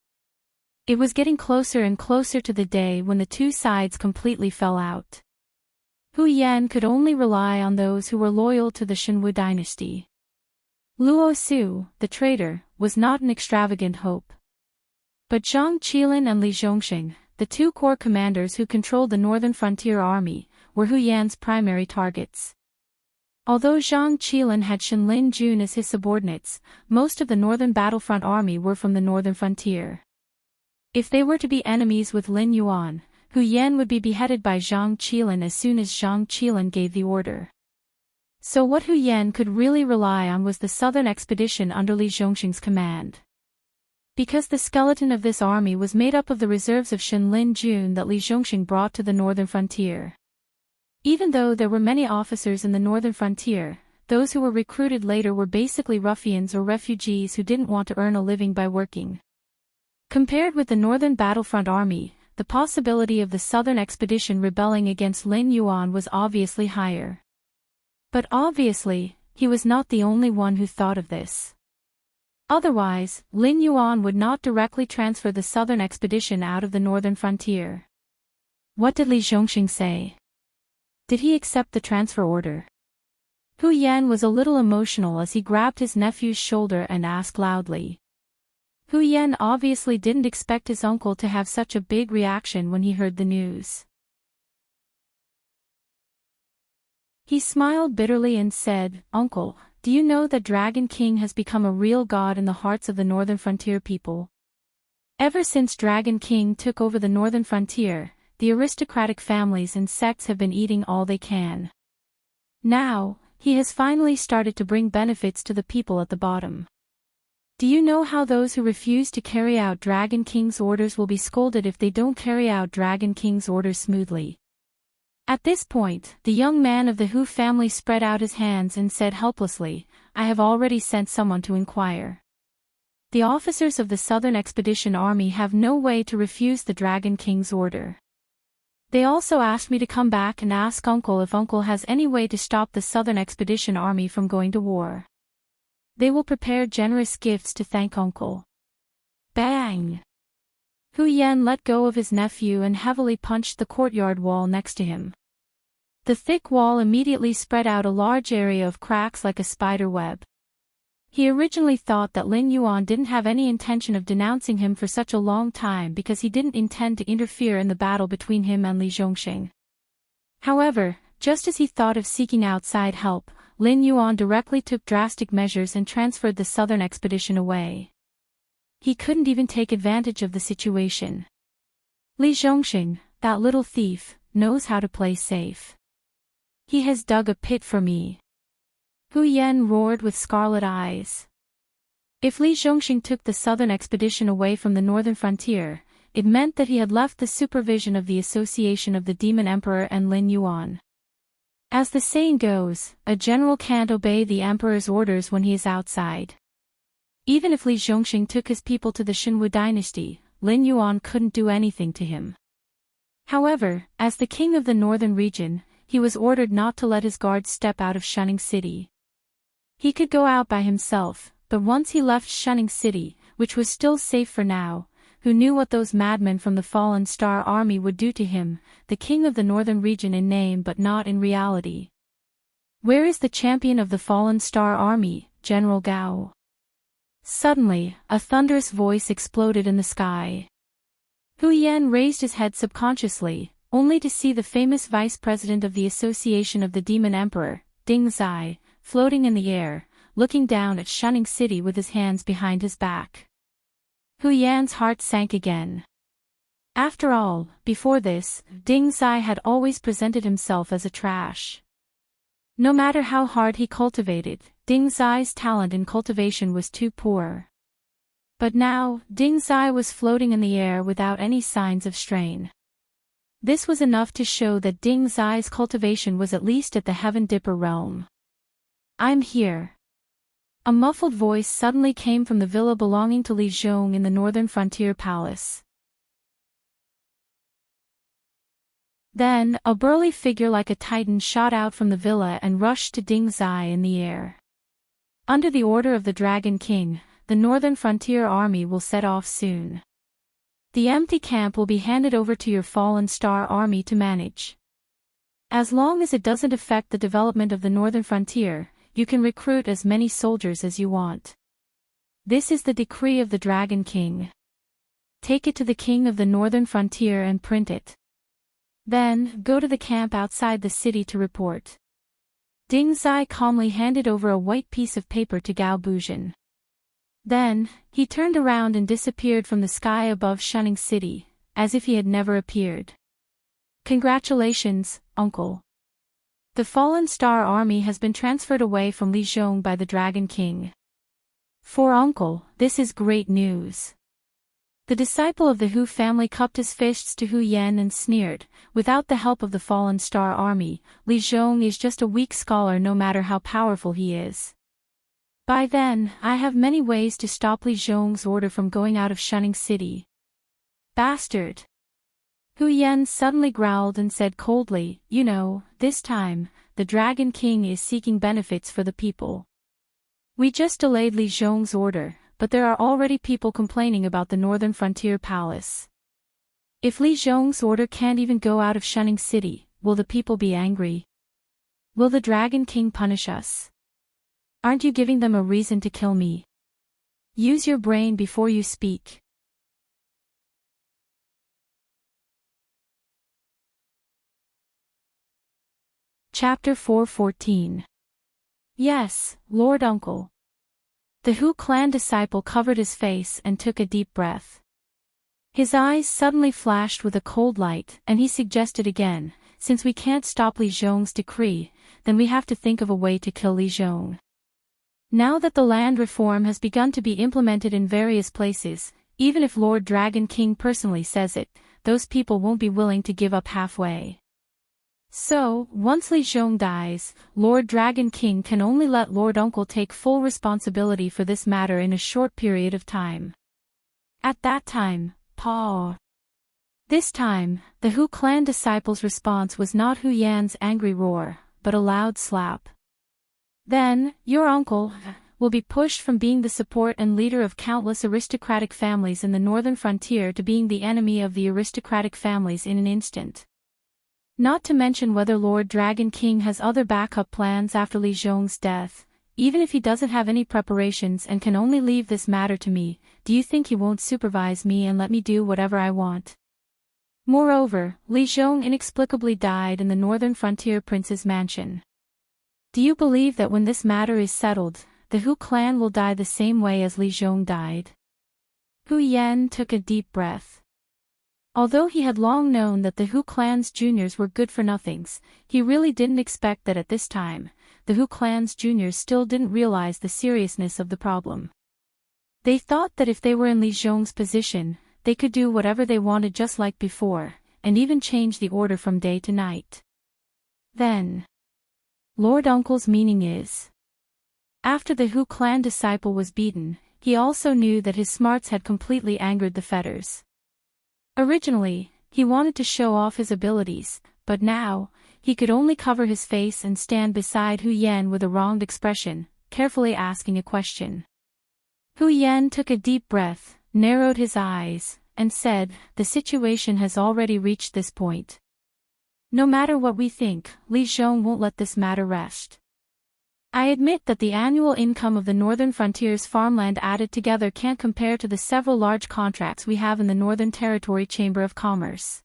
It was getting closer and closer to the day when the two sides completely fell out. Hu Yan could only rely on those who were loyal to the Shenwu dynasty. Luo Su, the traitor, was not an extravagant hope. But Zhang Qilin and Li Zhongxing, the two corps commanders who controlled the northern frontier army, were Hu Yan's primary targets. Although Zhang Qilin had Shenlin Jun as his subordinates, most of the northern battlefront army were from the northern frontier. If they were to be enemies with Lin Yuan, Hu Yan would be beheaded by Zhang Qilin as soon as Zhang Qilin gave the order. So what Hu Yan could really rely on was the southern expedition under Li Zhongxing's command. Because the skeleton of this army was made up of the reserves of Shenlin Jun that Li Zhongxing brought to the northern frontier. Even though there were many officers in the northern frontier, those who were recruited later were basically ruffians or refugees who didn't want to earn a living by working. Compared with the northern battlefront army, the possibility of the southern expedition rebelling against Lin Yuan was obviously higher. But obviously, he was not the only one who thought of this. Otherwise, Lin Yuan would not directly transfer the southern expedition out of the northern frontier. What did Li Zhongxing say? Did he accept the transfer order? Hu Yan was a little emotional as he grabbed his nephew's shoulder and asked loudly. Hu Yan obviously didn't expect his uncle to have such a big reaction when he heard the news. He smiled bitterly and said, "Uncle, do you know that Dragon King has become a real god in the hearts of the northern frontier people? Ever since Dragon King took over the northern frontier, the aristocratic families and sects have been eating all they can. Now, he has finally started to bring benefits to the people at the bottom. Do you know how those who refuse to carry out Dragon King's orders will be scolded if they don't carry out Dragon King's orders smoothly?" At this point, the young man of the Hu family spread out his hands and said helplessly, "I have already sent someone to inquire. The officers of the Southern Expedition Army have no way to refuse the Dragon King's order. They also asked me to come back and ask Uncle if Uncle has any way to stop the Southern Expedition Army from going to war. They will prepare generous gifts to thank Uncle." Bang! Hu Yan let go of his nephew and heavily punched the courtyard wall next to him. The thick wall immediately spread out a large area of cracks like a spider web. He originally thought that Lin Yuan didn't have any intention of denouncing him for such a long time because he didn't intend to interfere in the battle between him and Li Zhongxing. However, just as he thought of seeking outside help, Lin Yuan directly took drastic measures and transferred the southern expedition away. He couldn't even take advantage of the situation. Li Zhongxing, that little thief, knows how to play safe. He has dug a pit for me. Hu Yan roared with scarlet eyes. If Li Zhongxing took the southern expedition away from the northern frontier, it meant that he had left the supervision of the association of the Demon Emperor and Lin Yuan. As the saying goes, a general can't obey the emperor's orders when he is outside. Even if Li Zhongxing took his people to the Xinwu dynasty, Lin Yuan couldn't do anything to him. However, as the king of the northern region, he was ordered not to let his guards step out of Shunning City. He could go out by himself, but once he left Shunning City, which was still safe for now, who knew what those madmen from the Fallen Star Army would do to him, the king of the northern region in name but not in reality? "Where is the champion of the Fallen Star Army, General Gao?" Suddenly, a thunderous voice exploded in the sky. Hu Yan raised his head subconsciously, only to see the famous vice president of the Association of the Demon Emperor, Ding Zai, floating in the air, looking down at Shunning City with his hands behind his back. Hu Yan's heart sank again. After all, before this, Ding Zai had always presented himself as a trash. No matter how hard he cultivated, Ding Zai's talent in cultivation was too poor. But now, Ding Zai was floating in the air without any signs of strain. This was enough to show that Ding Zai's cultivation was at least at the Heaven Dipper realm. "I'm here." A muffled voice suddenly came from the villa belonging to Li Zhong in the northern frontier palace. Then, a burly figure like a titan shot out from the villa and rushed to Ding Zai in the air. "Under the order of the Dragon King, the Northern Frontier Army will set off soon. The empty camp will be handed over to your Fallen Star Army to manage. As long as it doesn't affect the development of the Northern Frontier, you can recruit as many soldiers as you want. This is the decree of the Dragon King. Take it to the King of the Northern Frontier and print it. Then, go to the camp outside the city to report." Ding Zai calmly handed over a white piece of paper to Gao Buzhen. Then, he turned around and disappeared from the sky above Shunning City, as if he had never appeared. "Congratulations, Uncle." The fallen star army has been transferred away from Li Zhong by the Dragon King. For uncle, this is great news. The disciple of the Hu family cupped his fists to Hu Yan and sneered, without the help of the fallen star army, Li Zhong is just a weak scholar no matter how powerful he is. By then, I have many ways to stop Li Zhong's order from going out of Shunning City. Bastard! Hu Yan suddenly growled and said coldly, "You know, this time, the Dragon King is seeking benefits for the people. We just delayed Li Zhong's order, but there are already people complaining about the Northern Frontier Palace. If Li Zhong's order can't even go out of Shunning City, will the people be angry? Will the Dragon King punish us? Aren't you giving them a reason to kill me? Use your brain before you speak." Chapter 4:14. Yes, Lord Uncle. The Hu clan disciple covered his face and took a deep breath. His eyes suddenly flashed with a cold light, and he suggested again, "Since we can't stop Li Zhong's decree, then we have to think of a way to kill Li Zhong." Now that the land reform has begun to be implemented in various places, even if Lord Dragon King personally says it, those people won't be willing to give up halfway. So, once Li Zhong dies, Lord Dragon King can only let Lord Uncle take full responsibility for this matter in a short period of time. At that time, Paw. This time, the Hu clan disciple's response was not Hu Yan's angry roar, but a loud slap. Then, your uncle will be pushed from being the support and leader of countless aristocratic families in the northern frontier to being the enemy of the aristocratic families in an instant. Not to mention whether Lord Dragon King has other backup plans after Li Zhong's death. Even if he doesn't have any preparations and can only leave this matter to me, do you think he won't supervise me and let me do whatever I want? Moreover, Li Zhong inexplicably died in the northern frontier prince's mansion. Do you believe that when this matter is settled, the Hu clan will die the same way as Li Zhong died? Hu Yan took a deep breath. Although he had long known that the Hu clan's juniors were good-for-nothings, he really didn't expect that at this time, the Hu clan's juniors still didn't realize the seriousness of the problem. They thought that if they were in Li Zhong's position, they could do whatever they wanted just like before, and even change the order from day to night. Then, Lord Uncle's meaning is, after the Hu clan disciple was beaten, he also knew that his smarts had completely angered the fetters. Originally, he wanted to show off his abilities, but now, he could only cover his face and stand beside Hu Yan with a wronged expression, carefully asking a question. Hu Yan took a deep breath, narrowed his eyes, and said, "The situation has already reached this point. No matter what we think, Li Zhong won't let this matter rest. I admit that the annual income of the Northern Frontier's farmland added together can't compare to the several large contracts we have in the Northern Territory Chamber of Commerce.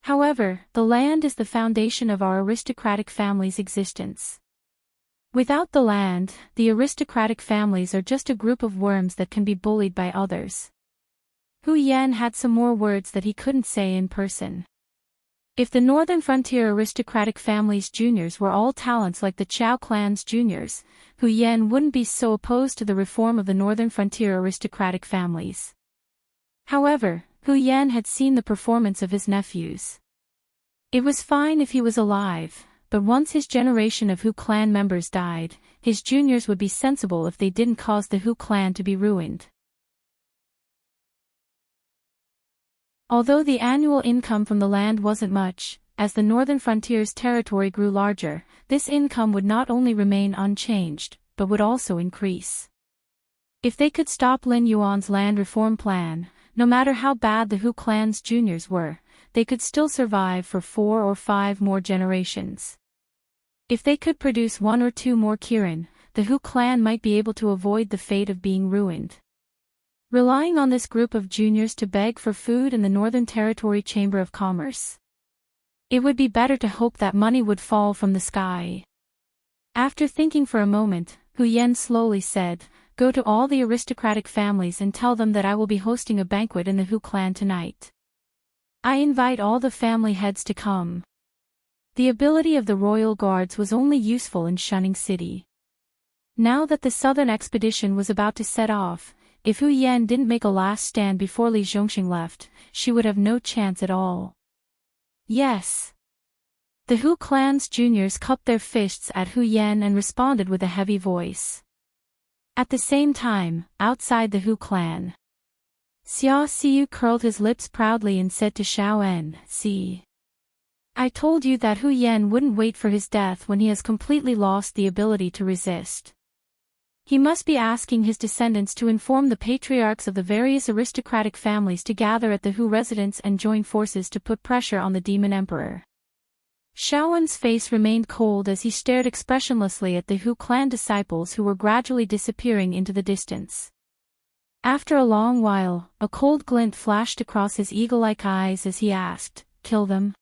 However, the land is the foundation of our aristocratic family's existence. Without the land, the aristocratic families are just a group of worms that can be bullied by others." Hu Yan had some more words that he couldn't say in person. If the Northern Frontier aristocratic family's juniors were all talents like the Chao clan's juniors, Hu Yan wouldn't be so opposed to the reform of the Northern Frontier aristocratic families. However, Hu Yan had seen the performance of his nephews. It was fine if he was alive, but once his generation of Hu clan members died, his juniors would be sensible if they didn't cause the Hu clan to be ruined. Although the annual income from the land wasn't much, as the Northern Frontier's territory grew larger, this income would not only remain unchanged, but would also increase. If they could stop Lin Yuan's land reform plan, no matter how bad the Hu clan's juniors were, they could still survive for 4 or 5 more generations. If they could produce 1 or 2 more Kirin, the Hu clan might be able to avoid the fate of being ruined. Relying on this group of juniors to beg for food in the Northern Territory Chamber of Commerce. It would be better to hope that money would fall from the sky. After thinking for a moment, Hu Yan slowly said, "Go to all the aristocratic families and tell them that I will be hosting a banquet in the Hu clan tonight. I invite all the family heads to come. The ability of the royal guards was only useful in Shunning City. Now that the southern expedition was about to set off, if Hu Yan didn't make a last stand before Li Zhongxing left, she would have no chance at all. Yes. The Hu clan's juniors cupped their fists at Hu Yan and responded with a heavy voice. At the same time, outside the Hu clan, Xia Xiu curled his lips proudly and said to Xiao En, "See. I told you that Hu Yan wouldn't wait for his death when he has completely lost the ability to resist. He must be asking his descendants to inform the patriarchs of the various aristocratic families to gather at the Hu residence and join forces to put pressure on the demon emperor." Xiaowen's face remained cold as he stared expressionlessly at the Hu clan disciples who were gradually disappearing into the distance. After a long while, a cold glint flashed across his eagle-like eyes as he asked, "Kill them?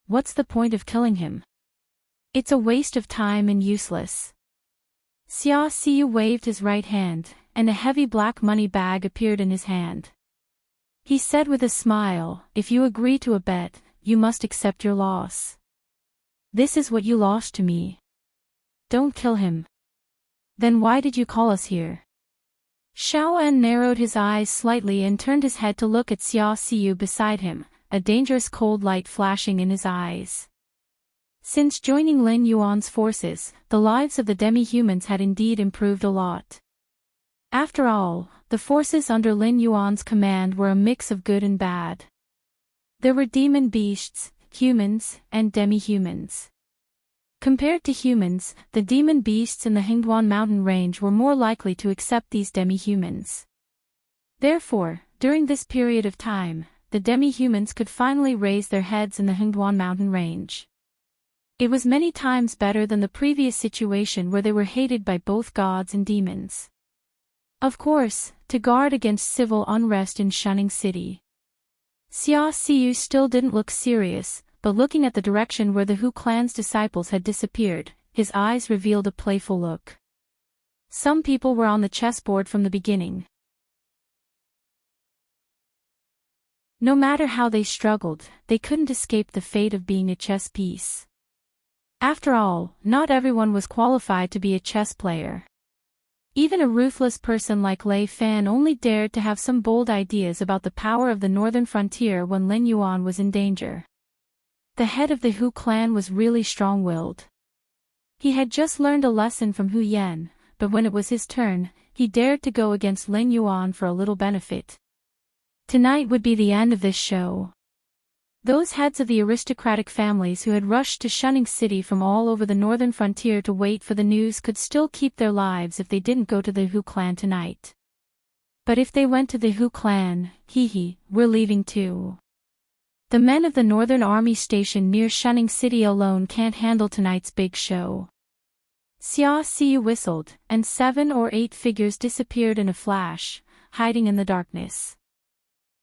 What's the point of killing him? It's a waste of time and useless." Xia Xiu waved his right hand, and a heavy black money bag appeared in his hand. He said with a smile, "If you agree to a bet, you must accept your loss. This is what you lost to me. Don't kill him." "Then why did you call us here?" Xiao En narrowed his eyes slightly and turned his head to look at Xia Xiu beside him, a dangerous cold light flashing in his eyes. Since joining Lin Yuan's forces, the lives of the demi-humans had indeed improved a lot. After all, the forces under Lin Yuan's command were a mix of good and bad. There were demon beasts, humans, and demi-humans. Compared to humans, the demon beasts in the Hengduan mountain range were more likely to accept these demi-humans. Therefore, during this period of time, the demi-humans could finally raise their heads in the Hengduan mountain range. It was many times better than the previous situation where they were hated by both gods and demons. Of course, to guard against civil unrest in Shunning City. Xia Xiu still didn't look serious, but looking at the direction where the Hu clan's disciples had disappeared, his eyes revealed a playful look. Some people were on the chessboard from the beginning. No matter how they struggled, they couldn't escape the fate of being a chess piece. After all, not everyone was qualified to be a chess player. Even a ruthless person like Lei Fan only dared to have some bold ideas about the power of the northern frontier when Lin Yuan was in danger. The head of the Hu clan was really strong-willed. He had just learned a lesson from Hu Yan, but when it was his turn, he dared to go against Lin Yuan for a little benefit. Tonight would be the end of this show. Those heads of the aristocratic families who had rushed to Shunning City from all over the northern frontier to wait for the news could still keep their lives if they didn't go to the Hu clan tonight. But if they went to the Hu clan, we're leaving too. The men of the northern army stationed near Shunning City alone can't handle tonight's big show. Xia Xiu whistled, and 7 or 8 figures disappeared in a flash, hiding in the darkness.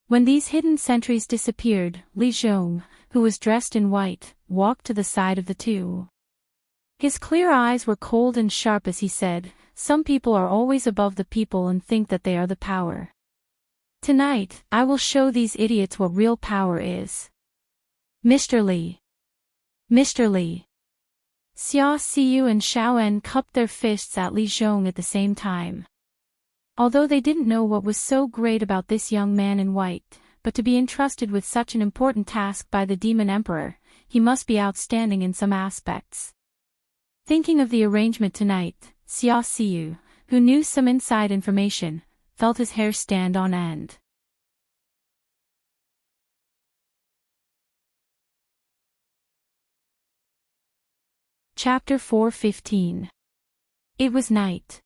When these hidden sentries disappeared, Li Zhong, who was dressed in white, walked to the side of the two. His clear eyes were cold and sharp as he said, "Some people are always above the people and think that they are the power. Tonight, I will show these idiots what real power is. Mr. Li. Mr. Li." Xia Xiu and Xiao En cupped their fists at Li Zhong at the same time. Although they didn't know what was so great about this young man in white, but to be entrusted with such an important task by the Demon Emperor, he must be outstanding in some aspects. Thinking of the arrangement tonight, Xia Xiu, who knew some inside information, felt his hair stand on end. Chapter 4:15. It was night.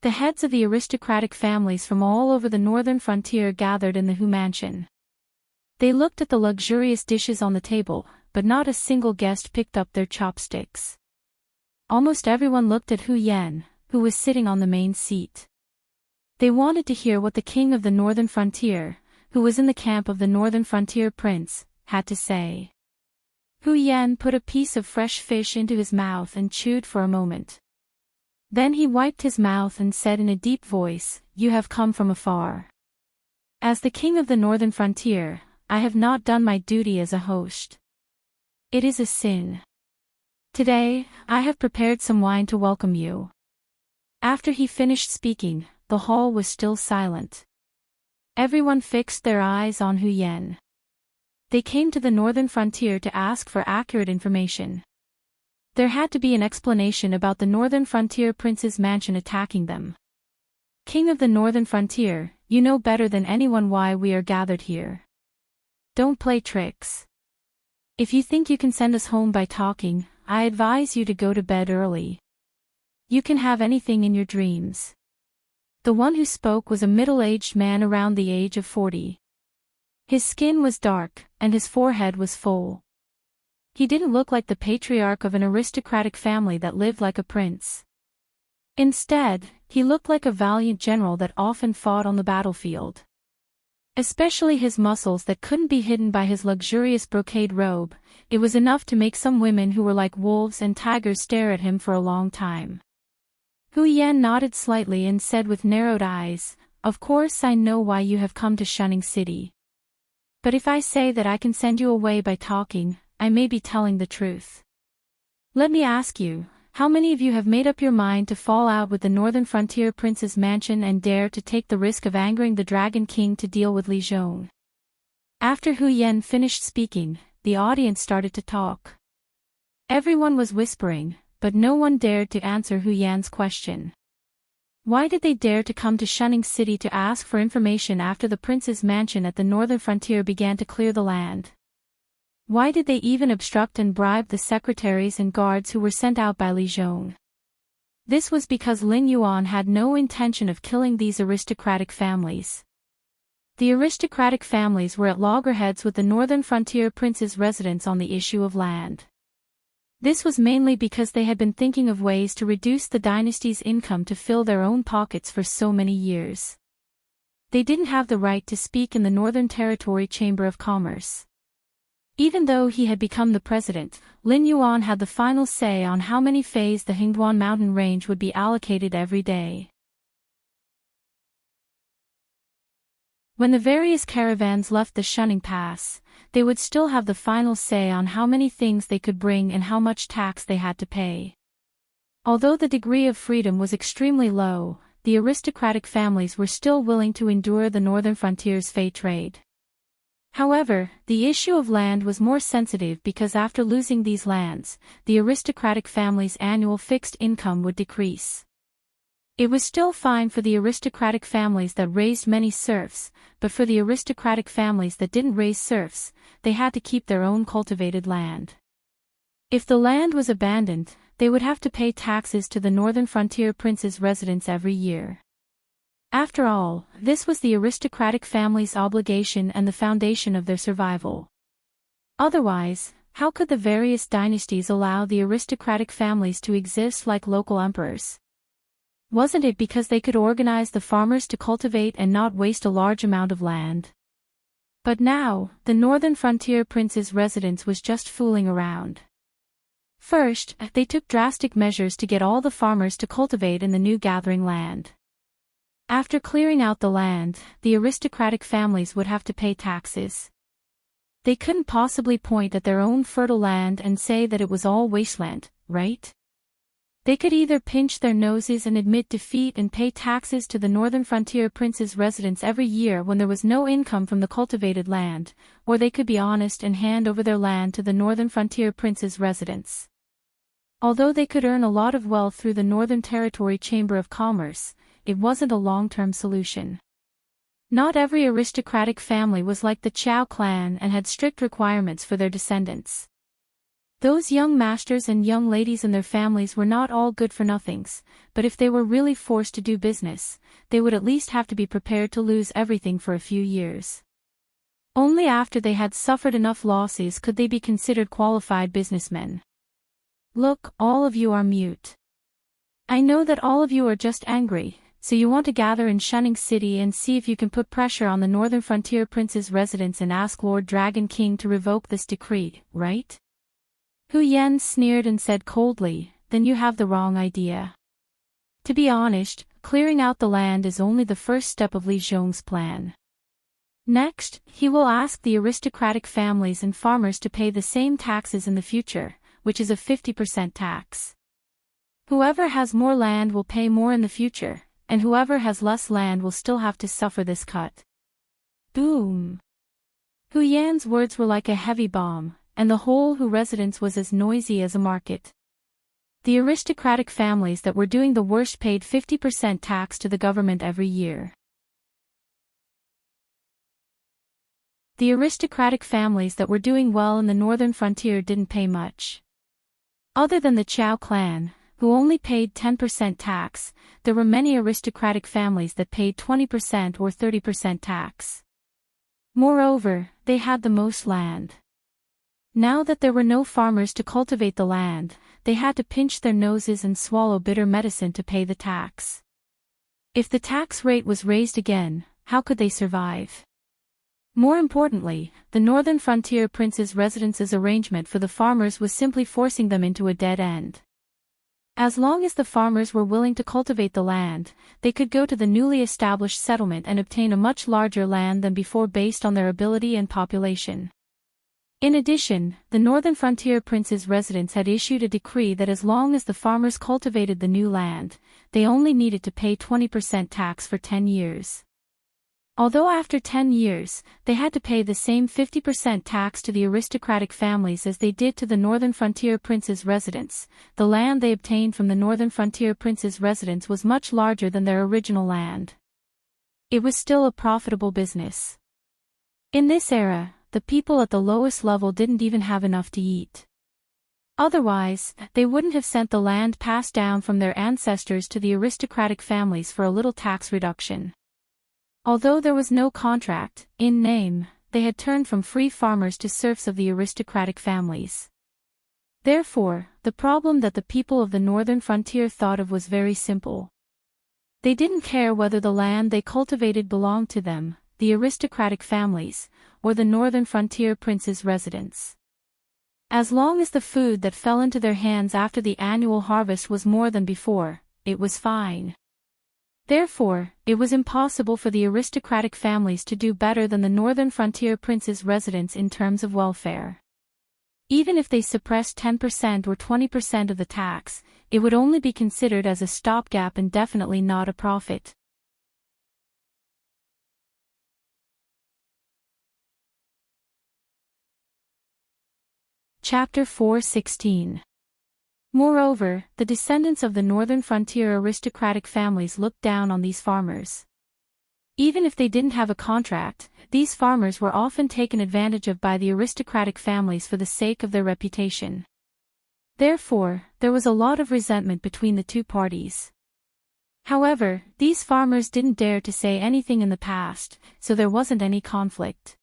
The heads of the aristocratic families from all over the northern frontier gathered in the Hu mansion. They looked at the luxurious dishes on the table, but not a single guest picked up their chopsticks. Almost everyone looked at Hu Yan, who was sitting on the main seat. They wanted to hear what the king of the northern frontier, who was in the camp of the northern frontier prince, had to say. Hu Yan put a piece of fresh fish into his mouth and chewed for a moment. Then he wiped his mouth and said in a deep voice, "You have come from afar. As the king of the northern frontier, I have not done my duty as a host. It is a sin. Today, I have prepared some wine to welcome you. After he finished speaking, the hall was still silent. Everyone fixed their eyes on Hu Yan. They came to the northern frontier to ask for accurate information. There had to be an explanation about the northern frontier prince's mansion attacking them. King of the northern frontier, you know better than anyone why we are gathered here. Don't play tricks. If you think you can send us home by talking, I advise you to go to bed early. You can have anything in your dreams. The one who spoke was a middle-aged man around the age of 40. His skin was dark, and his forehead was full. He didn't look like the patriarch of an aristocratic family that lived like a prince. Instead, he looked like a valiant general that often fought on the battlefield. Especially his muscles that couldn't be hidden by his luxurious brocade robe, it was enough to make some women who were like wolves and tigers stare at him for a long time. Hu Yan nodded slightly and said with narrowed eyes, "Of course I know why you have come to Shunning City. But if I say that I can send you away by talking, I may be telling the truth. Let me ask you, how many of you have made up your mind to fall out with the Northern Frontier Prince's mansion and dare to take the risk of angering the Dragon King to deal with Li Zhong?" After Hu Yan finished speaking, the audience started to talk. Everyone was whispering, but no one dared to answer Hu Yan's question. Why did they dare to come to Shunning City to ask for information after the prince's mansion at the northern frontier began to clear the land? Why did they even obstruct and bribe the secretaries and guards who were sent out by Li Zhong? This was because Lin Yuan had no intention of killing these aristocratic families. The aristocratic families were at loggerheads with the northern frontier prince's residence on the issue of land. This was mainly because they had been thinking of ways to reduce the dynasty's income to fill their own pockets for so many years. They didn't have the right to speak in the Northern Territory Chamber of Commerce. Even though he had become the president, Lin Yuan had the final say on how many feis the Hingduan mountain range would be allocated every day. When the various caravans left the Shunning Pass, they would still have the final say on how many things they could bring and how much tax they had to pay. Although the degree of freedom was extremely low, the aristocratic families were still willing to endure the northern frontier's fei trade. However, the issue of land was more sensitive because after losing these lands, the aristocratic family's annual fixed income would decrease. It was still fine for the aristocratic families that raised many serfs, but for the aristocratic families that didn't raise serfs, they had to keep their own cultivated land. If the land was abandoned, they would have to pay taxes to the northern frontier prince's residence every year. After all, this was the aristocratic family's obligation and the foundation of their survival. Otherwise, how could the various dynasties allow the aristocratic families to exist like local emperors? Wasn't it because they could organize the farmers to cultivate and not waste a large amount of land? But now, the northern frontier prince's residence was just fooling around. First, they took drastic measures to get all the farmers to cultivate in the new gathering land. After clearing out the land, the aristocratic families would have to pay taxes. They couldn't possibly point at their own fertile land and say that it was all wasteland, right? They could either pinch their noses and admit defeat and pay taxes to the northern frontier prince's residence every year when there was no income from the cultivated land, or they could be honest and hand over their land to the northern frontier prince's residence. Although they could earn a lot of wealth through the Northern Territory Chamber of Commerce, it wasn't a long-term solution. Not every aristocratic family was like the Chao clan and had strict requirements for their descendants. Those young masters and young ladies and their families were not all good-for-nothings, but if they were really forced to do business, they would at least have to be prepared to lose everything for a few years. Only after they had suffered enough losses could they be considered qualified businessmen. Look, all of you are mute. I know that all of you are just angry, so you want to gather in Shunning City and see if you can put pressure on the Northern Frontier Prince's residence and ask Lord Dragon King to revoke this decree, right? Hu Yan sneered and said coldly, "Then you have the wrong idea. To be honest, clearing out the land is only the first step of Li Zhong's plan. Next, he will ask the aristocratic families and farmers to pay the same taxes in the future, which is a 50% tax. Whoever has more land will pay more in the future, and whoever has less land will still have to suffer this cut. Boom! Hu Yan's words were like a heavy bomb, and the whole Hu residence was as noisy as a market. The aristocratic families that were doing the worst paid 50% tax to the government every year. The aristocratic families that were doing well in the northern frontier didn't pay much. Other than the Chao clan, who only paid 10% tax, there were many aristocratic families that paid 20% or 30% tax. Moreover, they had the most land. Now that there were no farmers to cultivate the land, they had to pinch their noses and swallow bitter medicine to pay the tax. If the tax rate was raised again, how could they survive? More importantly, the northern frontier prince's residence's arrangement for the farmers was simply forcing them into a dead end. As long as the farmers were willing to cultivate the land, they could go to the newly established settlement and obtain a much larger land than before based on their ability and population. In addition, the northern frontier prince's residence had issued a decree that as long as the farmers cultivated the new land, they only needed to pay 20% tax for 10 years. Although after 10 years, they had to pay the same 50% tax to the aristocratic families as they did to the northern frontier prince's residence, the land they obtained from the northern frontier prince's residence was much larger than their original land. It was still a profitable business. In this era, the people at the lowest level didn't even have enough to eat. Otherwise, they wouldn't have sent the land passed down from their ancestors to the aristocratic families for a little tax reduction. Although there was no contract, in name, they had turned from free farmers to serfs of the aristocratic families. Therefore, the problem that the people of the northern frontier thought of was very simple. They didn't care whether the land they cultivated belonged to them, the aristocratic families, or the northern frontier prince's residence. As long as the food that fell into their hands after the annual harvest was more than before, it was fine. Therefore, it was impossible for the aristocratic families to do better than the northern frontier prince's residence in terms of welfare. Even if they suppressed 10% or 20% of the tax, it would only be considered as a stopgap and definitely not a profit. Chapter 4:16. Moreover, the descendants of the northern frontier aristocratic families looked down on these farmers. Even if they didn't have a contract, these farmers were often taken advantage of by the aristocratic families for the sake of their reputation. Therefore, there was a lot of resentment between the two parties. However, these farmers didn't dare to say anything in the past, so there wasn't any conflict.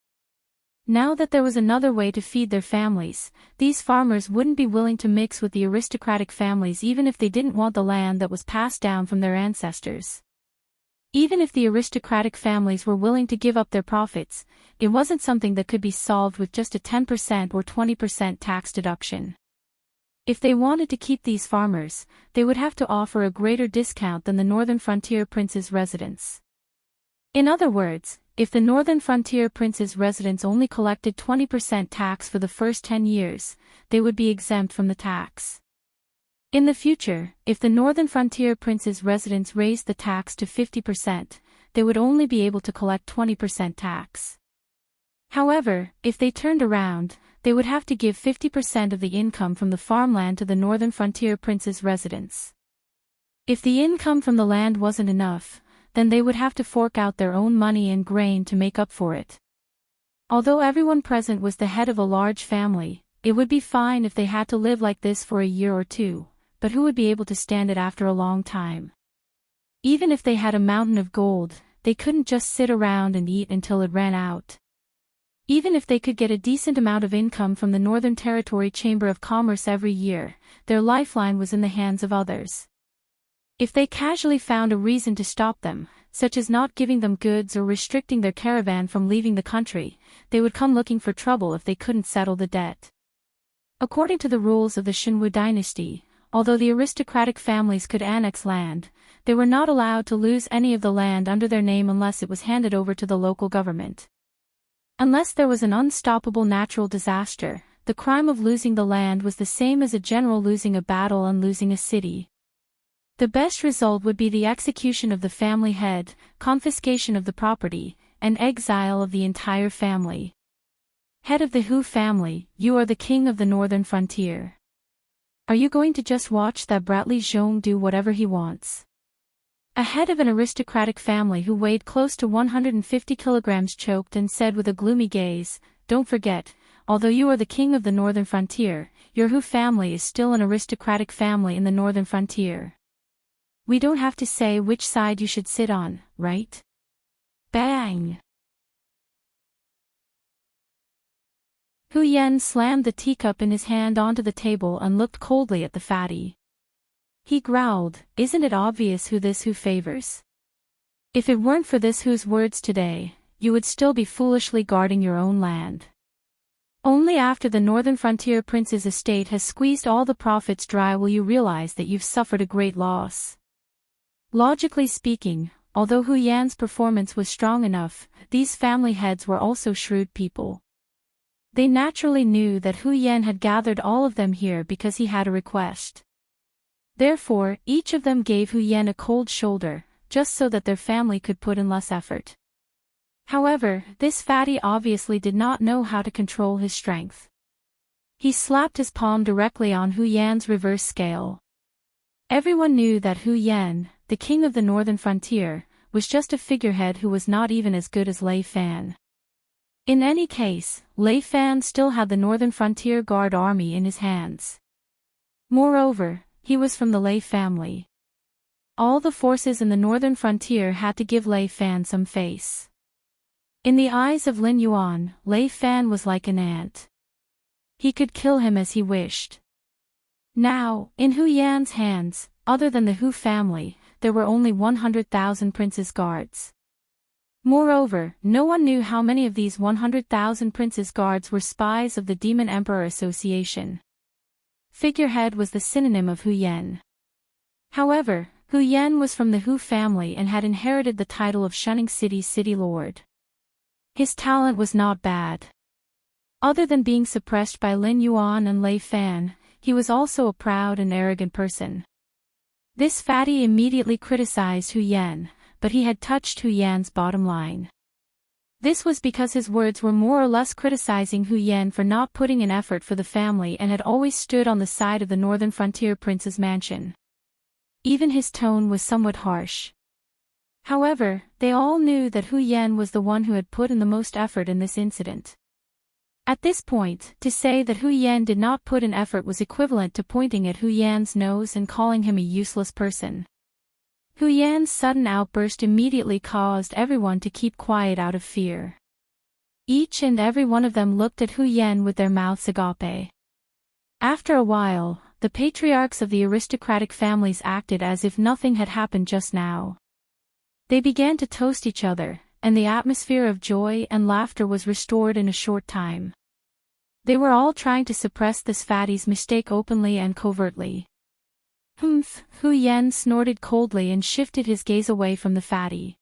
Now that there was another way to feed their families, these farmers wouldn't be willing to mix with the aristocratic families even if they didn't want the land that was passed down from their ancestors. Even if the aristocratic families were willing to give up their profits, it wasn't something that could be solved with just a 10% or 20% tax deduction. If they wanted to keep these farmers, they would have to offer a greater discount than the northern frontier prince's residence. In other words, if the northern frontier prince's residence only collected 20% tax for the first 10 years, they would be exempt from the tax. In the future, if the northern frontier prince's residence raised the tax to 50%, they would only be able to collect 20% tax. However, if they turned around, they would have to give 50% of the income from the farmland to the northern frontier prince's residence. If the income from the land wasn't enough, then they would have to fork out their own money and grain to make up for it. Although everyone present was the head of a large family, it would be fine if they had to live like this for a year or two, but who would be able to stand it after a long time? Even if they had a mountain of gold, they couldn't just sit around and eat until it ran out. Even if they could get a decent amount of income from the Northern Territory Chamber of Commerce every year, their lifeline was in the hands of others. If they casually found a reason to stop them, such as not giving them goods or restricting their caravan from leaving the country, they would come looking for trouble if they couldn't settle the debt. According to the rules of the Shenwu dynasty, although the aristocratic families could annex land, they were not allowed to lose any of the land under their name unless it was handed over to the local government. Unless there was an unstoppable natural disaster, the crime of losing the land was the same as a general losing a battle and losing a city. The best result would be the execution of the family head, confiscation of the property, and exile of the entire family. Head of the Hu family, you are the king of the northern frontier. Are you going to just watch that brat Li Zhong do whatever he wants? A head of an aristocratic family who weighed close to 150 kilograms choked and said with a gloomy gaze, "Don't forget, although you are the king of the northern frontier, your Hu family is still an aristocratic family in the northern frontier. We don't have to say which side you should sit on, right?" Bang! Hu Yan slammed the teacup in his hand onto the table and looked coldly at the fatty. He growled, "Isn't it obvious who this Hu favors? If it weren't for this Hu's words today, you would still be foolishly guarding your own land. Only after the northern frontier prince's estate has squeezed all the profits dry will you realize that you've suffered a great loss." Logically speaking, although Hu Yan's performance was strong enough, these family heads were also shrewd people. They naturally knew that Hu Yan had gathered all of them here because he had a request. Therefore, each of them gave Hu Yan a cold shoulder, just so that their family could put in less effort. However, this fatty obviously did not know how to control his strength. He slapped his palm directly on Hu Yan's reverse scale. Everyone knew that Hu Yan, the king of the northern frontier, was just a figurehead who was not even as good as Lei Fan. In any case, Lei Fan still had the northern frontier guard army in his hands. Moreover, he was from the Lei family. All the forces in the northern frontier had to give Lei Fan some face. In the eyes of Lin Yuan, Lei Fan was like an ant. He could kill him as he wished. Now, in Hu Yan's hands, other than the Hu family, there were only 100,000 prince's guards. Moreover, no one knew how many of these 100,000 prince's guards were spies of the Demon Emperor Association. Figurehead was the synonym of Hu Yan. However, Hu Yan was from the Hu family and had inherited the title of Shunning City's city lord. His talent was not bad. Other than being suppressed by Lin Yuan and Lei Fan, he was also a proud and arrogant person. This fatty immediately criticized Hu Yan, but he had touched Hu Yan's bottom line. This was because his words were more or less criticizing Hu Yan for not putting in effort for the family and had always stood on the side of the northern frontier prince's mansion. Even his tone was somewhat harsh. However, they all knew that Hu Yan was the one who had put in the most effort in this incident. At this point, to say that Hu Yan did not put in effort was equivalent to pointing at Hu Yan's nose and calling him a useless person. Hu Yan's sudden outburst immediately caused everyone to keep quiet out of fear. Each and every one of them looked at Hu Yan with their mouths agape. After a while, the patriarchs of the aristocratic families acted as if nothing had happened just now. They began to toast each other, and the atmosphere of joy and laughter was restored in a short time. They were all trying to suppress this fatty's mistake openly and covertly. "Humph," Hu Yan snorted coldly and shifted his gaze away from the fatty.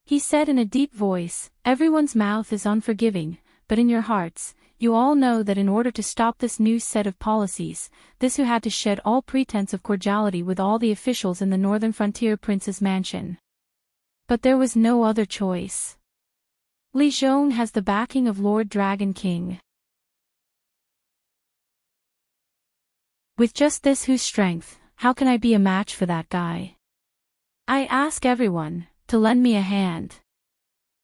He said in a deep voice, "Everyone's mouth is unforgiving, but in your hearts, you all know that in order to stop this new set of policies, this Hu had to shed all pretense of cordiality with all the officials in the northern frontier prince's mansion. But there was no other choice. Li Zhong has the backing of Lord Dragon King. With just this Hu's strength, how can I be a match for that guy? I ask everyone to lend me a hand."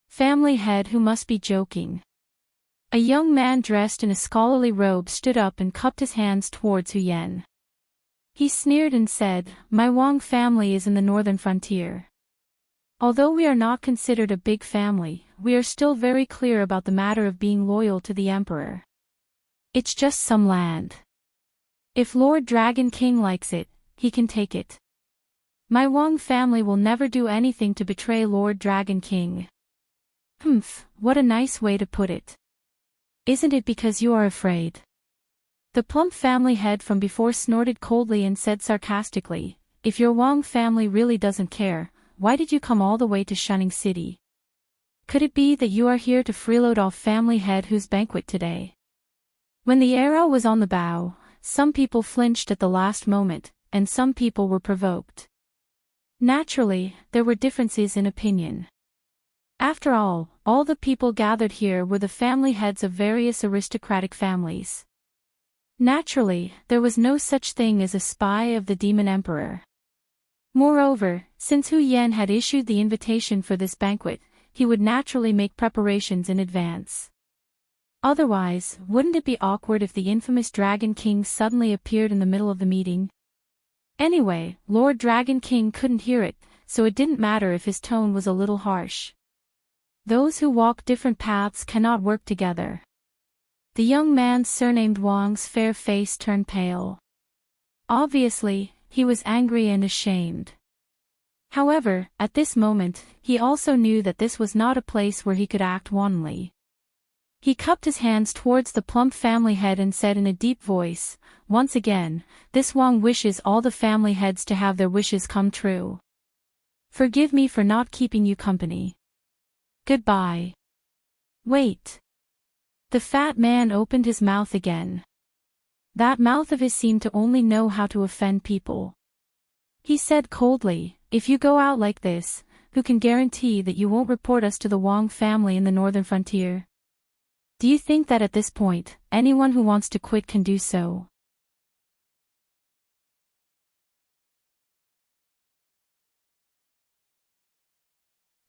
Family head who must be joking. A young man dressed in a scholarly robe stood up and cupped his hands towards Hu Yan. He sneered and said, "My Wang family is in the northern frontier. Although we are not considered a big family, we are still very clear about the matter of being loyal to the emperor. It's just some land. If Lord Dragon King likes it, he can take it. My Wang family will never do anything to betray Lord Dragon King." Humph, what a nice way to put it. Isn't it because you are afraid? The plump family head from before snorted coldly and said sarcastically, "If your Wang family really doesn't care, why did you come all the way to Shunning City? Could it be that you are here to freeload off family head whose banquet today? When the arrow was on the bow, some people flinched at the last moment, and some people were provoked. Naturally, there were differences in opinion. After all the people gathered here were the family heads of various aristocratic families. Naturally, there was no such thing as a spy of the demon emperor. Moreover, since Hu Yan had issued the invitation for this banquet, he would naturally make preparations in advance. Otherwise, wouldn't it be awkward if the infamous Dragon King suddenly appeared in the middle of the meeting? Anyway, Lord Dragon King couldn't hear it, so it didn't matter if his tone was a little harsh. Those who walk different paths cannot work together. The young man surnamed Wang's fair face turned pale. Obviously, he was angry and ashamed. However, at this moment, he also knew that this was not a place where he could act wantonly. He cupped his hands towards the plump family head and said in a deep voice, "Once again, this Wang wishes all the family heads to have their wishes come true. Forgive me for not keeping you company. Goodbye." Wait. The fat man opened his mouth again. That mouth of his seemed to only know how to offend people. He said coldly, "If you go out like this, who can guarantee that you won't report us to the Wang family in the northern frontier? Do you think that at this point, anyone who wants to quit can do so?"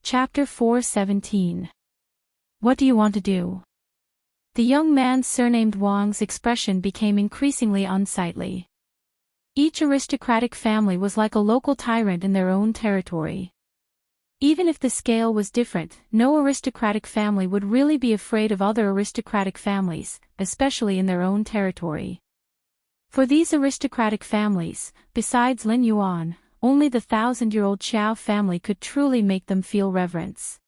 Chapter 4:17. What do you want to do? The young man surnamed Wang's expression became increasingly unsightly. Each aristocratic family was like a local tyrant in their own territory. Even if the scale was different, no aristocratic family would really be afraid of other aristocratic families, especially in their own territory. For these aristocratic families, besides Lin Yuan, only the 1,000-year-old Qiao family could truly make them feel reverence.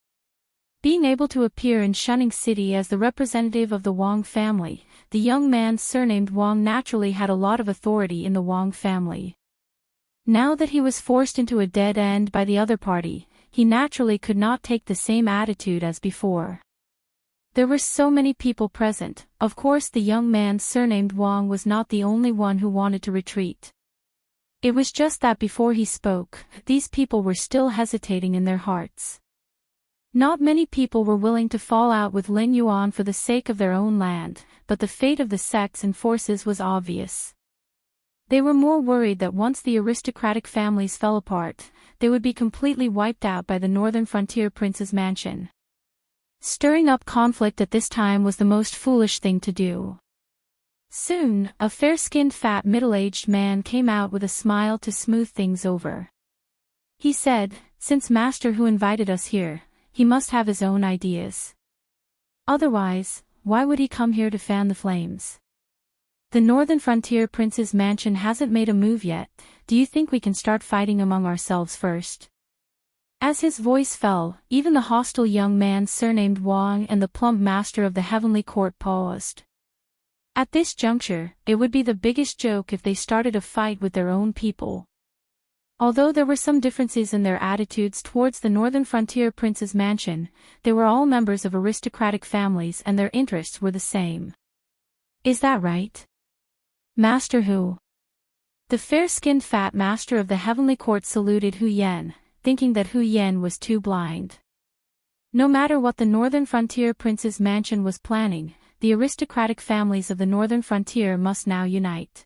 Being able to appear in Shunning City as the representative of the Wang family, the young man surnamed Wang naturally had a lot of authority in the Wang family. Now that he was forced into a dead end by the other party, he naturally could not take the same attitude as before. There were so many people present, of course the young man surnamed Wang was not the only one who wanted to retreat. It was just that before he spoke, these people were still hesitating in their hearts. Not many people were willing to fall out with Lin Yuan for the sake of their own land, but the fate of the sects and forces was obvious. They were more worried that once the aristocratic families fell apart, they would be completely wiped out by the northern frontier prince's mansion. Stirring up conflict at this time was the most foolish thing to do. Soon, a fair-skinned fat middle-aged man came out with a smile to smooth things over. He said, "Since Master Hu invited us here, he must have his own ideas. Otherwise, why would he come here to fan the flames? The northern frontier prince's mansion hasn't made a move yet. Do you think we can start fighting among ourselves first?" As his voice fell, even the hostile young man surnamed Wang and the plump master of the heavenly court paused. At this juncture, it would be the biggest joke if they started a fight with their own people. Although there were some differences in their attitudes towards the northern frontier prince's mansion, they were all members of aristocratic families and their interests were the same. "Is that right, Master Hu?" The fair-skinned fat master of the heavenly court saluted Hu Yan, thinking that Hu Yan was too blind. No matter what the northern frontier prince's mansion was planning, the aristocratic families of the northern frontier must now unite.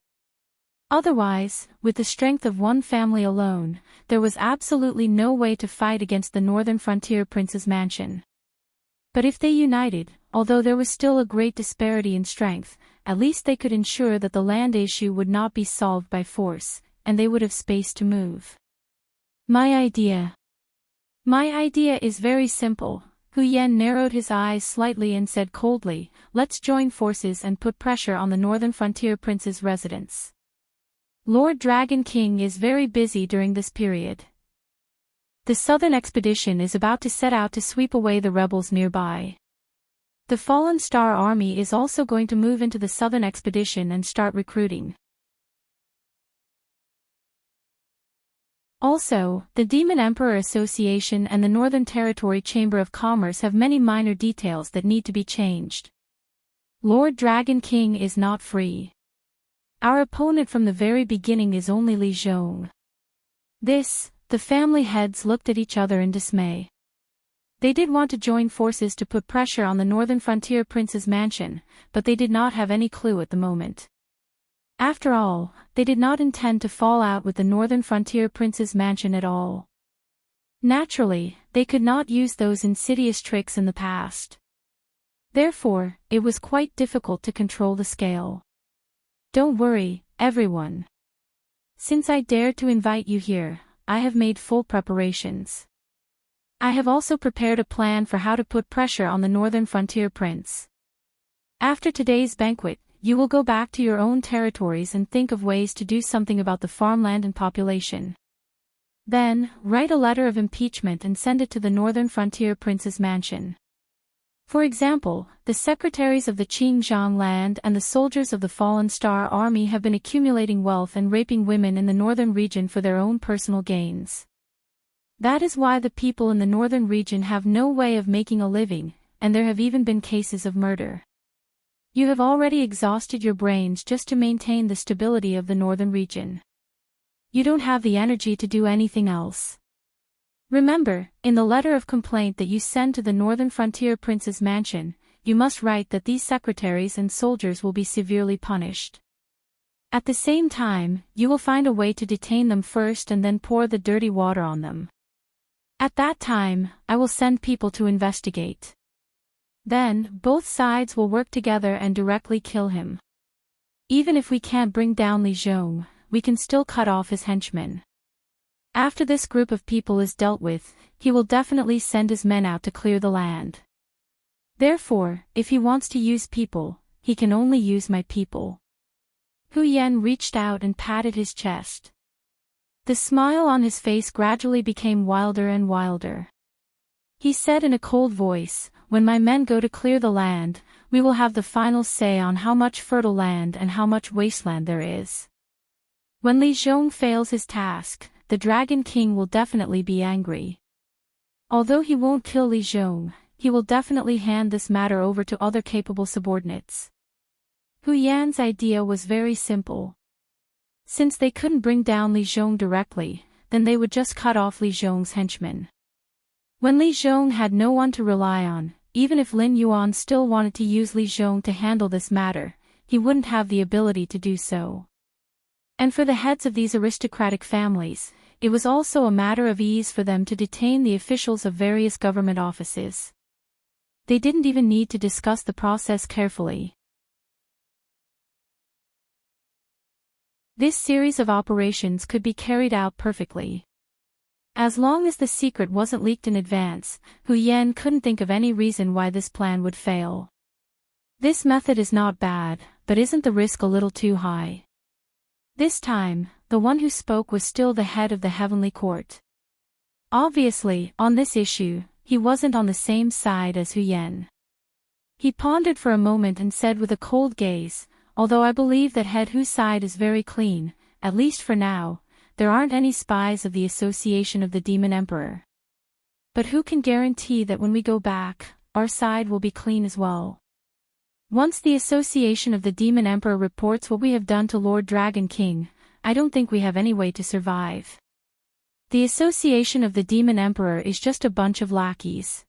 Otherwise, with the strength of one family alone, there was absolutely no way to fight against the northern frontier prince's mansion. But if they united, although there was still a great disparity in strength, at least they could ensure that the land issue would not be solved by force, and they would have space to move. My idea is very simple." Hu Yan narrowed his eyes slightly and said coldly, "Let's join forces and put pressure on the northern frontier prince's residence. Lord Dragon King is very busy during this period. The southern expedition is about to set out to sweep away the rebels nearby. The Fallen Star Army is also going to move into the southern expedition and start recruiting. Also, the Demon Emperor Association and the Northern Territory Chamber of Commerce have many minor details that need to be changed. Lord Dragon King is not free. Our opponent from the very beginning is only Li Zhong. The family heads looked at each other in dismay. They did want to join forces to put pressure on the Northern Frontier Prince's mansion, but they did not have any clue at the moment. After all, they did not intend to fall out with the Northern Frontier Prince's mansion at all. Naturally, they could not use those insidious tricks in the past. Therefore, it was quite difficult to control the scale. Don't worry, everyone. Since I dared to invite you here, I have made full preparations. I have also prepared a plan for how to put pressure on the Northern Frontier Prince. After today's banquet, you will go back to your own territories and think of ways to do something about the farmland and population. Then, write a letter of impeachment and send it to the Northern Frontier Prince's mansion. For example, the secretaries of the Qingzhang land and the soldiers of the Fallen Star Army have been accumulating wealth and raping women in the northern region for their own personal gains. That is why the people in the northern region have no way of making a living, and there have even been cases of murder. You have already exhausted your brains just to maintain the stability of the northern region. You don't have the energy to do anything else. Remember, in the letter of complaint that you send to the Northern Frontier Prince's mansion, you must write that these secretaries and soldiers will be severely punished. At the same time, you will find a way to detain them first and then pour the dirty water on them. At that time, I will send people to investigate. Then, both sides will work together and directly kill him. Even if we can't bring down Li Zhong, we can still cut off his henchmen. After this group of people is dealt with, he will definitely send his men out to clear the land. Therefore, if he wants to use people, he can only use my people. Hu Yan reached out and patted his chest. The smile on his face gradually became wilder and wilder. He said in a cold voice, "When my men go to clear the land, we will have the final say on how much fertile land and how much wasteland there is. When Li Zhong fails his task, the Dragon King will definitely be angry. Although he won't kill Li Zhong, he will definitely hand this matter over to other capable subordinates." Hu Yan's idea was very simple. Since they couldn't bring down Li Zhong directly, then they would just cut off Li Zhong's henchmen. When Li Zhong had no one to rely on, even if Lin Yuan still wanted to use Li Zhong to handle this matter, he wouldn't have the ability to do so. And for the heads of these aristocratic families, it was also a matter of ease for them to detain the officials of various government offices. They didn't even need to discuss the process carefully. This series of operations could be carried out perfectly. As long as the secret wasn't leaked in advance, Hu Yan couldn't think of any reason why this plan would fail. This method is not bad, but isn't the risk a little too high? This time, the one who spoke was still the head of the Heavenly Court. Obviously, on this issue, he wasn't on the same side as Hu Yan. He pondered for a moment and said with a cold gaze, "Although I believe that head Hu's side is very clean, at least for now, there aren't any spies of the Association of the Demon Emperor. But who can guarantee that when we go back, our side will be clean as well? Once the Association of the Demon Emperor reports what we have done to Lord Dragon King, I don't think we have any way to survive. The Association of the Demon Emperor is just a bunch of lackeys."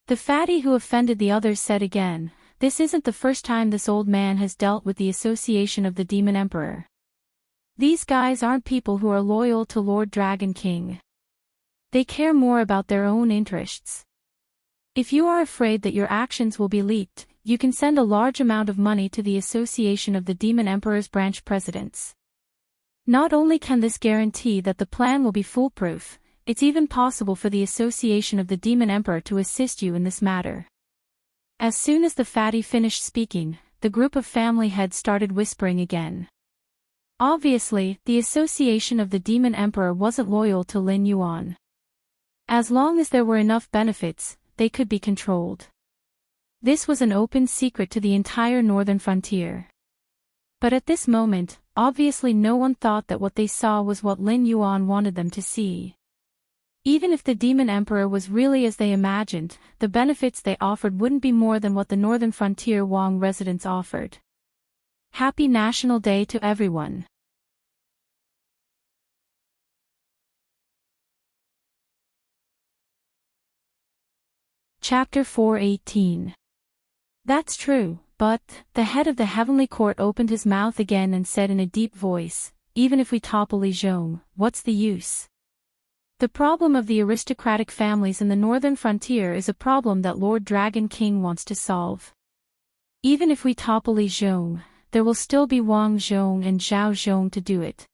The fatty who offended the others said again, "This isn't the first time this old man has dealt with the Association of the Demon Emperor. These guys aren't people who are loyal to Lord Dragon King. They care more about their own interests. If you are afraid that your actions will be leaked, you can send a large amount of money to the Association of the Demon Emperor's branch presidents. Not only can this guarantee that the plan will be foolproof, it's even possible for the Association of the Demon Emperor to assist you in this matter." As soon as the fatty finished speaking, the group of family heads started whispering again. Obviously, the Association of the Demon Emperor wasn't loyal to Lin Yuan. As long as there were enough benefits, they could be controlled. This was an open secret to the entire northern frontier. But at this moment, obviously no one thought that what they saw was what Lin Yuan wanted them to see. Even if the Demon Emperor was really as they imagined, the benefits they offered wouldn't be more than what the Northern Frontier Wang residents offered. Happy National Day to everyone. Chapter 418. That's true, but, the head of the heavenly court opened his mouth again and said in a deep voice, even if we topple Li Zhong, what's the use? The problem of the aristocratic families in the northern frontier is a problem that Lord Dragon King wants to solve. Even if we topple Li Zhong, there will still be Wang Zhong and Zhao Zhong to do it.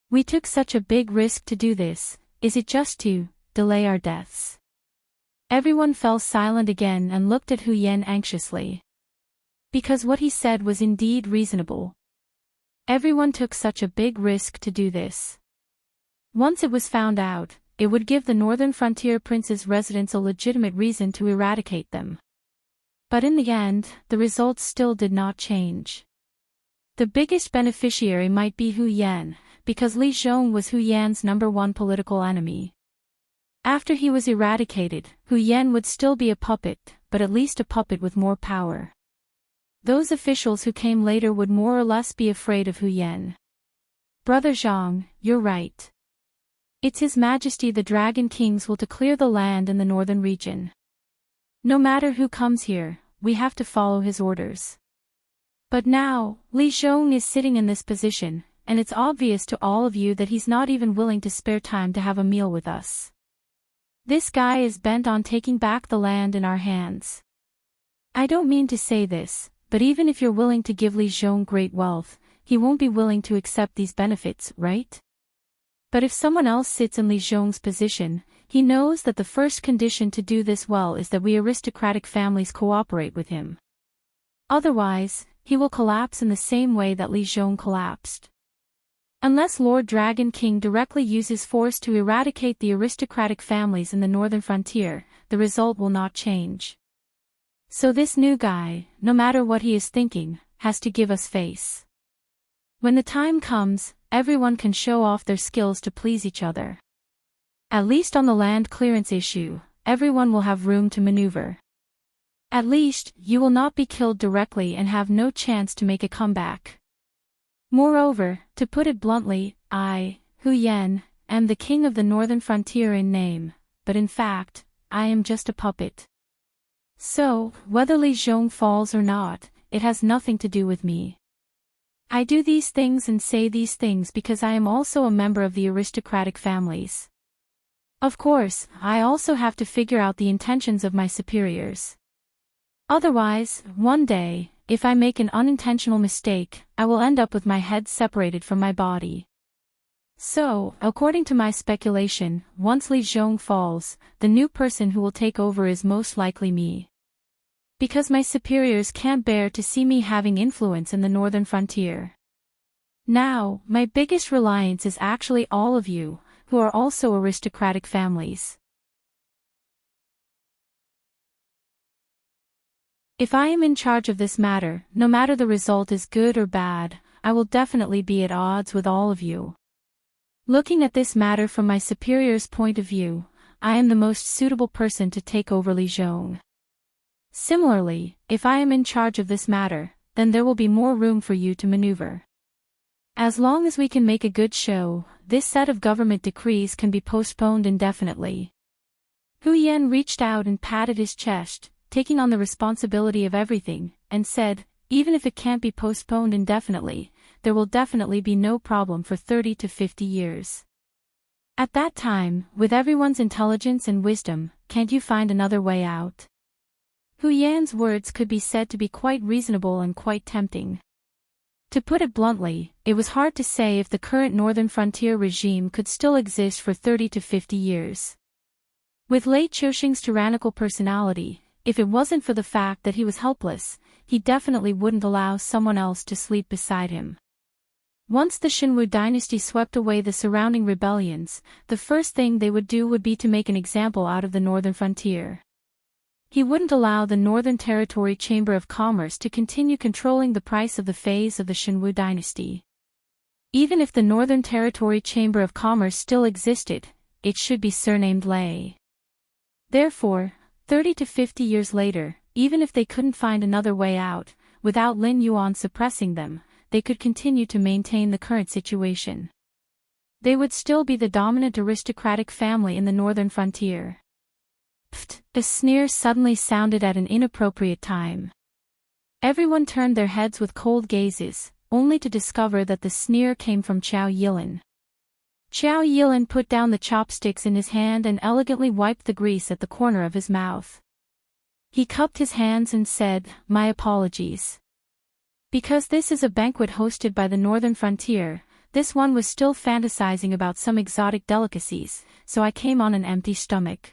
We took such a big risk to do this, is it just to delay our deaths? Everyone fell silent again and looked at Hu Yan anxiously. Because what he said was indeed reasonable. Everyone took such a big risk to do this. Once it was found out, it would give the northern frontier prince's residents a legitimate reason to eradicate them. But in the end, the results still did not change. The biggest beneficiary might be Hu Yan, because Li Zhong was Hu Yan's #1 political enemy. After he was eradicated, Hu Yan would still be a puppet, but at least a puppet with more power. Those officials who came later would more or less be afraid of Hu Yan. Brother Zhang, you're right. It's His Majesty the Dragon King's will to clear the land in the northern region. No matter who comes here, we have to follow his orders. But now, Li Zhong is sitting in this position, and it's obvious to all of you that he's not even willing to spare time to have a meal with us. This guy is bent on taking back the land in our hands. I don't mean to say this, but even if you're willing to give Li Zhong great wealth, he won't be willing to accept these benefits, right? But if someone else sits in Li Zhong's position, he knows that the first condition to do this well is that we aristocratic families cooperate with him. Otherwise, he will collapse in the same way that Li Zhong collapsed. Unless Lord Dragon King directly uses force to eradicate the aristocratic families in the northern frontier, the result will not change. So this new guy, no matter what he is thinking, has to give us face. When the time comes, everyone can show off their skills to please each other. At least on the land clearance issue, everyone will have room to maneuver. At least, you will not be killed directly and have no chance to make a comeback. Moreover, to put it bluntly, I, Hu Yan, am the king of the northern frontier in name, but in fact, I am just a puppet. So, whether Li Zhong falls or not, it has nothing to do with me. I do these things and say these things because I am also a member of the aristocratic families. Of course, I also have to figure out the intentions of my superiors. Otherwise, one day, if I make an unintentional mistake, I will end up with my head separated from my body. So, according to my speculation, once Li Zhong falls, the new person who will take over is most likely me. Because my superiors can't bear to see me having influence in the northern frontier. Now, my biggest reliance is actually all of you, who are also aristocratic families. If I am in charge of this matter, no matter the result is good or bad, I will definitely be at odds with all of you. Looking at this matter from my superior's point of view, I am the most suitable person to take over Li Zhong. Similarly, if I am in charge of this matter, then there will be more room for you to maneuver. As long as we can make a good show, this set of government decrees can be postponed indefinitely. Hu Yan reached out and patted his chest, taking on the responsibility of everything, and said, even if it can't be postponed indefinitely, there will definitely be no problem for 30 to 50 years. At that time, with everyone's intelligence and wisdom, can't you find another way out? Hu Yan's words could be said to be quite reasonable and quite tempting. To put it bluntly, it was hard to say if the current northern frontier regime could still exist for 30 to 50 years. With Lei Qiuxing's tyrannical personality, if it wasn't for the fact that he was helpless, he definitely wouldn't allow someone else to sleep beside him. Once the Xinwu dynasty swept away the surrounding rebellions, the first thing they would do would be to make an example out of the northern frontier. He wouldn't allow the Northern Territory Chamber of Commerce to continue controlling the price of the fays of the Shinwu dynasty. Even if the Northern Territory Chamber of Commerce still existed, it should be surnamed Lei. Therefore, 30 to 50 years later, even if they couldn't find another way out, without Lin Yuan suppressing them, they could continue to maintain the current situation. They would still be the dominant aristocratic family in the northern frontier. Pfft! A sneer suddenly sounded at an inappropriate time. Everyone turned their heads with cold gazes, only to discover that the sneer came from Qiao Yilin. Qiao Yilin put down the chopsticks in his hand and elegantly wiped the grease at the corner of his mouth. He cupped his hands and said, "My apologies. Because this is a banquet hosted by the Northern Frontier, this one was still fantasizing about some exotic delicacies, so I came on an empty stomach."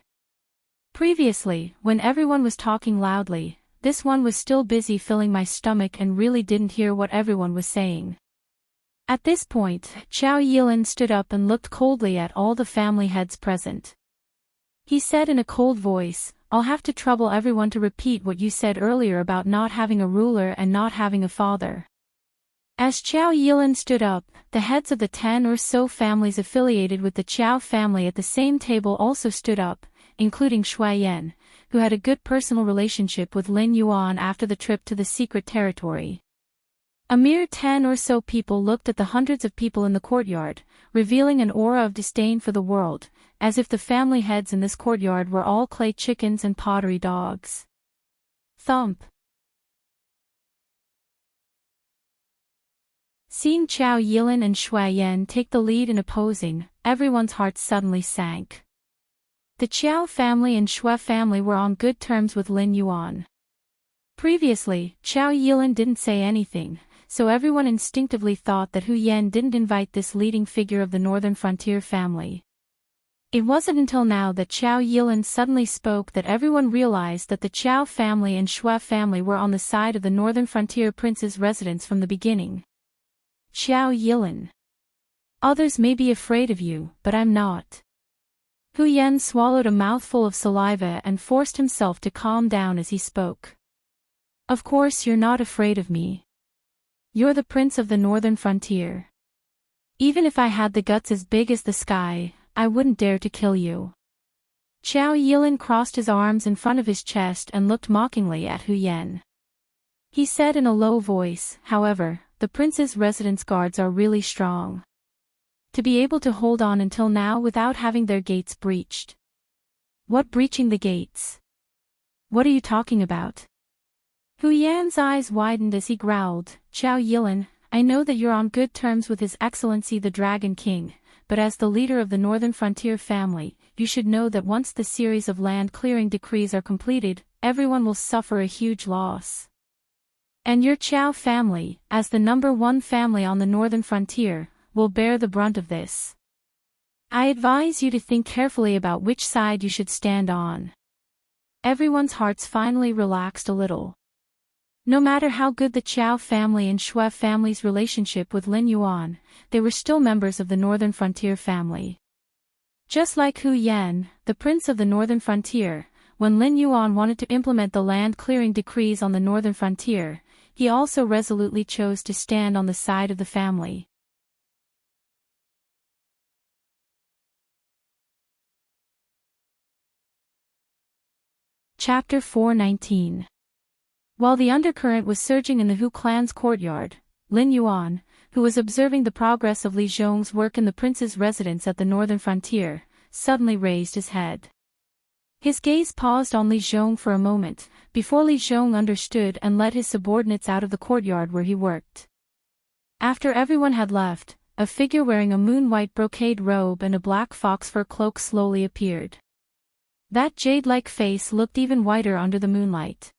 Previously, when everyone was talking loudly, this one was still busy filling my stomach and really didn't hear what everyone was saying. At this point, Qiao Yilin stood up and looked coldly at all the family heads present. He said in a cold voice, "I'll have to trouble everyone to repeat what you said earlier about not having a ruler and not having a father." As Qiao Yilin stood up, the heads of the 10 or so families affiliated with the Qiao family at the same table also stood up, including Shui Yan, who had a good personal relationship with Lin Yuan after the trip to the secret territory. A mere 10 or so people looked at the hundreds of people in the courtyard, revealing an aura of disdain for the world, as if the family heads in this courtyard were all clay chickens and pottery dogs. Thump. Seeing Qiao Yilin and Shui Yan take the lead in opposing, everyone's hearts suddenly sank. The Qiao family and Shui family were on good terms with Lin Yuan. Previously, Qiao Yilin didn't say anything, so everyone instinctively thought that Hu Yan didn't invite this leading figure of the Northern Frontier family. It wasn't until now that Qiao Yilin suddenly spoke that everyone realized that the Qiao family and Shui family were on the side of the Northern Frontier prince's residence from the beginning. Qiao Yilin. Others may be afraid of you, but I'm not. Hu Yan swallowed a mouthful of saliva and forced himself to calm down as he spoke. Of course you're not afraid of me. You're the prince of the Northern Frontier. Even if I had the guts as big as the sky, I wouldn't dare to kill you. Qiao Yilin crossed his arms in front of his chest and looked mockingly at Hu Yan. He said in a low voice, "However, the prince's residence guards are really strong. To be able to hold on until now without having their gates breached." "What breaching the gates? What are you talking about?" Hu Yan's eyes widened as he growled, "Qiao Yilin, I know that you're on good terms with His Excellency the Dragon King, but as the leader of the Northern Frontier family, you should know that once the series of land clearing decrees are completed, everyone will suffer a huge loss. And your Qiao family, as the #1 family on the Northern Frontier, will bear the brunt of this. I advise you to think carefully about which side you should stand on." Everyone's hearts finally relaxed a little. No matter how good the Qiao family and Shui family's relationship with Lin Yuan, they were still members of the Northern Frontier family. Just like Hu Yan, the prince of the Northern Frontier, when Lin Yuan wanted to implement the land clearing decrees on the Northern Frontier, he also resolutely chose to stand on the side of the family. Chapter 419. While the undercurrent was surging in the Hu clan's courtyard, Lin Yuan, who was observing the progress of Li Zhong's work in the prince's residence at the Northern Frontier, suddenly raised his head. His gaze paused on Li Zhong for a moment, before Li Zhong understood and led his subordinates out of the courtyard where he worked. After everyone had left, a figure wearing a moon-white brocade robe and a black fox fur cloak slowly appeared. That jade-like face looked even whiter under the moonlight.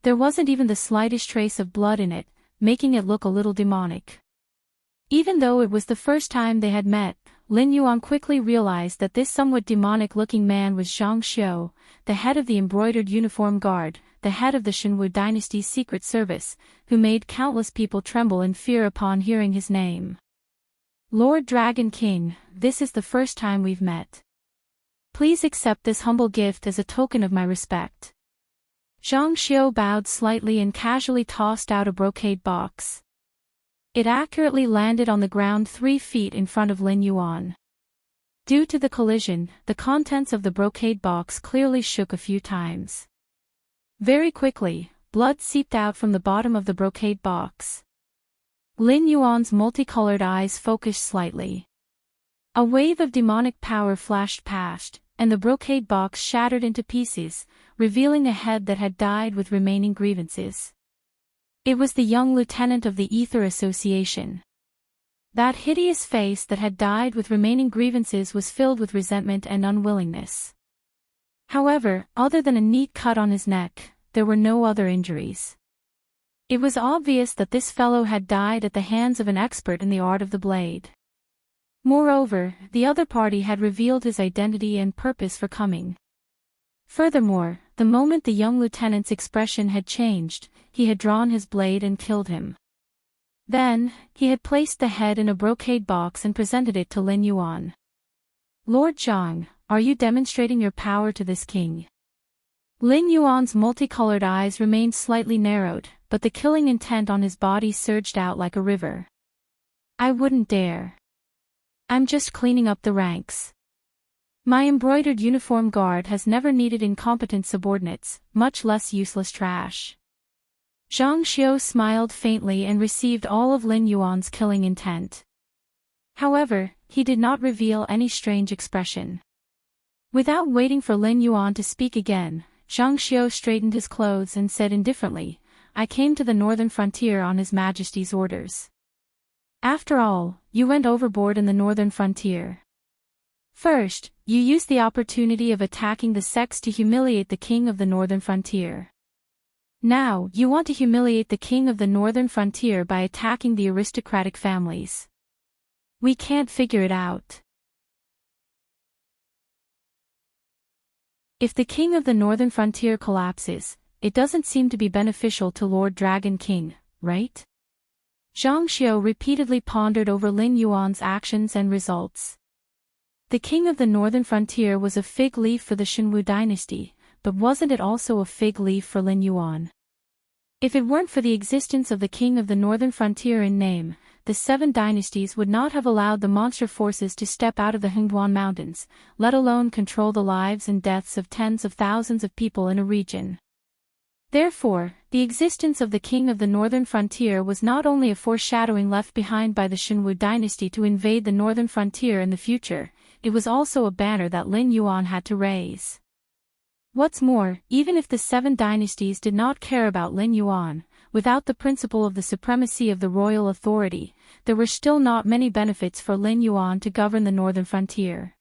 There wasn't even the slightest trace of blood in it, making it look a little demonic. Even though it was the first time they had met, Lin Yuan quickly realized that this somewhat demonic-looking man was Zhang Xiu, the head of the embroidered uniform guard, the head of the Shenwu dynasty's secret service, who made countless people tremble in fear upon hearing his name. "Lord Dragon King, this is the first time we've met. Please accept this humble gift as a token of my respect." Zhang Xiu bowed slightly and casually tossed out a brocade box. It accurately landed on the ground 3 feet in front of Lin Yuan. Due to the collision, the contents of the brocade box clearly shook a few times. Very quickly, blood seeped out from the bottom of the brocade box. Lin Yuan's multicolored eyes focused slightly. A wave of demonic power flashed past, and the brocade box shattered into pieces, revealing a head that had died with remaining grievances. It was the young lieutenant of the Ether Association. That hideous face that had died with remaining grievances was filled with resentment and unwillingness. However, other than a neat cut on his neck, there were no other injuries. It was obvious that this fellow had died at the hands of an expert in the art of the blade. Moreover, the other party had revealed his identity and purpose for coming. Furthermore, the moment the young lieutenant's expression had changed, he had drawn his blade and killed him. Then, he had placed the head in a brocade box and presented it to Lin Yuan. "Lord Zhang, are you demonstrating your power to this king?" Lin Yuan's multicolored eyes remained slightly narrowed, but the killing intent on his body surged out like a river. "I wouldn't dare. I'm just cleaning up the ranks. My embroidered uniform guard has never needed incompetent subordinates, much less useless trash." Zhang Xiu smiled faintly and received all of Lin Yuan's killing intent. However, he did not reveal any strange expression. Without waiting for Lin Yuan to speak again, Zhang Xiu straightened his clothes and said indifferently, "I came to the northern frontier on His Majesty's orders." "After all, you went overboard in the northern frontier. First, you used the opportunity of attacking the sects to humiliate the king of the northern frontier. Now, you want to humiliate the king of the northern frontier by attacking the aristocratic families. We can't figure it out. If the king of the northern frontier collapses, it doesn't seem to be beneficial to Lord Dragon King, right?" Zhang Xiu repeatedly pondered over Lin Yuan's actions and results. The king of the northern frontier was a fig leaf for the Shenwu dynasty, but wasn't it also a fig leaf for Lin Yuan? If it weren't for the existence of the king of the northern frontier in name, the 7 dynasties would not have allowed the monster forces to step out of the Hengduan Mountains, let alone control the lives and deaths of tens of thousands of people in a region. Therefore, the existence of the king of the northern frontier was not only a foreshadowing left behind by the Shenwu dynasty to invade the northern frontier in the future, it was also a banner that Lin Yuan had to raise. What's more, even if the 7 dynasties did not care about Lin Yuan, without the principle of the supremacy of the royal authority, there were still not many benefits for Lin Yuan to govern the northern frontier.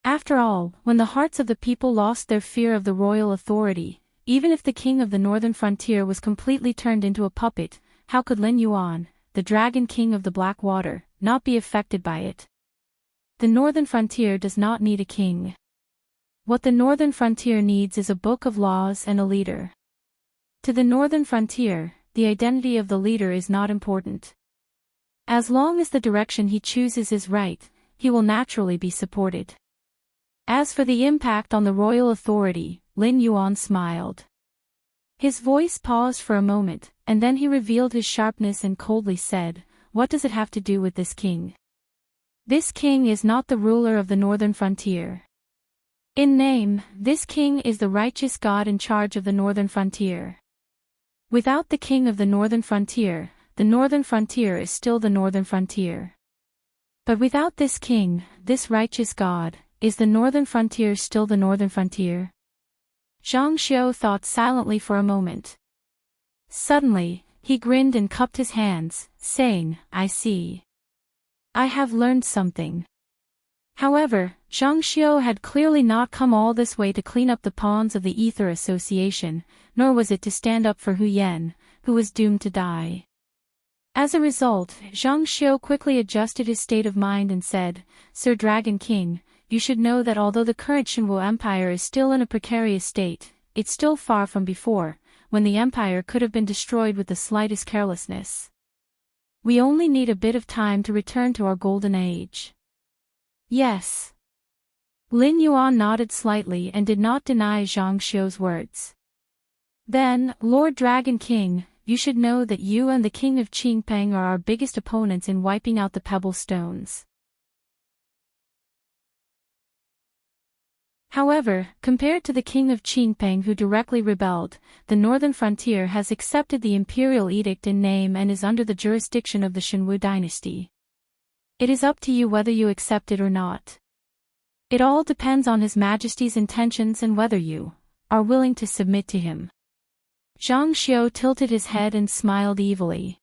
After all, when the hearts of the people lost their fear of the royal authority, even if the king of the northern frontier was completely turned into a puppet, how could Lin Yuan, the dragon king of the Black Water, not be affected by it? The northern frontier does not need a king. What the northern frontier needs is a book of laws and a leader. To the northern frontier, the identity of the leader is not important. As long as the direction he chooses is right, he will naturally be supported. As for the impact on the royal authority, Lin Yuan smiled. His voice paused for a moment, and then he revealed his sharpness and coldly said, "What does it have to do with this king? This king is not the ruler of the northern frontier. In name, this king is the righteous God in charge of the northern frontier. Without the king of the northern frontier is still the northern frontier. But without this king, this righteous God, is the northern frontier still the northern frontier?" Zhang Xiu thought silently for a moment. Suddenly, he grinned and cupped his hands, saying, "I see. I have learned something." However, Zhang Xiu had clearly not come all this way to clean up the pawns of the Ether Association, nor was it to stand up for Hu Yan, who was doomed to die. As a result, Zhang Xiu quickly adjusted his state of mind and said, "Sir Dragon King, you should know that although the current Shenwu Empire is still in a precarious state, it's still far from before, when the empire could have been destroyed with the slightest carelessness. We only need a bit of time to return to our golden age." "Yes." Lin Yuan nodded slightly and did not deny Zhang Xiu's words. Then, Lord Dragon King, you should know that you and the King of Qingpeng are our biggest opponents in wiping out the pebble stones. However, compared to the King of Qingpeng who directly rebelled, the northern frontier has accepted the imperial edict in name and is under the jurisdiction of the Shenwu dynasty. It is up to you whether you accept it or not. It all depends on His Majesty's intentions and whether you are willing to submit to him. Zhang Xiu tilted his head and smiled evilly.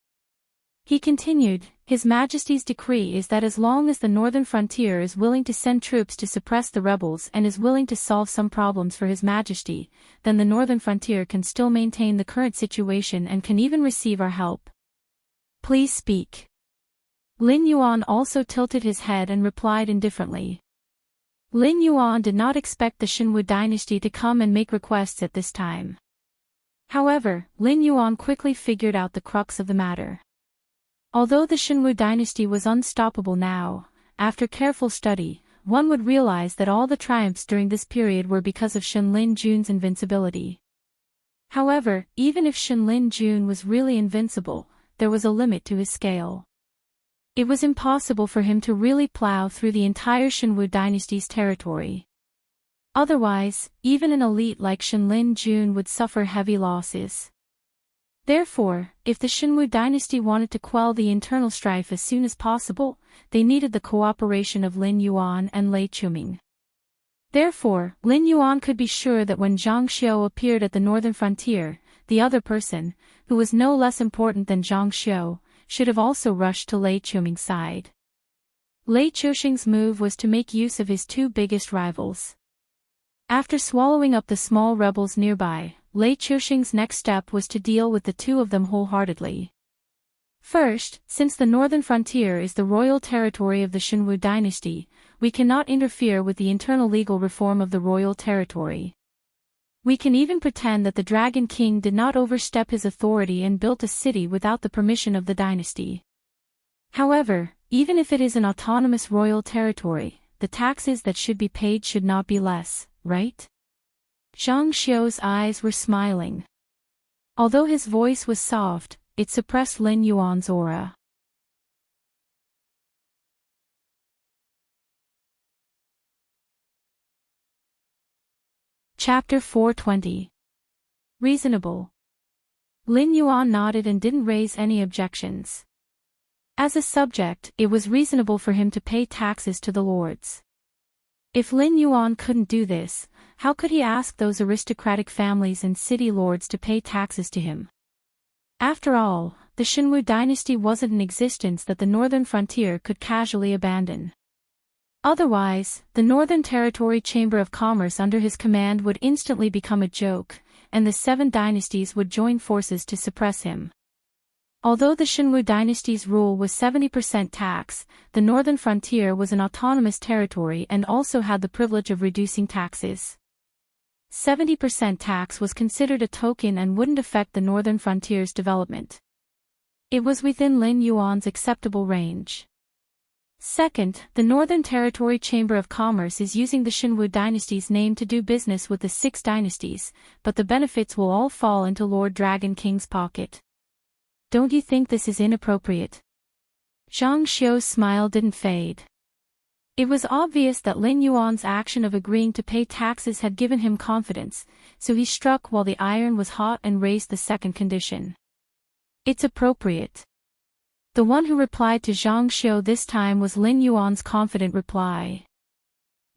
He continued, His Majesty's decree is that as long as the northern frontier is willing to send troops to suppress the rebels and is willing to solve some problems for His Majesty, then the northern frontier can still maintain the current situation and can even receive our help. Please speak. Lin Yuan also tilted his head and replied indifferently. Lin Yuan did not expect the Shenwu dynasty to come and make requests at this time. However, Lin Yuan quickly figured out the crux of the matter. Although the Shenwu dynasty was unstoppable now, after careful study, one would realize that all the triumphs during this period were because of Shenlin Jun's invincibility. However, even if Shenlin Jun was really invincible, there was a limit to his scale. It was impossible for him to really plow through the entire Shenwu dynasty's territory. Otherwise, even an elite like Shenlin Jun would suffer heavy losses. Therefore, if the Shenwu dynasty wanted to quell the internal strife as soon as possible, they needed the cooperation of Lin Yuan and Lei Chuming. Therefore, Lin Yuan could be sure that when Zhang Xiu appeared at the northern frontier, the other person, who was no less important than Zhang Xiu, should have also rushed to Lei Chuming's side. Lei Chuxing's move was to make use of his two biggest rivals. After swallowing up the small rebels nearby, Lei Chuxing's next step was to deal with the two of them wholeheartedly. First, since the northern frontier is the royal territory of the Shenwu dynasty, we cannot interfere with the internal legal reform of the royal territory. We can even pretend that the Dragon King did not overstep his authority and built a city without the permission of the dynasty. However, even if it is an autonomous royal territory, the taxes that should be paid should not be less, right? Zhang Xiu's eyes were smiling. Although his voice was soft, it suppressed Lin Yuan's aura. Chapter 420. Reasonable. Lin Yuan nodded and didn't raise any objections. As a subject, it was reasonable for him to pay taxes to the lords. If Lin Yuan couldn't do this, how could he ask those aristocratic families and city lords to pay taxes to him? After all, the Shenwu dynasty wasn't an existence that the northern frontier could casually abandon. Otherwise, the Northern Territory Chamber of Commerce under his command would instantly become a joke, and the seven dynasties would join forces to suppress him. Although the Shenwu dynasty's rule was 70% tax, the northern frontier was an autonomous territory and also had the privilege of reducing taxes. 70% tax was considered a token and wouldn't affect the northern frontier's development. It was within Lin Yuan's acceptable range. Second, the Northern Territory Chamber of Commerce is using the Shenwu dynasty's name to do business with the six dynasties, but the benefits will all fall into Lord Dragon King's pocket. Don't you think this is inappropriate? Zhang Xiu's smile didn't fade. It was obvious that Lin Yuan's action of agreeing to pay taxes had given him confidence, so he struck while the iron was hot and raised the second condition. It's appropriate. The one who replied to Zhang Xiu this time was Lin Yuan's confident reply.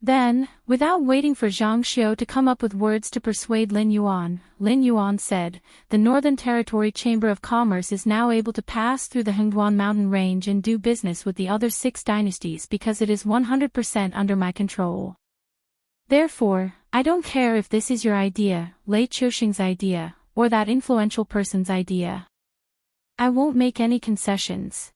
Then, without waiting for Zhang Xiu to come up with words to persuade Lin Yuan said, the Northern Territory Chamber of Commerce is now able to pass through the Hengduan mountain range and do business with the other six dynasties because it is 100% under my control. Therefore, I don't care if this is your idea, Lei Chuxing's idea, or that influential person's idea. I won't make any concessions.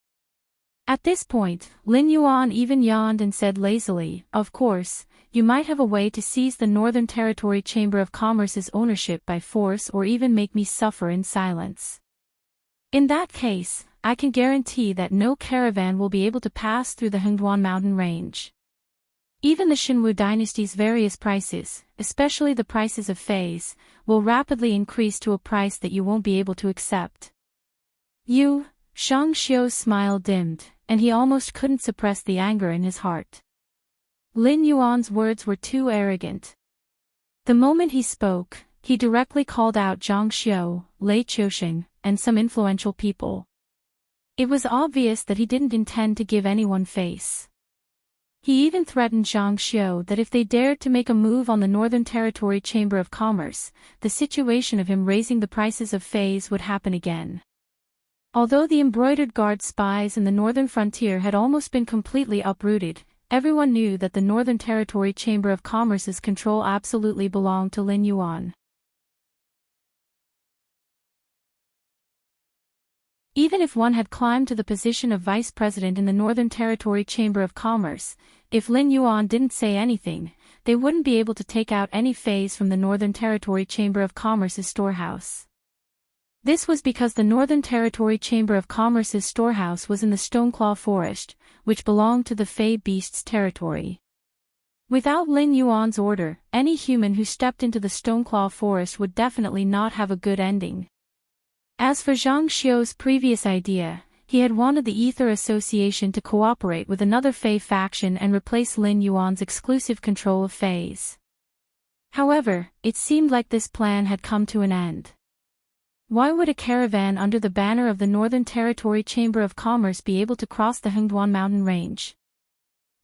At this point, Lin Yuan even yawned and said lazily, of course, you might have a way to seize the Northern Territory Chamber of Commerce's ownership by force or even make me suffer in silence. In that case, I can guarantee that no caravan will be able to pass through the Hengduan mountain range. Even the Shinwu dynasty's various prices, especially the prices of feis, will rapidly increase to a price that you won't be able to accept. Shang Xiu's smile dimmed, and he almost couldn't suppress the anger in his heart. Lin Yuan's words were too arrogant. The moment he spoke, he directly called out Zhang Xiu, Lei Qiusheng, and some influential people. It was obvious that he didn't intend to give anyone face. He even threatened Zhang Xiu that if they dared to make a move on the Northern Territory Chamber of Commerce, the situation of him raising the prices of feis would happen again. Although the embroidered guard spies in the northern frontier had almost been completely uprooted, everyone knew that the Northern Territory Chamber of Commerce's control absolutely belonged to Lin Yuan. Even if one had climbed to the position of vice president in the Northern Territory Chamber of Commerce, if Lin Yuan didn't say anything, they wouldn't be able to take out any feis from the Northern Territory Chamber of Commerce's storehouse. This was because the Northern Territory Chamber of Commerce's storehouse was in the Stoneclaw Forest, which belonged to the Fey Beast's territory. Without Lin Yuan's order, any human who stepped into the Stoneclaw Forest would definitely not have a good ending. As for Zhang Xiu's previous idea, he had wanted the Ether Association to cooperate with another Fey faction and replace Lin Yuan's exclusive control of feis. However, it seemed like this plan had come to an end. Why would a caravan under the banner of the Northern Territory Chamber of Commerce be able to cross the Hengduan mountain range?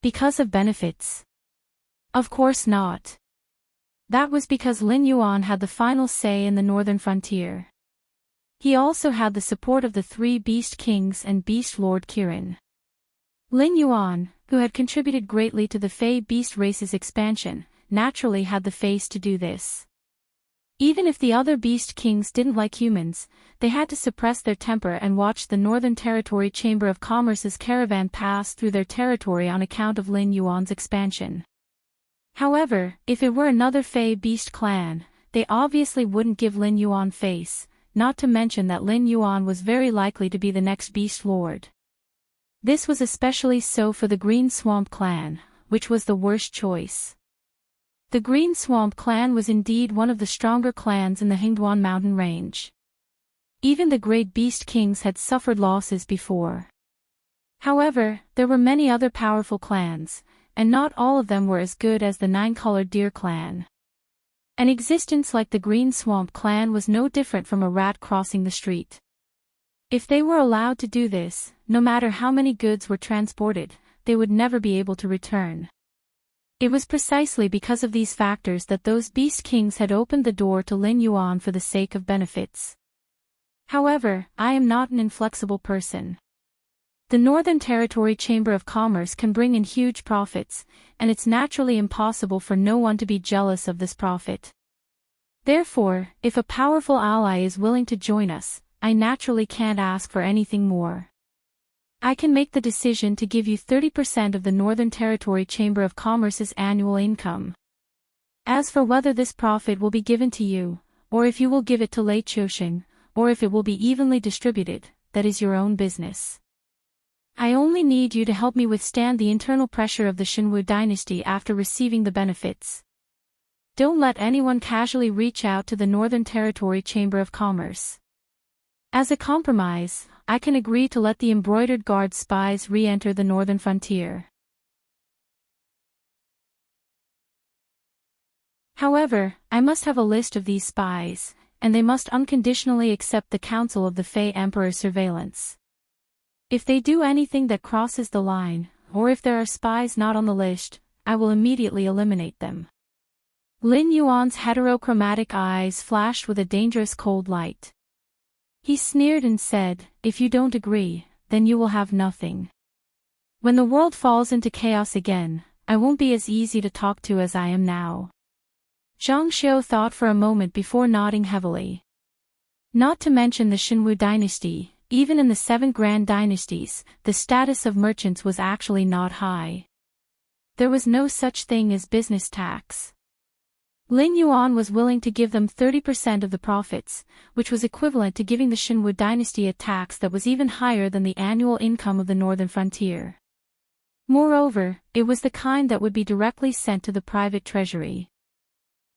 Because of benefits? Of course not. That was because Lin Yuan had the final say in the northern frontier. He also had the support of the three Beast Kings and Beast Lord Kirin. Lin Yuan, who had contributed greatly to the Fey Beast race's expansion, naturally had the face to do this. Even if the other Beast Kings didn't like humans, they had to suppress their temper and watch the Northern Territory Chamber of Commerce's caravan pass through their territory on account of Lin Yuan's expansion. However, if it were another Fey Beast clan, they obviously wouldn't give Lin Yuan face, not to mention that Lin Yuan was very likely to be the next Beast Lord. This was especially so for the Green Swamp clan, which was the worst choice. The Green Swamp clan was indeed one of the stronger clans in the Hengduan mountain range. Even the great Beast Kings had suffered losses before. However, there were many other powerful clans, and not all of them were as good as the Nine-Colored Deer clan. An existence like the Green Swamp clan was no different from a rat crossing the street. If they were allowed to do this, no matter how many goods were transported, they would never be able to return. It was precisely because of these factors that those Beast Kings had opened the door to Lin Yuan for the sake of benefits. However, I am not an inflexible person. The Northern Territory Chamber of Commerce can bring in huge profits, and it's naturally impossible for no one to be jealous of this profit. Therefore, if a powerful ally is willing to join us, I naturally can't ask for anything more. I can make the decision to give you 30% of the Northern Territory Chamber of Commerce's annual income. As for whether this profit will be given to you, or if you will give it to Lei Qiusheng, or if it will be evenly distributed, that is your own business. I only need you to help me withstand the internal pressure of the Shinwu dynasty after receiving the benefits. Don't let anyone casually reach out to the Northern Territory Chamber of Commerce. As a compromise, I can agree to let the embroidered guard spies re-enter the northern frontier. However, I must have a list of these spies, and they must unconditionally accept the Council of the Fey Emperor's surveillance. If they do anything that crosses the line, or if there are spies not on the list, I will immediately eliminate them. Lin Yuan's heterochromatic eyes flashed with a dangerous cold light. He sneered and said, "If you don't agree, then you will have nothing. When the world falls into chaos again, I won't be as easy to talk to as I am now." Zhang Xiu thought for a moment before nodding heavily. Not to mention the Shinwu dynasty, even in the 7 grand dynasties, the status of merchants was actually not high. There was no such thing as business tax. Lin Yuan was willing to give them 30% of the profits, which was equivalent to giving the Shinwu dynasty a tax that was even higher than the annual income of the northern frontier. Moreover, it was the kind that would be directly sent to the private treasury.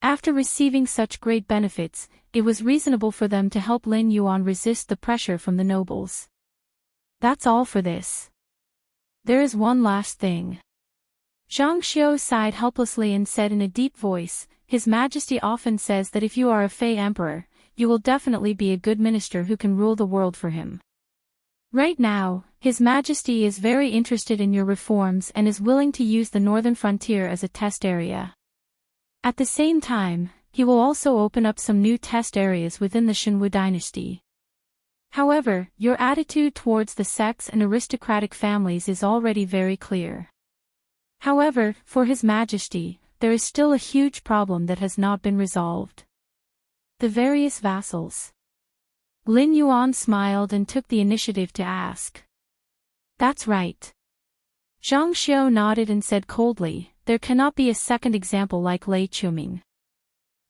After receiving such great benefits, it was reasonable for them to help Lin Yuan resist the pressure from the nobles. That's all for this. There is one last thing. Zhang Xiu sighed helplessly and said in a deep voice, His Majesty often says that if you are a Fey Emperor, you will definitely be a good minister who can rule the world for him. Right now, His Majesty is very interested in your reforms and is willing to use the northern frontier as a test area. At the same time, he will also open up some new test areas within the Shenwu dynasty. However, your attitude towards the sects and aristocratic families is already very clear. However, for His Majesty, there is still a huge problem that has not been resolved. The various vassals. Lin Yuan smiled and took the initiative to ask. That's right. Zhang Xiu nodded and said coldly, there cannot be a second example like Lei Chuming.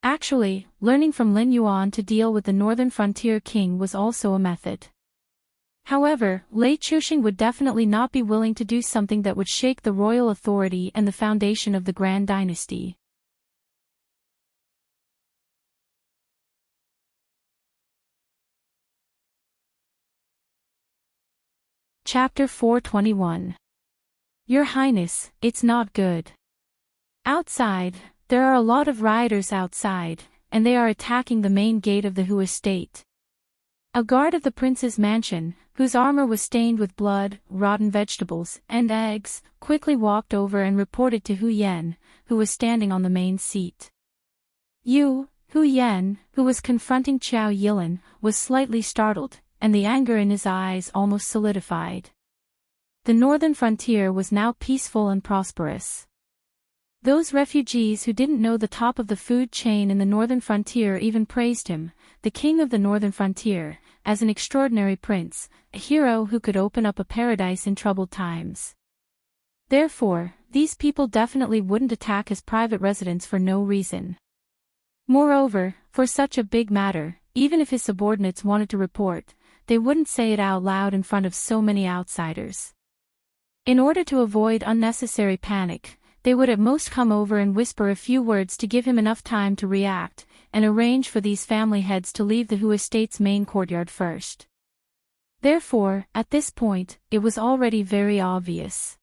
Actually, learning from Lin Yuan to deal with the northern frontier king was also a method. However, Lei Chuxing would definitely not be willing to do something that would shake the royal authority and the foundation of the Grand Dynasty. Chapter 421. Your Highness, it's not good. Outside, there are a lot of rioters outside, and they are attacking the main gate of the Hu estate. A guard of the prince's mansion, whose armor was stained with blood, rotten vegetables, and eggs, quickly walked over and reported to Hu Yan, who was standing on the main seat. Hu Yan, who was confronting Qiao Yilin, was slightly startled, and the anger in his eyes almost solidified. The northern frontier was now peaceful and prosperous. Those refugees who didn't know the top of the food chain in the northern frontier even praised him, the king of the northern frontier, as an extraordinary prince, a hero who could open up a paradise in troubled times. Therefore, these people definitely wouldn't attack his private residence for no reason. Moreover, for such a big matter, even if his subordinates wanted to report, they wouldn't say it out loud in front of so many outsiders. In order to avoid unnecessary panic, they would at most come over and whisper a few words to give him enough time to react, and arrange for these family heads to leave the Hu estate's main courtyard first. Therefore, at this point, it was already very obvious.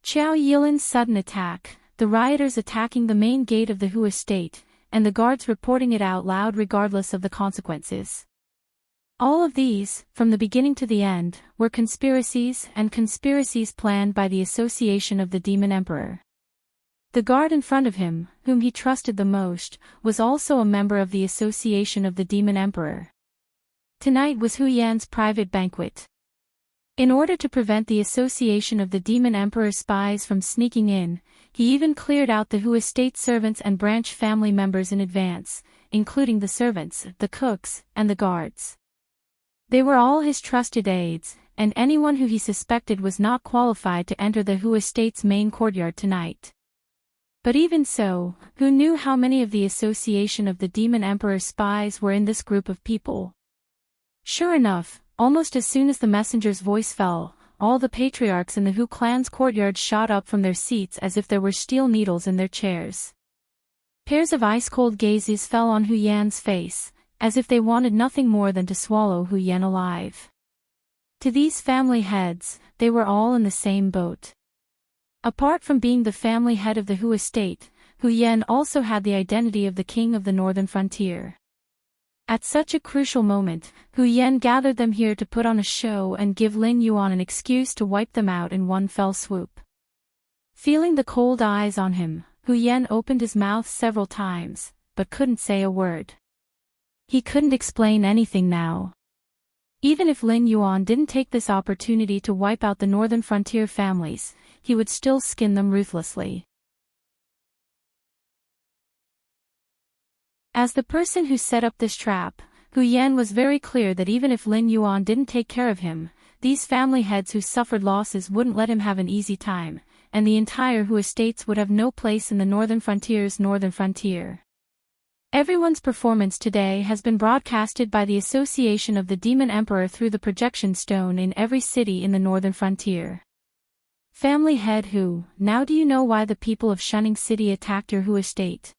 Qiao Yilin's sudden attack, the rioters attacking the main gate of the Hu estate, and the guards reporting it out loud regardless of the consequences. All of these, from the beginning to the end, were conspiracies planned by the Association of the Demon Emperor. The guard in front of him, whom he trusted the most, was also a member of the Association of the Demon Emperor. Tonight was Hu Yan's private banquet. In order to prevent the Association of the Demon Emperor spies from sneaking in, he even cleared out the Hu estate servants and branch family members in advance, including the servants, the cooks, and the guards. They were all his trusted aides, and anyone who he suspected was not qualified to enter the Hu estate's main courtyard tonight. But even so, who knew how many of the Association of the Demon Emperor spies were in this group of people? Sure enough, almost as soon as the messenger's voice fell, all the patriarchs in the Hu clan's courtyard shot up from their seats as if there were steel needles in their chairs. Pairs of ice-cold gazes fell on Hu Yan's face, as if they wanted nothing more than to swallow Hu Yan alive. To these family heads, they were all in the same boat. Apart from being the family head of the Hu estate, Hu Yan also had the identity of the king of the northern frontier. At such a crucial moment, Hu Yan gathered them here to put on a show and give Lin Yuan an excuse to wipe them out in one fell swoop. Feeling the cold eyes on him, Hu Yan opened his mouth several times, but couldn't say a word. He couldn't explain anything now. Even if Lin Yuan didn't take this opportunity to wipe out the northern frontier families, he would still skin them ruthlessly. As the person who set up this trap, Hu Yan was very clear that even if Lin Yuan didn't take care of him, these family heads who suffered losses wouldn't let him have an easy time, and the entire Hu estates would have no place in the northern frontier's northern frontier. Everyone's performance today has been broadcasted by the Association of the Demon Emperor through the projection stone in every city in the northern frontier. Family head Hu, now do you know why the people of Shunning City attacked your Hu estate?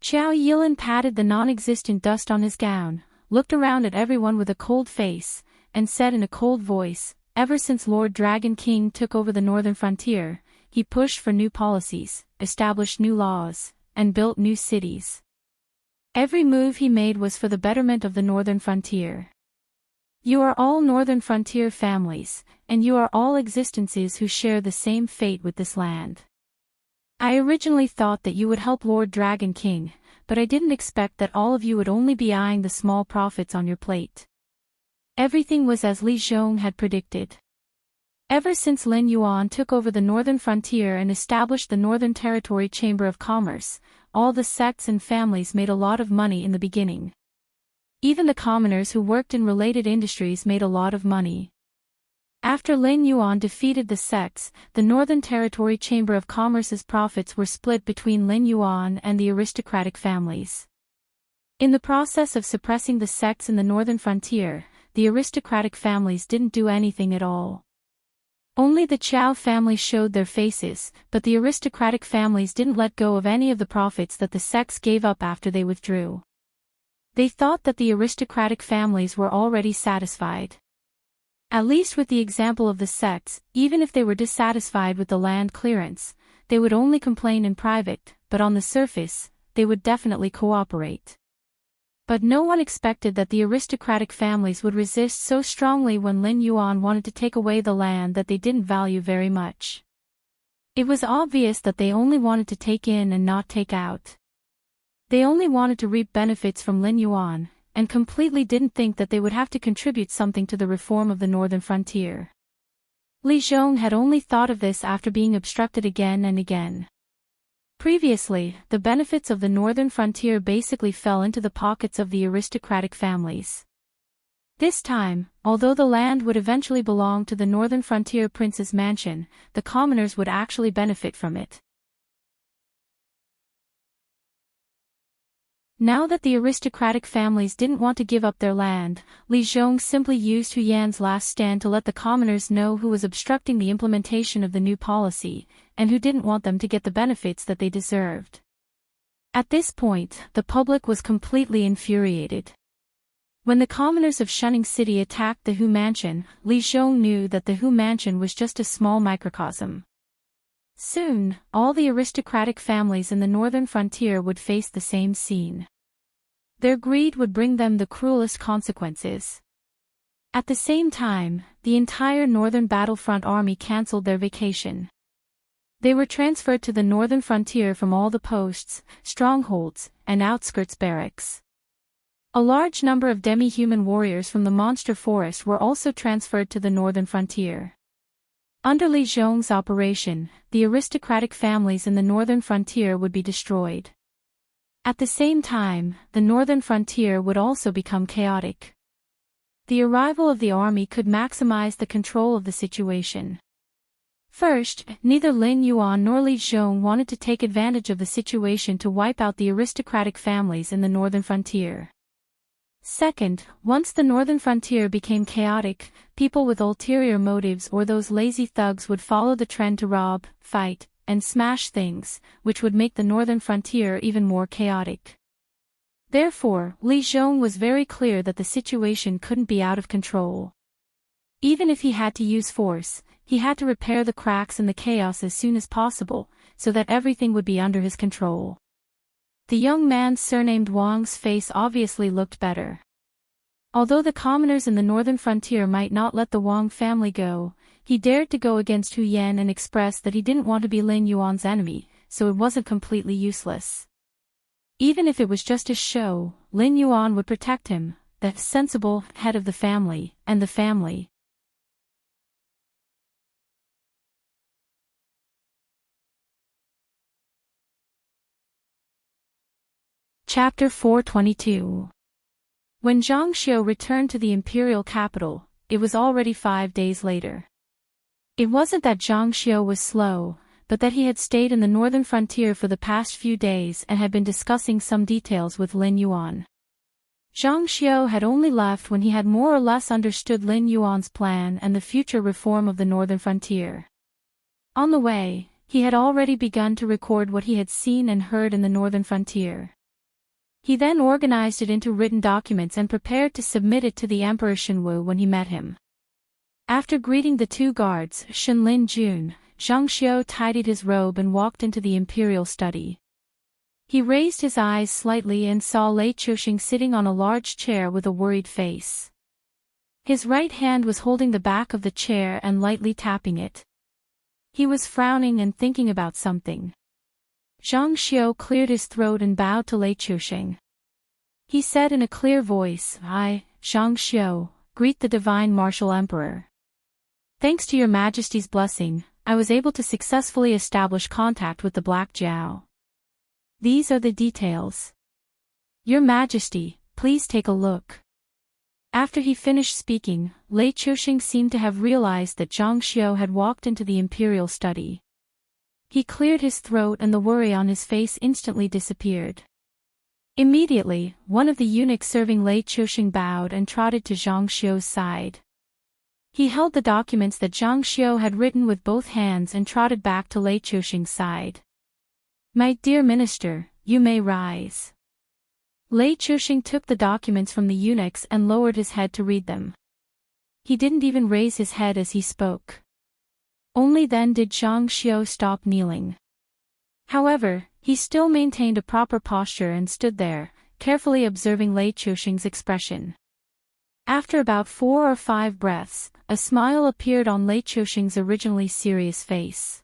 Qiao Yilin patted the non-existent dust on his gown, looked around at everyone with a cold face, and said in a cold voice, ever since Lord Dragon King took over the northern frontier, he pushed for new policies, established new laws, and built new cities. Every move he made was for the betterment of the northern frontier. You are all northern frontier families, and you are all existences who share the same fate with this land. I originally thought that you would help Lord Dragon King, but I didn't expect that all of you would only be eyeing the small profits on your plate. Everything was as Li Zhong had predicted. Ever since Lin Yuan took over the northern frontier and established the Northern Territory Chamber of Commerce, all the sects and families made a lot of money in the beginning. Even the commoners who worked in related industries made a lot of money. After Lin Yuan defeated the sects, the Northern Territory Chamber of Commerce's profits were split between Lin Yuan and the aristocratic families. In the process of suppressing the sects in the northern frontier, the aristocratic families didn't do anything at all. Only the Qiao family showed their faces, but the aristocratic families didn't let go of any of the profits that the sects gave up after they withdrew. They thought that the aristocratic families were already satisfied. At least with the example of the sects, even if they were dissatisfied with the land clearance, they would only complain in private, but on the surface, they would definitely cooperate. But no one expected that the aristocratic families would resist so strongly when Lin Yuan wanted to take away the land that they didn't value very much. It was obvious that they only wanted to take in and not take out. They only wanted to reap benefits from Lin Yuan, and completely didn't think that they would have to contribute something to the reform of the northern frontier. Li Zhong had only thought of this after being obstructed again and again. Previously, the benefits of the northern frontier basically fell into the pockets of the aristocratic families. This time, although the land would eventually belong to the northern frontier prince's mansion, the commoners would actually benefit from it. Now that the aristocratic families didn't want to give up their land, Li Zhong simply used Hu Yan's last stand to let the commoners know who was obstructing the implementation of the new policy, and who didn't want them to get the benefits that they deserved. At this point, the public was completely infuriated. When the commoners of Shunning City attacked the Hu Mansion, Li Zhong knew that the Hu Mansion was just a small microcosm. Soon, all the aristocratic families in the northern frontier would face the same scene. Their greed would bring them the cruelest consequences. At the same time, the entire northern battlefront army cancelled their vacation. They were transferred to the northern frontier from all the posts, strongholds, and outskirts barracks. A large number of demi-human warriors from the monster forest were also transferred to the northern frontier. Under Li Zhong's operation, the aristocratic families in the northern frontier would be destroyed. At the same time, the northern frontier would also become chaotic. The arrival of the army could maximize the control of the situation. First, neither Lin Yuan nor Li Zhong wanted to take advantage of the situation to wipe out the aristocratic families in the northern frontier. Second, once the northern frontier became chaotic, people with ulterior motives or those lazy thugs would follow the trend to rob, fight, and smash things, which would make the northern frontier even more chaotic. Therefore, Li Zhong was very clear that the situation couldn't be out of control. Even if he had to use force, he had to repair the cracks in the chaos as soon as possible, so that everything would be under his control. The young man surnamed Wang's face obviously looked better. Although the commoners in the northern frontier might not let the Wang family go, he dared to go against Hu Yan and express that he didn't want to be Lin Yuan's enemy, so it wasn't completely useless. Even if it was just a show, Lin Yuan would protect him, the sensible head of the family, and the family. Chapter 422. When Zhang Xiu returned to the imperial capital, it was already 5 days later. It wasn't that Zhang Xiu was slow, but that he had stayed in the northern frontier for the past few days and had been discussing some details with Lin Yuan. Zhang Xiu had only left when he had more or less understood Lin Yuan's plan and the future reform of the northern frontier. On the way, he had already begun to record what he had seen and heard in the northern frontier. He then organized it into written documents and prepared to submit it to the Emperor Shenwu when he met him. After greeting the two guards, Shenlin Jun, Zhang Xiu tidied his robe and walked into the imperial study. He raised his eyes slightly and saw Lei Chuxing sitting on a large chair with a worried face. His right hand was holding the back of the chair and lightly tapping it. He was frowning and thinking about something. Zhang Xiu cleared his throat and bowed to Lei Chuxing. He said in a clear voice, "I, Zhang Xiu, greet the Divine Martial Emperor. Thanks to your Majesty's blessing, I was able to successfully establish contact with the Black Jiao. These are the details. Your Majesty, please take a look." After he finished speaking, Lei Chuxing seemed to have realized that Zhang Xiu had walked into the imperial study. He cleared his throat and the worry on his face instantly disappeared. Immediately, one of the eunuchs serving Lei Chuxing bowed and trotted to Zhang Xiu's side. He held the documents that Zhang Xiu had written with both hands and trotted back to Lei Chuxing's side. "My dear minister, you may rise." Lei Chuxing took the documents from the eunuchs and lowered his head to read them. He didn't even raise his head as he spoke. Only then did Zhang Xiu stop kneeling. However, he still maintained a proper posture and stood there, carefully observing Lei Chuxing's expression. After about 4 or 5 breaths, a smile appeared on Lei Chuxing's originally serious face.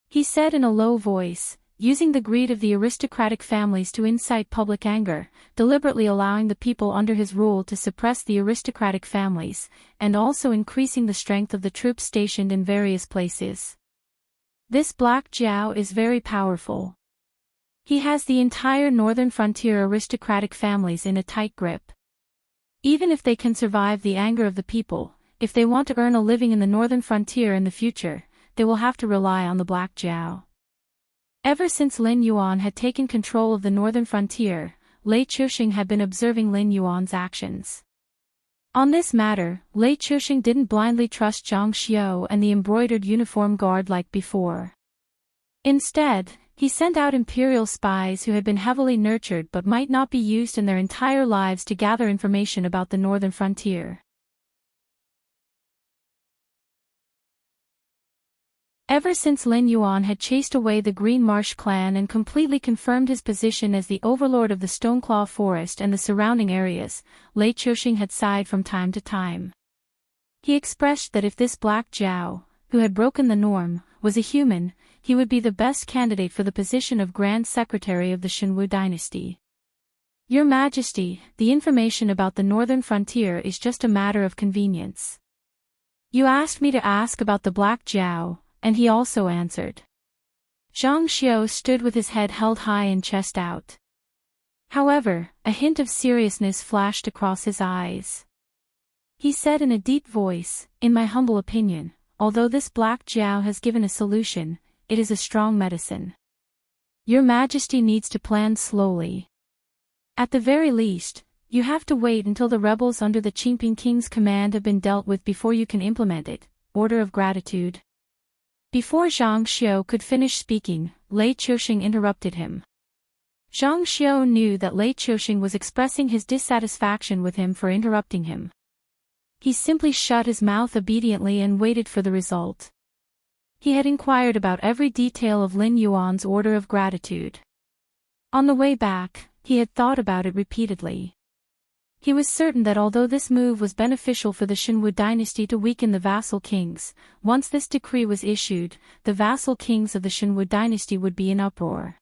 He said in a low voice, using the greed of the aristocratic families to incite public anger, deliberately allowing the people under his rule to suppress the aristocratic families, and also increasing the strength of the troops stationed in various places. "This Black Jiao is very powerful. He has the entire northern frontier aristocratic families in a tight grip. Even if they can survive the anger of the people, if they want to earn a living in the northern frontier in the future, they will have to rely on the Black Jiao." Ever since Lin Yuan had taken control of the northern frontier, Lei Chuxing had been observing Lin Yuan's actions. On this matter, Lei Chuxing didn't blindly trust Zhang Xiu and the embroidered uniform guard like before. Instead, he sent out imperial spies who had been heavily nurtured but might not be used in their entire lives to gather information about the northern frontier. Ever since Lin Yuan had chased away the Green Marsh clan and completely confirmed his position as the overlord of the Stoneclaw Forest and the surrounding areas, Lei Chuxing had sighed from time to time. He expressed that if this Black Jiao, who had broken the norm, was a human, he would be the best candidate for the position of Grand Secretary of the Shenwu dynasty. "Your Majesty, the information about the northern frontier is just a matter of convenience. You asked me to ask about the Black Jiao, and he also answered." Zhang Xiu stood with his head held high and chest out. However, a hint of seriousness flashed across his eyes. He said in a deep voice, "In my humble opinion, although this Black Jiao has given a solution, it is a strong medicine. Your Majesty needs to plan slowly. At the very least, you have to wait until the rebels under the Qingping King's command have been dealt with before you can implement it." Order of gratitude. Before Zhang Xiu could finish speaking, Lei Chuxing interrupted him. Zhang Xiu knew that Lei Chuxing was expressing his dissatisfaction with him for interrupting him. He simply shut his mouth obediently and waited for the result. He had inquired about every detail of Lin Yuan's order of gratitude. On the way back, he had thought about it repeatedly. He was certain that although this move was beneficial for the Shenwu dynasty to weaken the vassal kings, once this decree was issued, the vassal kings of the Shenwu dynasty would be in uproar.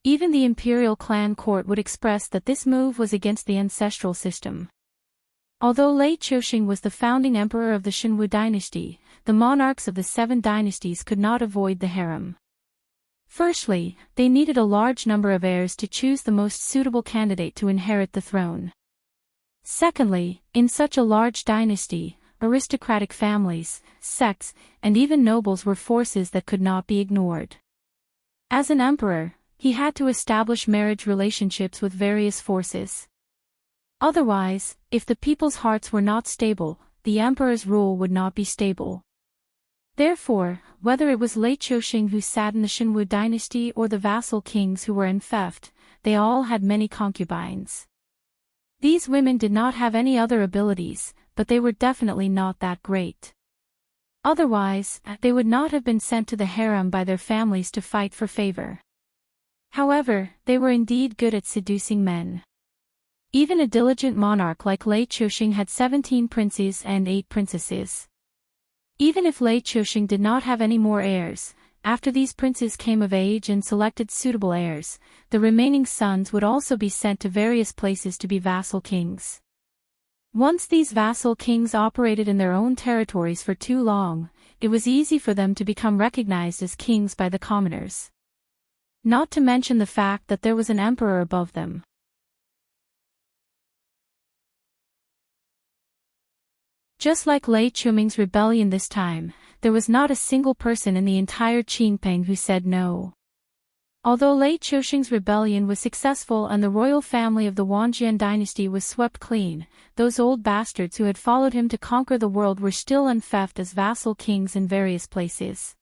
Even the imperial clan court would express that this move was against the ancestral system. Although Lei Chuxing was the founding emperor of the Shenwu dynasty, the monarchs of the 7 dynasties could not avoid the harem. Firstly, they needed a large number of heirs to choose the most suitable candidate to inherit the throne. Secondly, in such a large dynasty, aristocratic families, sects, and even nobles were forces that could not be ignored. As an emperor, he had to establish marriage relationships with various forces. Otherwise, if the people's hearts were not stable, the emperor's rule would not be stable. Therefore, whether it was Lei Chou-shing who sat in the Shenwu dynasty or the vassal kings who were in theft, they all had many concubines. These women did not have any other abilities, but they were definitely not that great. Otherwise, they would not have been sent to the harem by their families to fight for favor. However, they were indeed good at seducing men. Even a diligent monarch like Lei Chou-shing had 17 princes and 8 princesses. Even if Lei Chou-shing did not have any more heirs, after these princes came of age and selected suitable heirs, the remaining sons would also be sent to various places to be vassal kings. Once these vassal kings operated in their own territories for too long, it was easy for them to become recognized as kings by the commoners. Not to mention the fact that there was an emperor above them. Just like Lei Chuming's rebellion this time, there was not a single person in the entire Qingpeng who said no. Although Lei Chou-shing's rebellion was successful and the royal family of the Wangjian dynasty was swept clean, those old bastards who had followed him to conquer the world were still untheft as vassal kings in various places.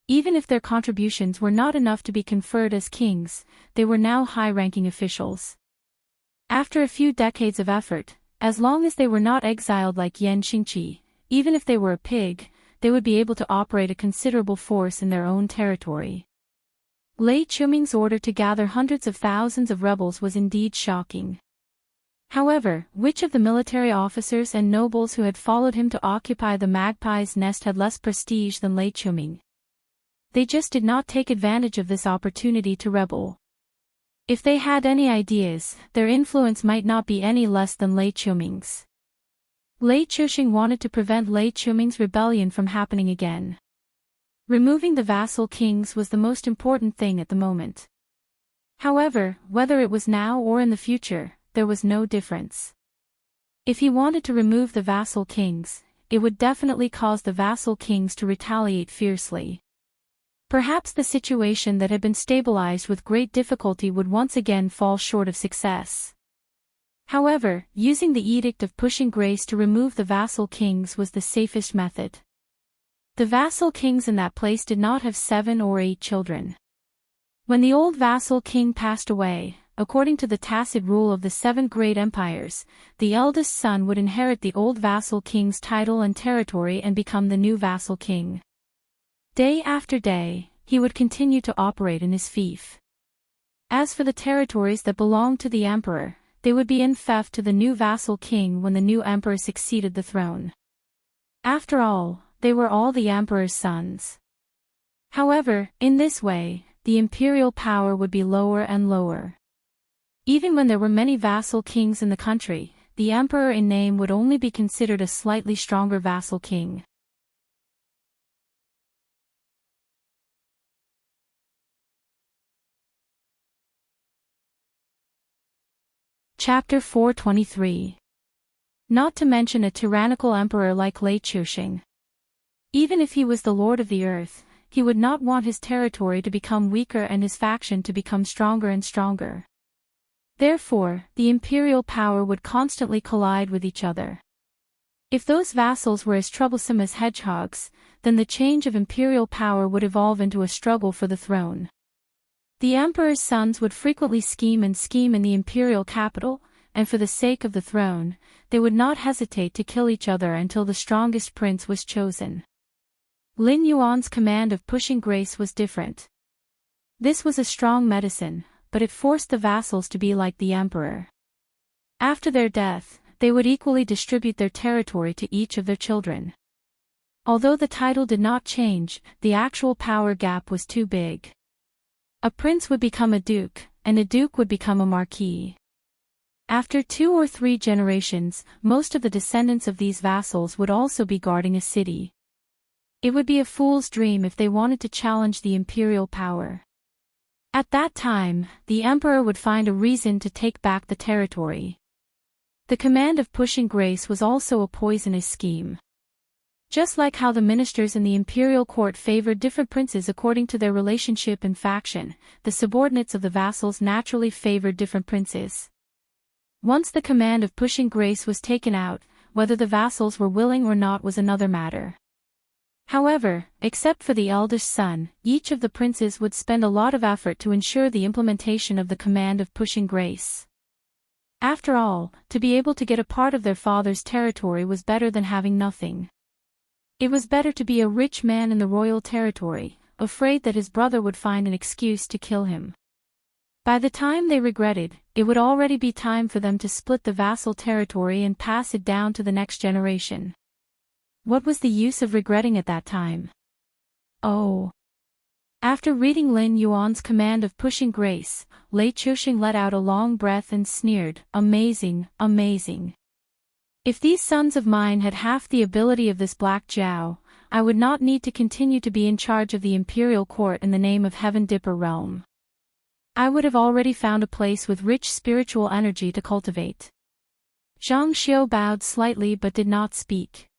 Even if their contributions were not enough to be conferred as kings, they were now high-ranking officials. After a few decades of effort, as long as they were not exiled like Yan Xingqi, even if they were a pig, they would be able to operate a considerable force in their own territory. Lei Chuming's order to gather hundreds of thousands of rebels was indeed shocking. However, which of the military officers and nobles who had followed him to occupy the Magpie's Nest had less prestige than Lei Chuming? They just did not take advantage of this opportunity to rebel. If they had any ideas, their influence might not be any less than Lei Chuming's. Lei Chou-shing wanted to prevent Lei Chuming's rebellion from happening again. Removing the vassal kings was the most important thing at the moment. However, whether it was now or in the future, there was no difference. If he wanted to remove the vassal kings, it would definitely cause the vassal kings to retaliate fiercely. Perhaps the situation that had been stabilized with great difficulty would once again fall short of success. However, using the Edict of Pushing Grace to remove the vassal kings was the safest method. The vassal kings in that place did not have 7 or 8 children. When the old vassal king passed away, according to the tacit rule of the 7 great empires, the eldest son would inherit the old vassal king's title and territory and become the new vassal king. Day after day, he would continue to operate in his fief. As for the territories that belonged to the emperor, they would be in theft to the new vassal king when the new emperor succeeded the throne. After all, they were all the emperor's sons. However, in this way, the imperial power would be lower and lower. Even when there were many vassal kings in the country, the emperor in name would only be considered a slightly stronger vassal king. Chapter 423. Not to mention a tyrannical emperor like Lei Chou-shing. Even if he was the lord of the earth, he would not want his territory to become weaker and his faction to become stronger and stronger. Therefore, the imperial power would constantly collide with each other. If those vassals were as troublesome as hedgehogs, then the change of imperial power would evolve into a struggle for the throne. The emperor's sons would frequently scheme in the imperial capital, and for the sake of the throne, they would not hesitate to kill each other until the strongest prince was chosen. Lin Yuan's command of Pushing Grace was different. This was a strong medicine, but it forced the vassals to be like the emperor. After their death, they would equally distribute their territory to each of their children. Although the title did not change, the actual power gap was too big. A prince would become a duke, and a duke would become a marquis. After 2 or 3 generations, most of the descendants of these vassals would also be guarding a city. It would be a fool's dream if they wanted to challenge the imperial power. At that time, the emperor would find a reason to take back the territory. The command of Pushing Grace was also a poisonous scheme. Just like how the ministers in the imperial court favored different princes according to their relationship and faction, the subordinates of the vassals naturally favored different princes. Once the command of Pushing Grace was taken out, whether the vassals were willing or not was another matter. However, except for the eldest son, each of the princes would spend a lot of effort to ensure the implementation of the command of pushing grace. After all, to be able to get a part of their father's territory was better than having nothing. It was better to be a rich man in the royal territory, afraid that his brother would find an excuse to kill him. By the time they regretted, it would already be time for them to split the vassal territory and pass it down to the next generation. What was the use of regretting at that time? Oh. After reading Lin Yuan's command of pushing grace, Lei Chuxing let out a long breath and sneered, "Amazing, amazing. If these sons of mine had half the ability of this Black Jiao, I would not need to continue to be in charge of the imperial court in the name of Heaven Dipper realm. I would have already found a place with rich spiritual energy to cultivate." Zhang Xiu bowed slightly but did not speak.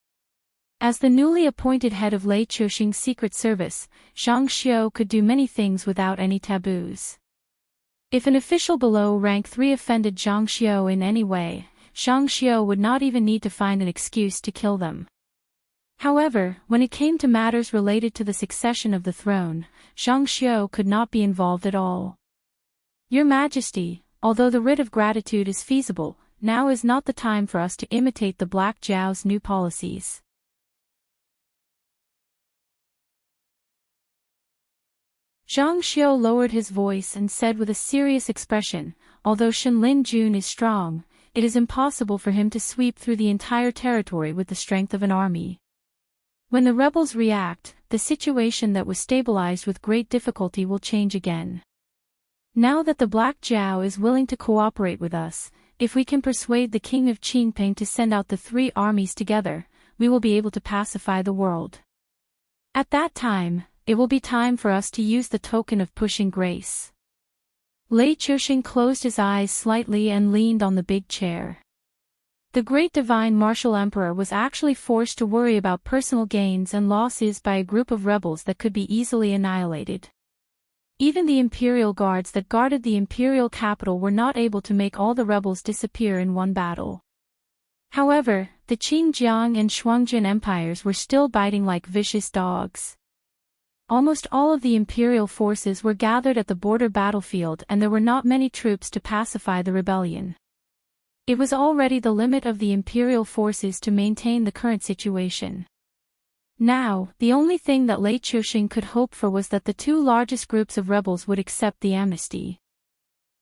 As the newly appointed head of Lei Chuxing's secret service, Zhang Xiu could do many things without any taboos. If an official below rank 3 offended Zhang Xiu in any way, Zhang Xiu would not even need to find an excuse to kill them. However, when it came to matters related to the succession of the throne, Zhang Xiu could not be involved at all. "Your Majesty, although the writ of gratitude is feasible, now is not the time for us to imitate the Black Jiao's new policies." Zhang Xiu lowered his voice and said with a serious expression, "Although Shenlin Jun is strong, it is impossible for him to sweep through the entire territory with the strength of an army. When the rebels react, the situation that was stabilized with great difficulty will change again. Now that the Black Jiao is willing to cooperate with us, if we can persuade the king of Qingping to send out the 3 armies together, we will be able to pacify the world. At that time, it will be time for us to use the token of pushing grace." Lei Chuxing closed his eyes slightly and leaned on the big chair. The great divine martial emperor was actually forced to worry about personal gains and losses by a group of rebels that could be easily annihilated. Even the imperial guards that guarded the imperial capital were not able to make all the rebels disappear in one battle. However, the Qingjiang and Shuangjin empires were still biting like vicious dogs. Almost all of the imperial forces were gathered at the border battlefield and there were not many troops to pacify the rebellion. It was already the limit of the imperial forces to maintain the current situation. Now, the only thing that Lei Chuxing could hope for was that the 2 largest groups of rebels would accept the amnesty.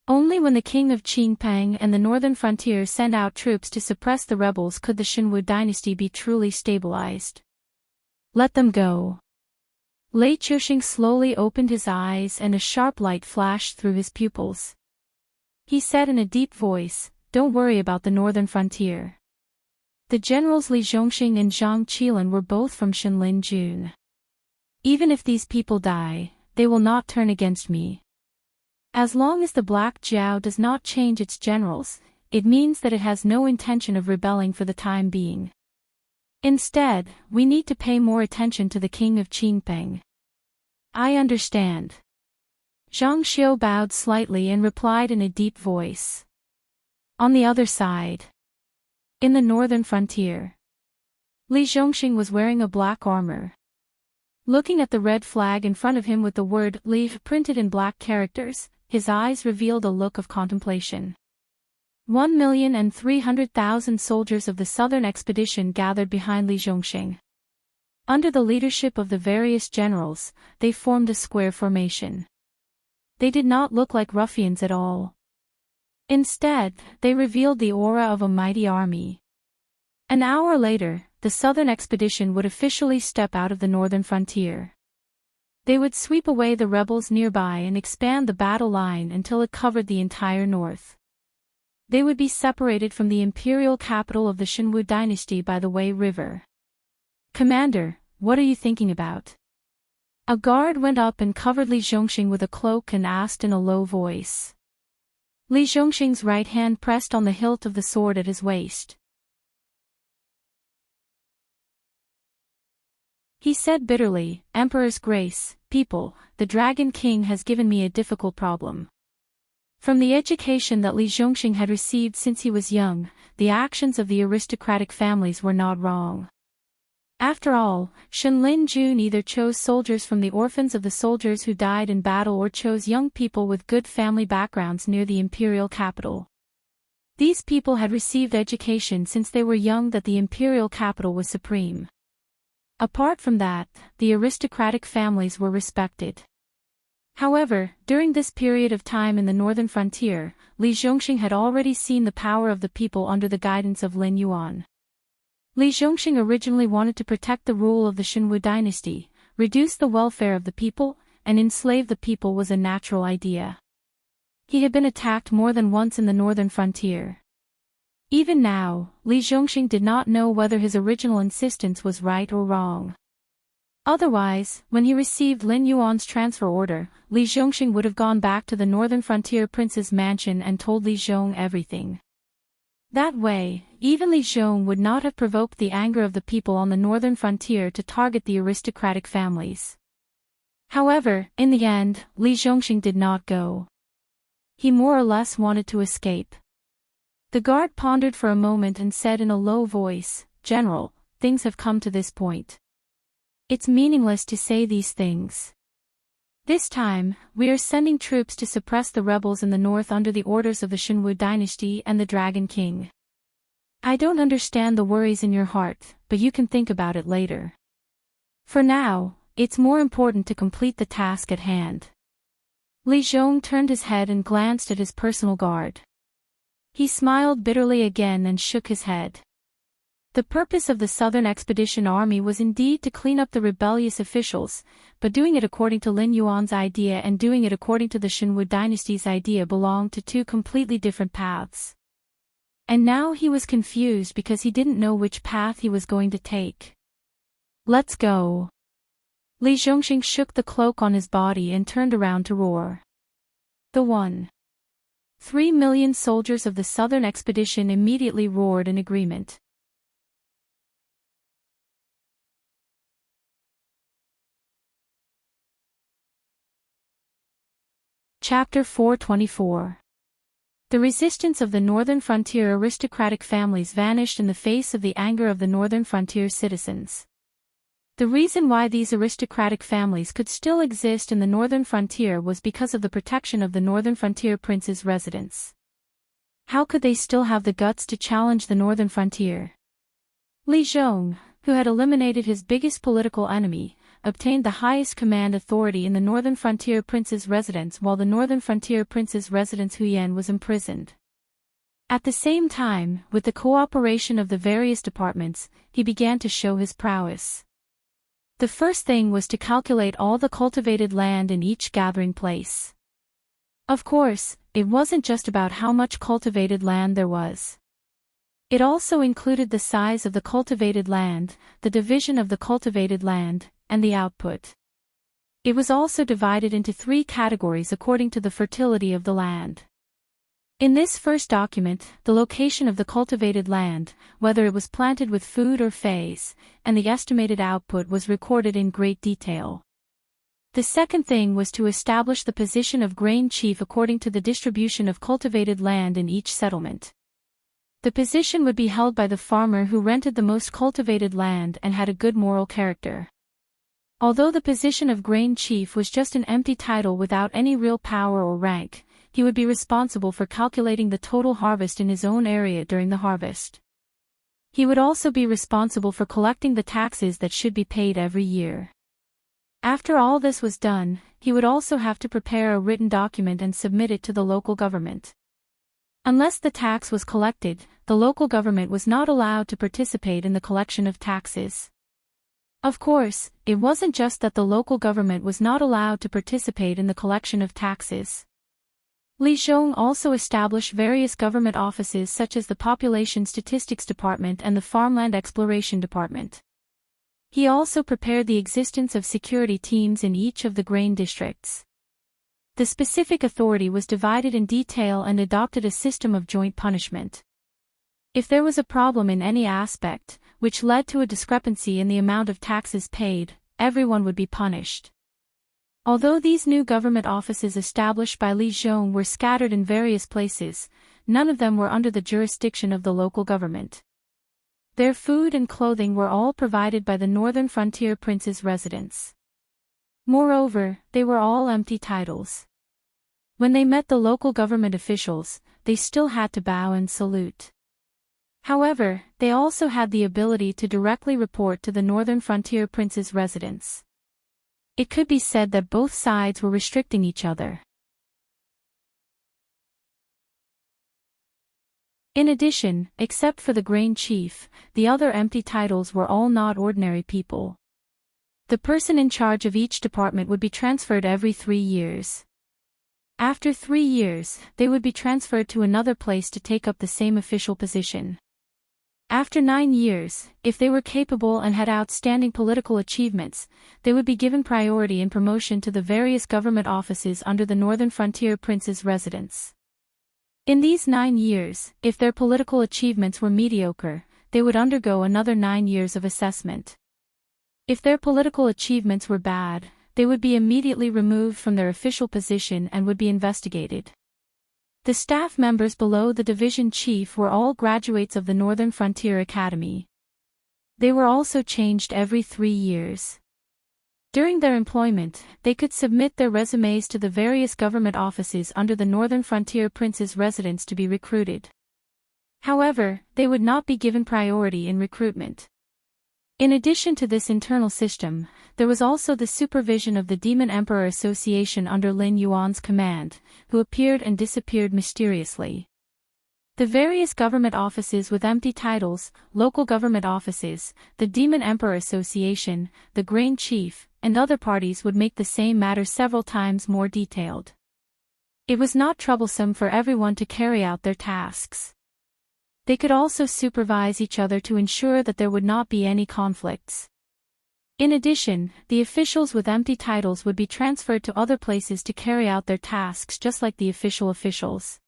Only when the king of Qingpeng and the northern frontier sent out troops to suppress the rebels could the Shenwu dynasty be truly stabilized. "Let them go." Lei Chuxing slowly opened his eyes and a sharp light flashed through his pupils. He said in a deep voice, "Don't worry about the northern frontier. The generals Li Zhongxing and Zhang Qilin were both from Shenlin Jun. Even if these people die, they will not turn against me. As long as the Black Jiao does not change its generals, it means that it has no intention of rebelling for the time being. Instead, we need to pay more attention to the king of Qingpeng." "I understand." Zhang Xiu bowed slightly and replied in a deep voice. On the other side, in the northern frontier, Li Zhongxing was wearing a black armor. Looking at the red flag in front of him with the word Li printed in black characters, his eyes revealed a look of contemplation. 1,300,000 soldiers of the southern expedition gathered behind Li Zhongxing. Under the leadership of the various generals, they formed a square formation. They did not look like ruffians at all. Instead, they revealed the aura of a mighty army. An hour later, the southern expedition would officially step out of the northern frontier. They would sweep away the rebels nearby and expand the battle line until it covered the entire north. They would be separated from the imperial capital of the Shenwu dynasty by the Wei River. "Commander, what are you thinking about?" A guard went up and covered Li Zhongxing with a cloak and asked in a low voice. Li Zhongxing's right hand pressed on the hilt of the sword at his waist. He said bitterly, "Emperor's grace, people, the Dragon King has given me a difficult problem." From the education that Li Zhongxing had received since he was young, the actions of the aristocratic families were not wrong. After all, Shenlin Jun either chose soldiers from the orphans of the soldiers who died in battle or chose young people with good family backgrounds near the imperial capital. These people had received education since they were young that the imperial capital was supreme. Apart from that, the aristocratic families were respected. However, during this period of time in the northern frontier, Li Zhongxing had already seen the power of the people under the guidance of Lin Yuan. Li Zhongxing originally wanted to protect the rule of the Shenwu dynasty, reduce the welfare of the people, and enslave the people was a natural idea. He had been attacked more than once in the northern frontier. Even now, Li Zhongxing did not know whether his original insistence was right or wrong. Otherwise, when he received Lin Yuan's transfer order, Li Zhongxing would have gone back to the northern frontier prince's mansion and told Li Zhong everything. That way, even Li Zhong would not have provoked the anger of the people on the northern frontier to target the aristocratic families. However, in the end, Li Zhongxing did not go. He more or less wanted to escape. The guard pondered for a moment and said in a low voice, "General, things have come to this point. It's meaningless to say these things. This time, we are sending troops to suppress the rebels in the north under the orders of the Shenwu dynasty and the Dragon King. I don't understand the worries in your heart, but you can think about it later. For now, it's more important to complete the task at hand." Li Zhong turned his head and glanced at his personal guard. He smiled bitterly again and shook his head. The purpose of the Southern Expedition Army was indeed to clean up the rebellious officials, but doing it according to Lin Yuan's idea and doing it according to the Shenwu dynasty's idea belonged to two completely different paths. And now he was confused because he didn't know which path he was going to take. "Let's go." Li Zhongxing shook the cloak on his body and turned around to roar. The 1.3 million soldiers of the Southern Expedition immediately roared in agreement. Chapter 424. The resistance of the northern frontier aristocratic families vanished in the face of the anger of the northern frontier citizens. The reason why these aristocratic families could still exist in the northern frontier was because of the protection of the northern frontier prince's residence. How could they still have the guts to challenge the northern frontier? Li Zhong, who had eliminated his biggest political enemy, obtained the highest command authority in the northern frontier prince's residence while the northern frontier prince's residence Huyan was imprisoned. At the same time, with the cooperation of the various departments, he began to show his prowess. The first thing was to calculate all the cultivated land in each gathering place. Of course, it wasn't just about how much cultivated land there was. It also included the size of the cultivated land, the division of the cultivated land, and the output. It was also divided into 3 categories according to the fertility of the land. In this first document, the location of the cultivated land, whether it was planted with food or phase, and the estimated output was recorded in great detail. The second thing was to establish the position of grain chief according to the distribution of cultivated land in each settlement. The position would be held by the farmer who rented the most cultivated land and had a good moral character. Although the position of grain chief was just an empty title without any real power or rank, he would be responsible for calculating the total harvest in his own area during the harvest. He would also be responsible for collecting the taxes that should be paid every year. After all this was done, he would also have to prepare a written document and submit it to the local government. Unless the tax was collected, the local government was not allowed to participate in the collection of taxes. Of course, it wasn't just that the local government was not allowed to participate in the collection of taxes. Li Zhong also established various government offices such as the Population Statistics Department and the Farmland Exploration Department. He also prepared the existence of security teams in each of the grain districts. The specific authority was divided in detail and adopted a system of joint punishment. If there was a problem in any aspect, which led to a discrepancy in the amount of taxes paid, everyone would be punished. Although these new government offices established by Li Zhong were scattered in various places, none of them were under the jurisdiction of the local government. Their food and clothing were all provided by the northern frontier prince's residents. Moreover, they were all empty titles. When they met the local government officials, they still had to bow and salute. However, they also had the ability to directly report to the northern frontier prince's residence. It could be said that both sides were restricting each other. In addition, except for the grain chief, the other empty titles were all not ordinary people. The person in charge of each department would be transferred every 3 years. After 3 years, they would be transferred to another place to take up the same official position. After 9 years, if they were capable and had outstanding political achievements, they would be given priority in promotion to the various government offices under the northern frontier prince's residence. In these 9 years, if their political achievements were mediocre, they would undergo another 9 years of assessment. If their political achievements were bad, they would be immediately removed from their official position and would be investigated. The staff members below the division chief were all graduates of the Northern Frontier Academy. They were also changed every 3 years. During their employment, they could submit their resumes to the various government offices under the Northern Frontier Prince's residence to be recruited. However, they would not be given priority in recruitment. In addition to this internal system, there was also the supervision of the Demon Emperor Association under Lin Yuan's command, who appeared and disappeared mysteriously. The various government offices with empty titles, local government offices, the Demon Emperor Association, the Grain Chief, and other parties would make the same matter several times more detailed. It was not troublesome for everyone to carry out their tasks. They could also supervise each other to ensure that there would not be any conflicts. In addition, the officials with empty titles would be transferred to other places to carry out their tasks just like the official officials.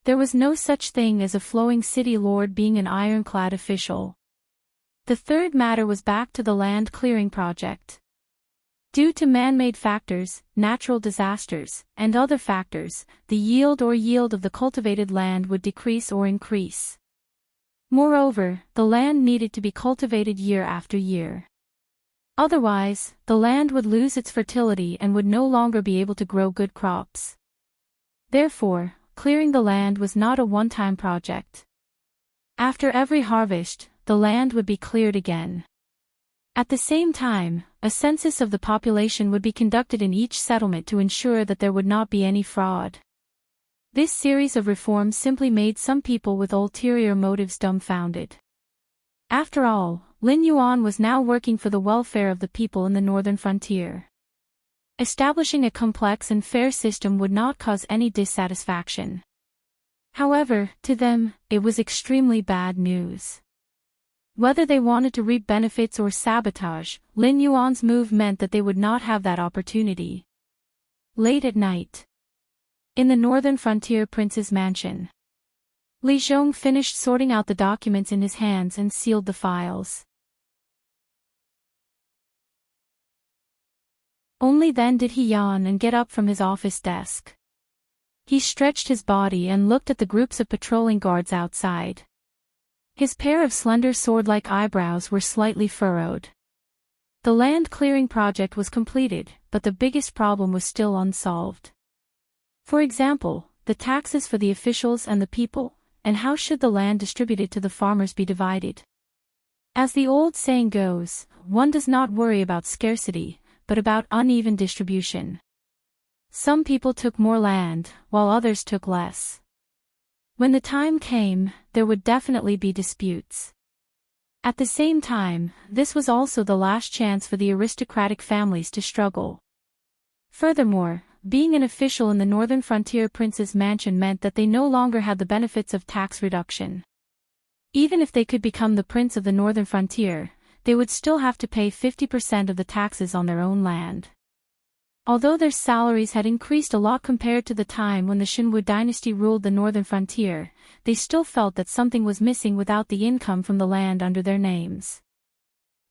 There was no such thing as a flowing city lord being an ironclad official. The third matter was back to the land clearing project. Due to man-made factors, natural disasters, and other factors, the yield of the cultivated land would decrease or increase. Moreover, the land needed to be cultivated year after year. Otherwise, the land would lose its fertility and would no longer be able to grow good crops. Therefore, clearing the land was not a one-time project. After every harvest, the land would be cleared again. At the same time, a census of the population would be conducted in each settlement to ensure that there would not be any fraud. This series of reforms simply made some people with ulterior motives dumbfounded. After all, Lin Yuan was now working for the welfare of the people in the northern frontier. Establishing a complex and fair system would not cause any dissatisfaction. However, to them, it was extremely bad news. Whether they wanted to reap benefits or sabotage, Lin Yuan's move meant that they would not have that opportunity. Late at night. In the northern frontier prince's mansion. Li Zhong finished sorting out the documents in his hands and sealed the files. Only then did he yawn and get up from his office desk. He stretched his body and looked at the groups of patrolling guards outside. His pair of slender sword-like eyebrows were slightly furrowed. The land clearing project was completed, but the biggest problem was still unsolved. For example, the taxes for the officials and the people, and how should the land distributed to the farmers be divided? As the old saying goes, one does not worry about scarcity, but about uneven distribution. Some people took more land, while others took less. When the time came, there would definitely be disputes. At the same time, this was also the last chance for the aristocratic families to struggle. Furthermore, being an official in the northern frontier prince's mansion meant that they no longer had the benefits of tax reduction. Even if they could become the prince of the northern frontier, they would still have to pay 50% of the taxes on their own land. Although their salaries had increased a lot compared to the time when the Xinwu dynasty ruled the northern frontier, they still felt that something was missing without the income from the land under their names.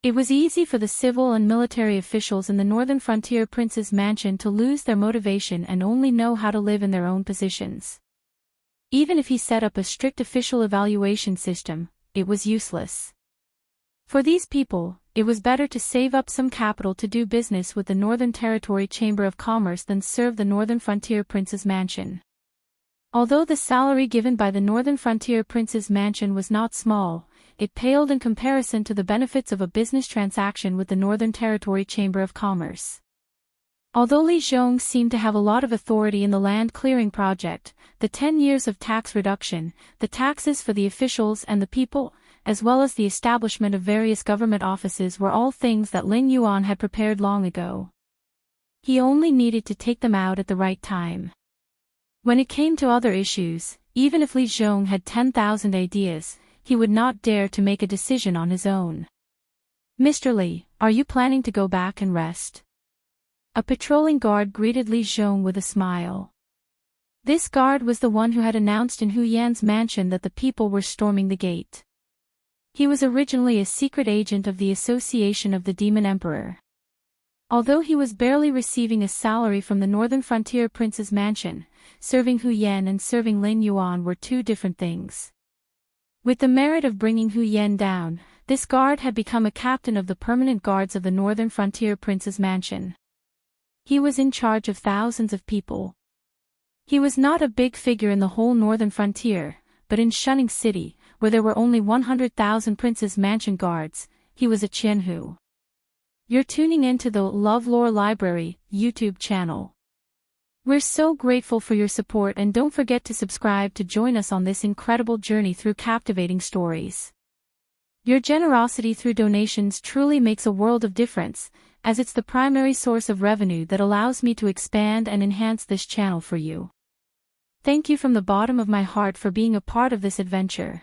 It was easy for the civil and military officials in the northern frontier prince's mansion to lose their motivation and only know how to live in their own positions. Even if he set up a strict official evaluation system, it was useless. For these people, it was better to save up some capital to do business with the Northern Territory Chamber of Commerce than serve the Northern Frontier Prince's mansion. Although the salary given by the Northern Frontier Prince's mansion was not small, it paled in comparison to the benefits of a business transaction with the Northern Territory Chamber of Commerce. Although Li Zhong seemed to have a lot of authority in the land clearing project, the 10 years of tax reduction, the taxes for the officials and the people, as well as the establishment of various government offices were all things that Lin Yuan had prepared long ago. He only needed to take them out at the right time. When it came to other issues, even if Li Zhong had 10,000 ideas, he would not dare to make a decision on his own. "Mr. Li, are you planning to go back and rest?" A patrolling guard greeted Li Zhong with a smile. This guard was the one who had announced in Hu Yan's mansion that the people were storming the gate. He was originally a secret agent of the Association of the Demon Emperor. Although he was barely receiving a salary from the Northern Frontier Prince's mansion, serving Hu Yan and serving Lin Yuan were two different things. With the merit of bringing Hu Yan down, this guard had become a captain of the permanent guards of the Northern Frontier Prince's mansion. He was in charge of thousands of people. He was not a big figure in the whole Northern Frontier, but in Shunning City, where there were only 100,000 Prince's mansion guards, he was a Qianhu. You're tuning into the LoveLore Library YouTube channel. We're so grateful for your support, and don't forget to subscribe to join us on this incredible journey through captivating stories. Your generosity through donations truly makes a world of difference, as it's the primary source of revenue that allows me to expand and enhance this channel for you. Thank you from the bottom of my heart for being a part of this adventure.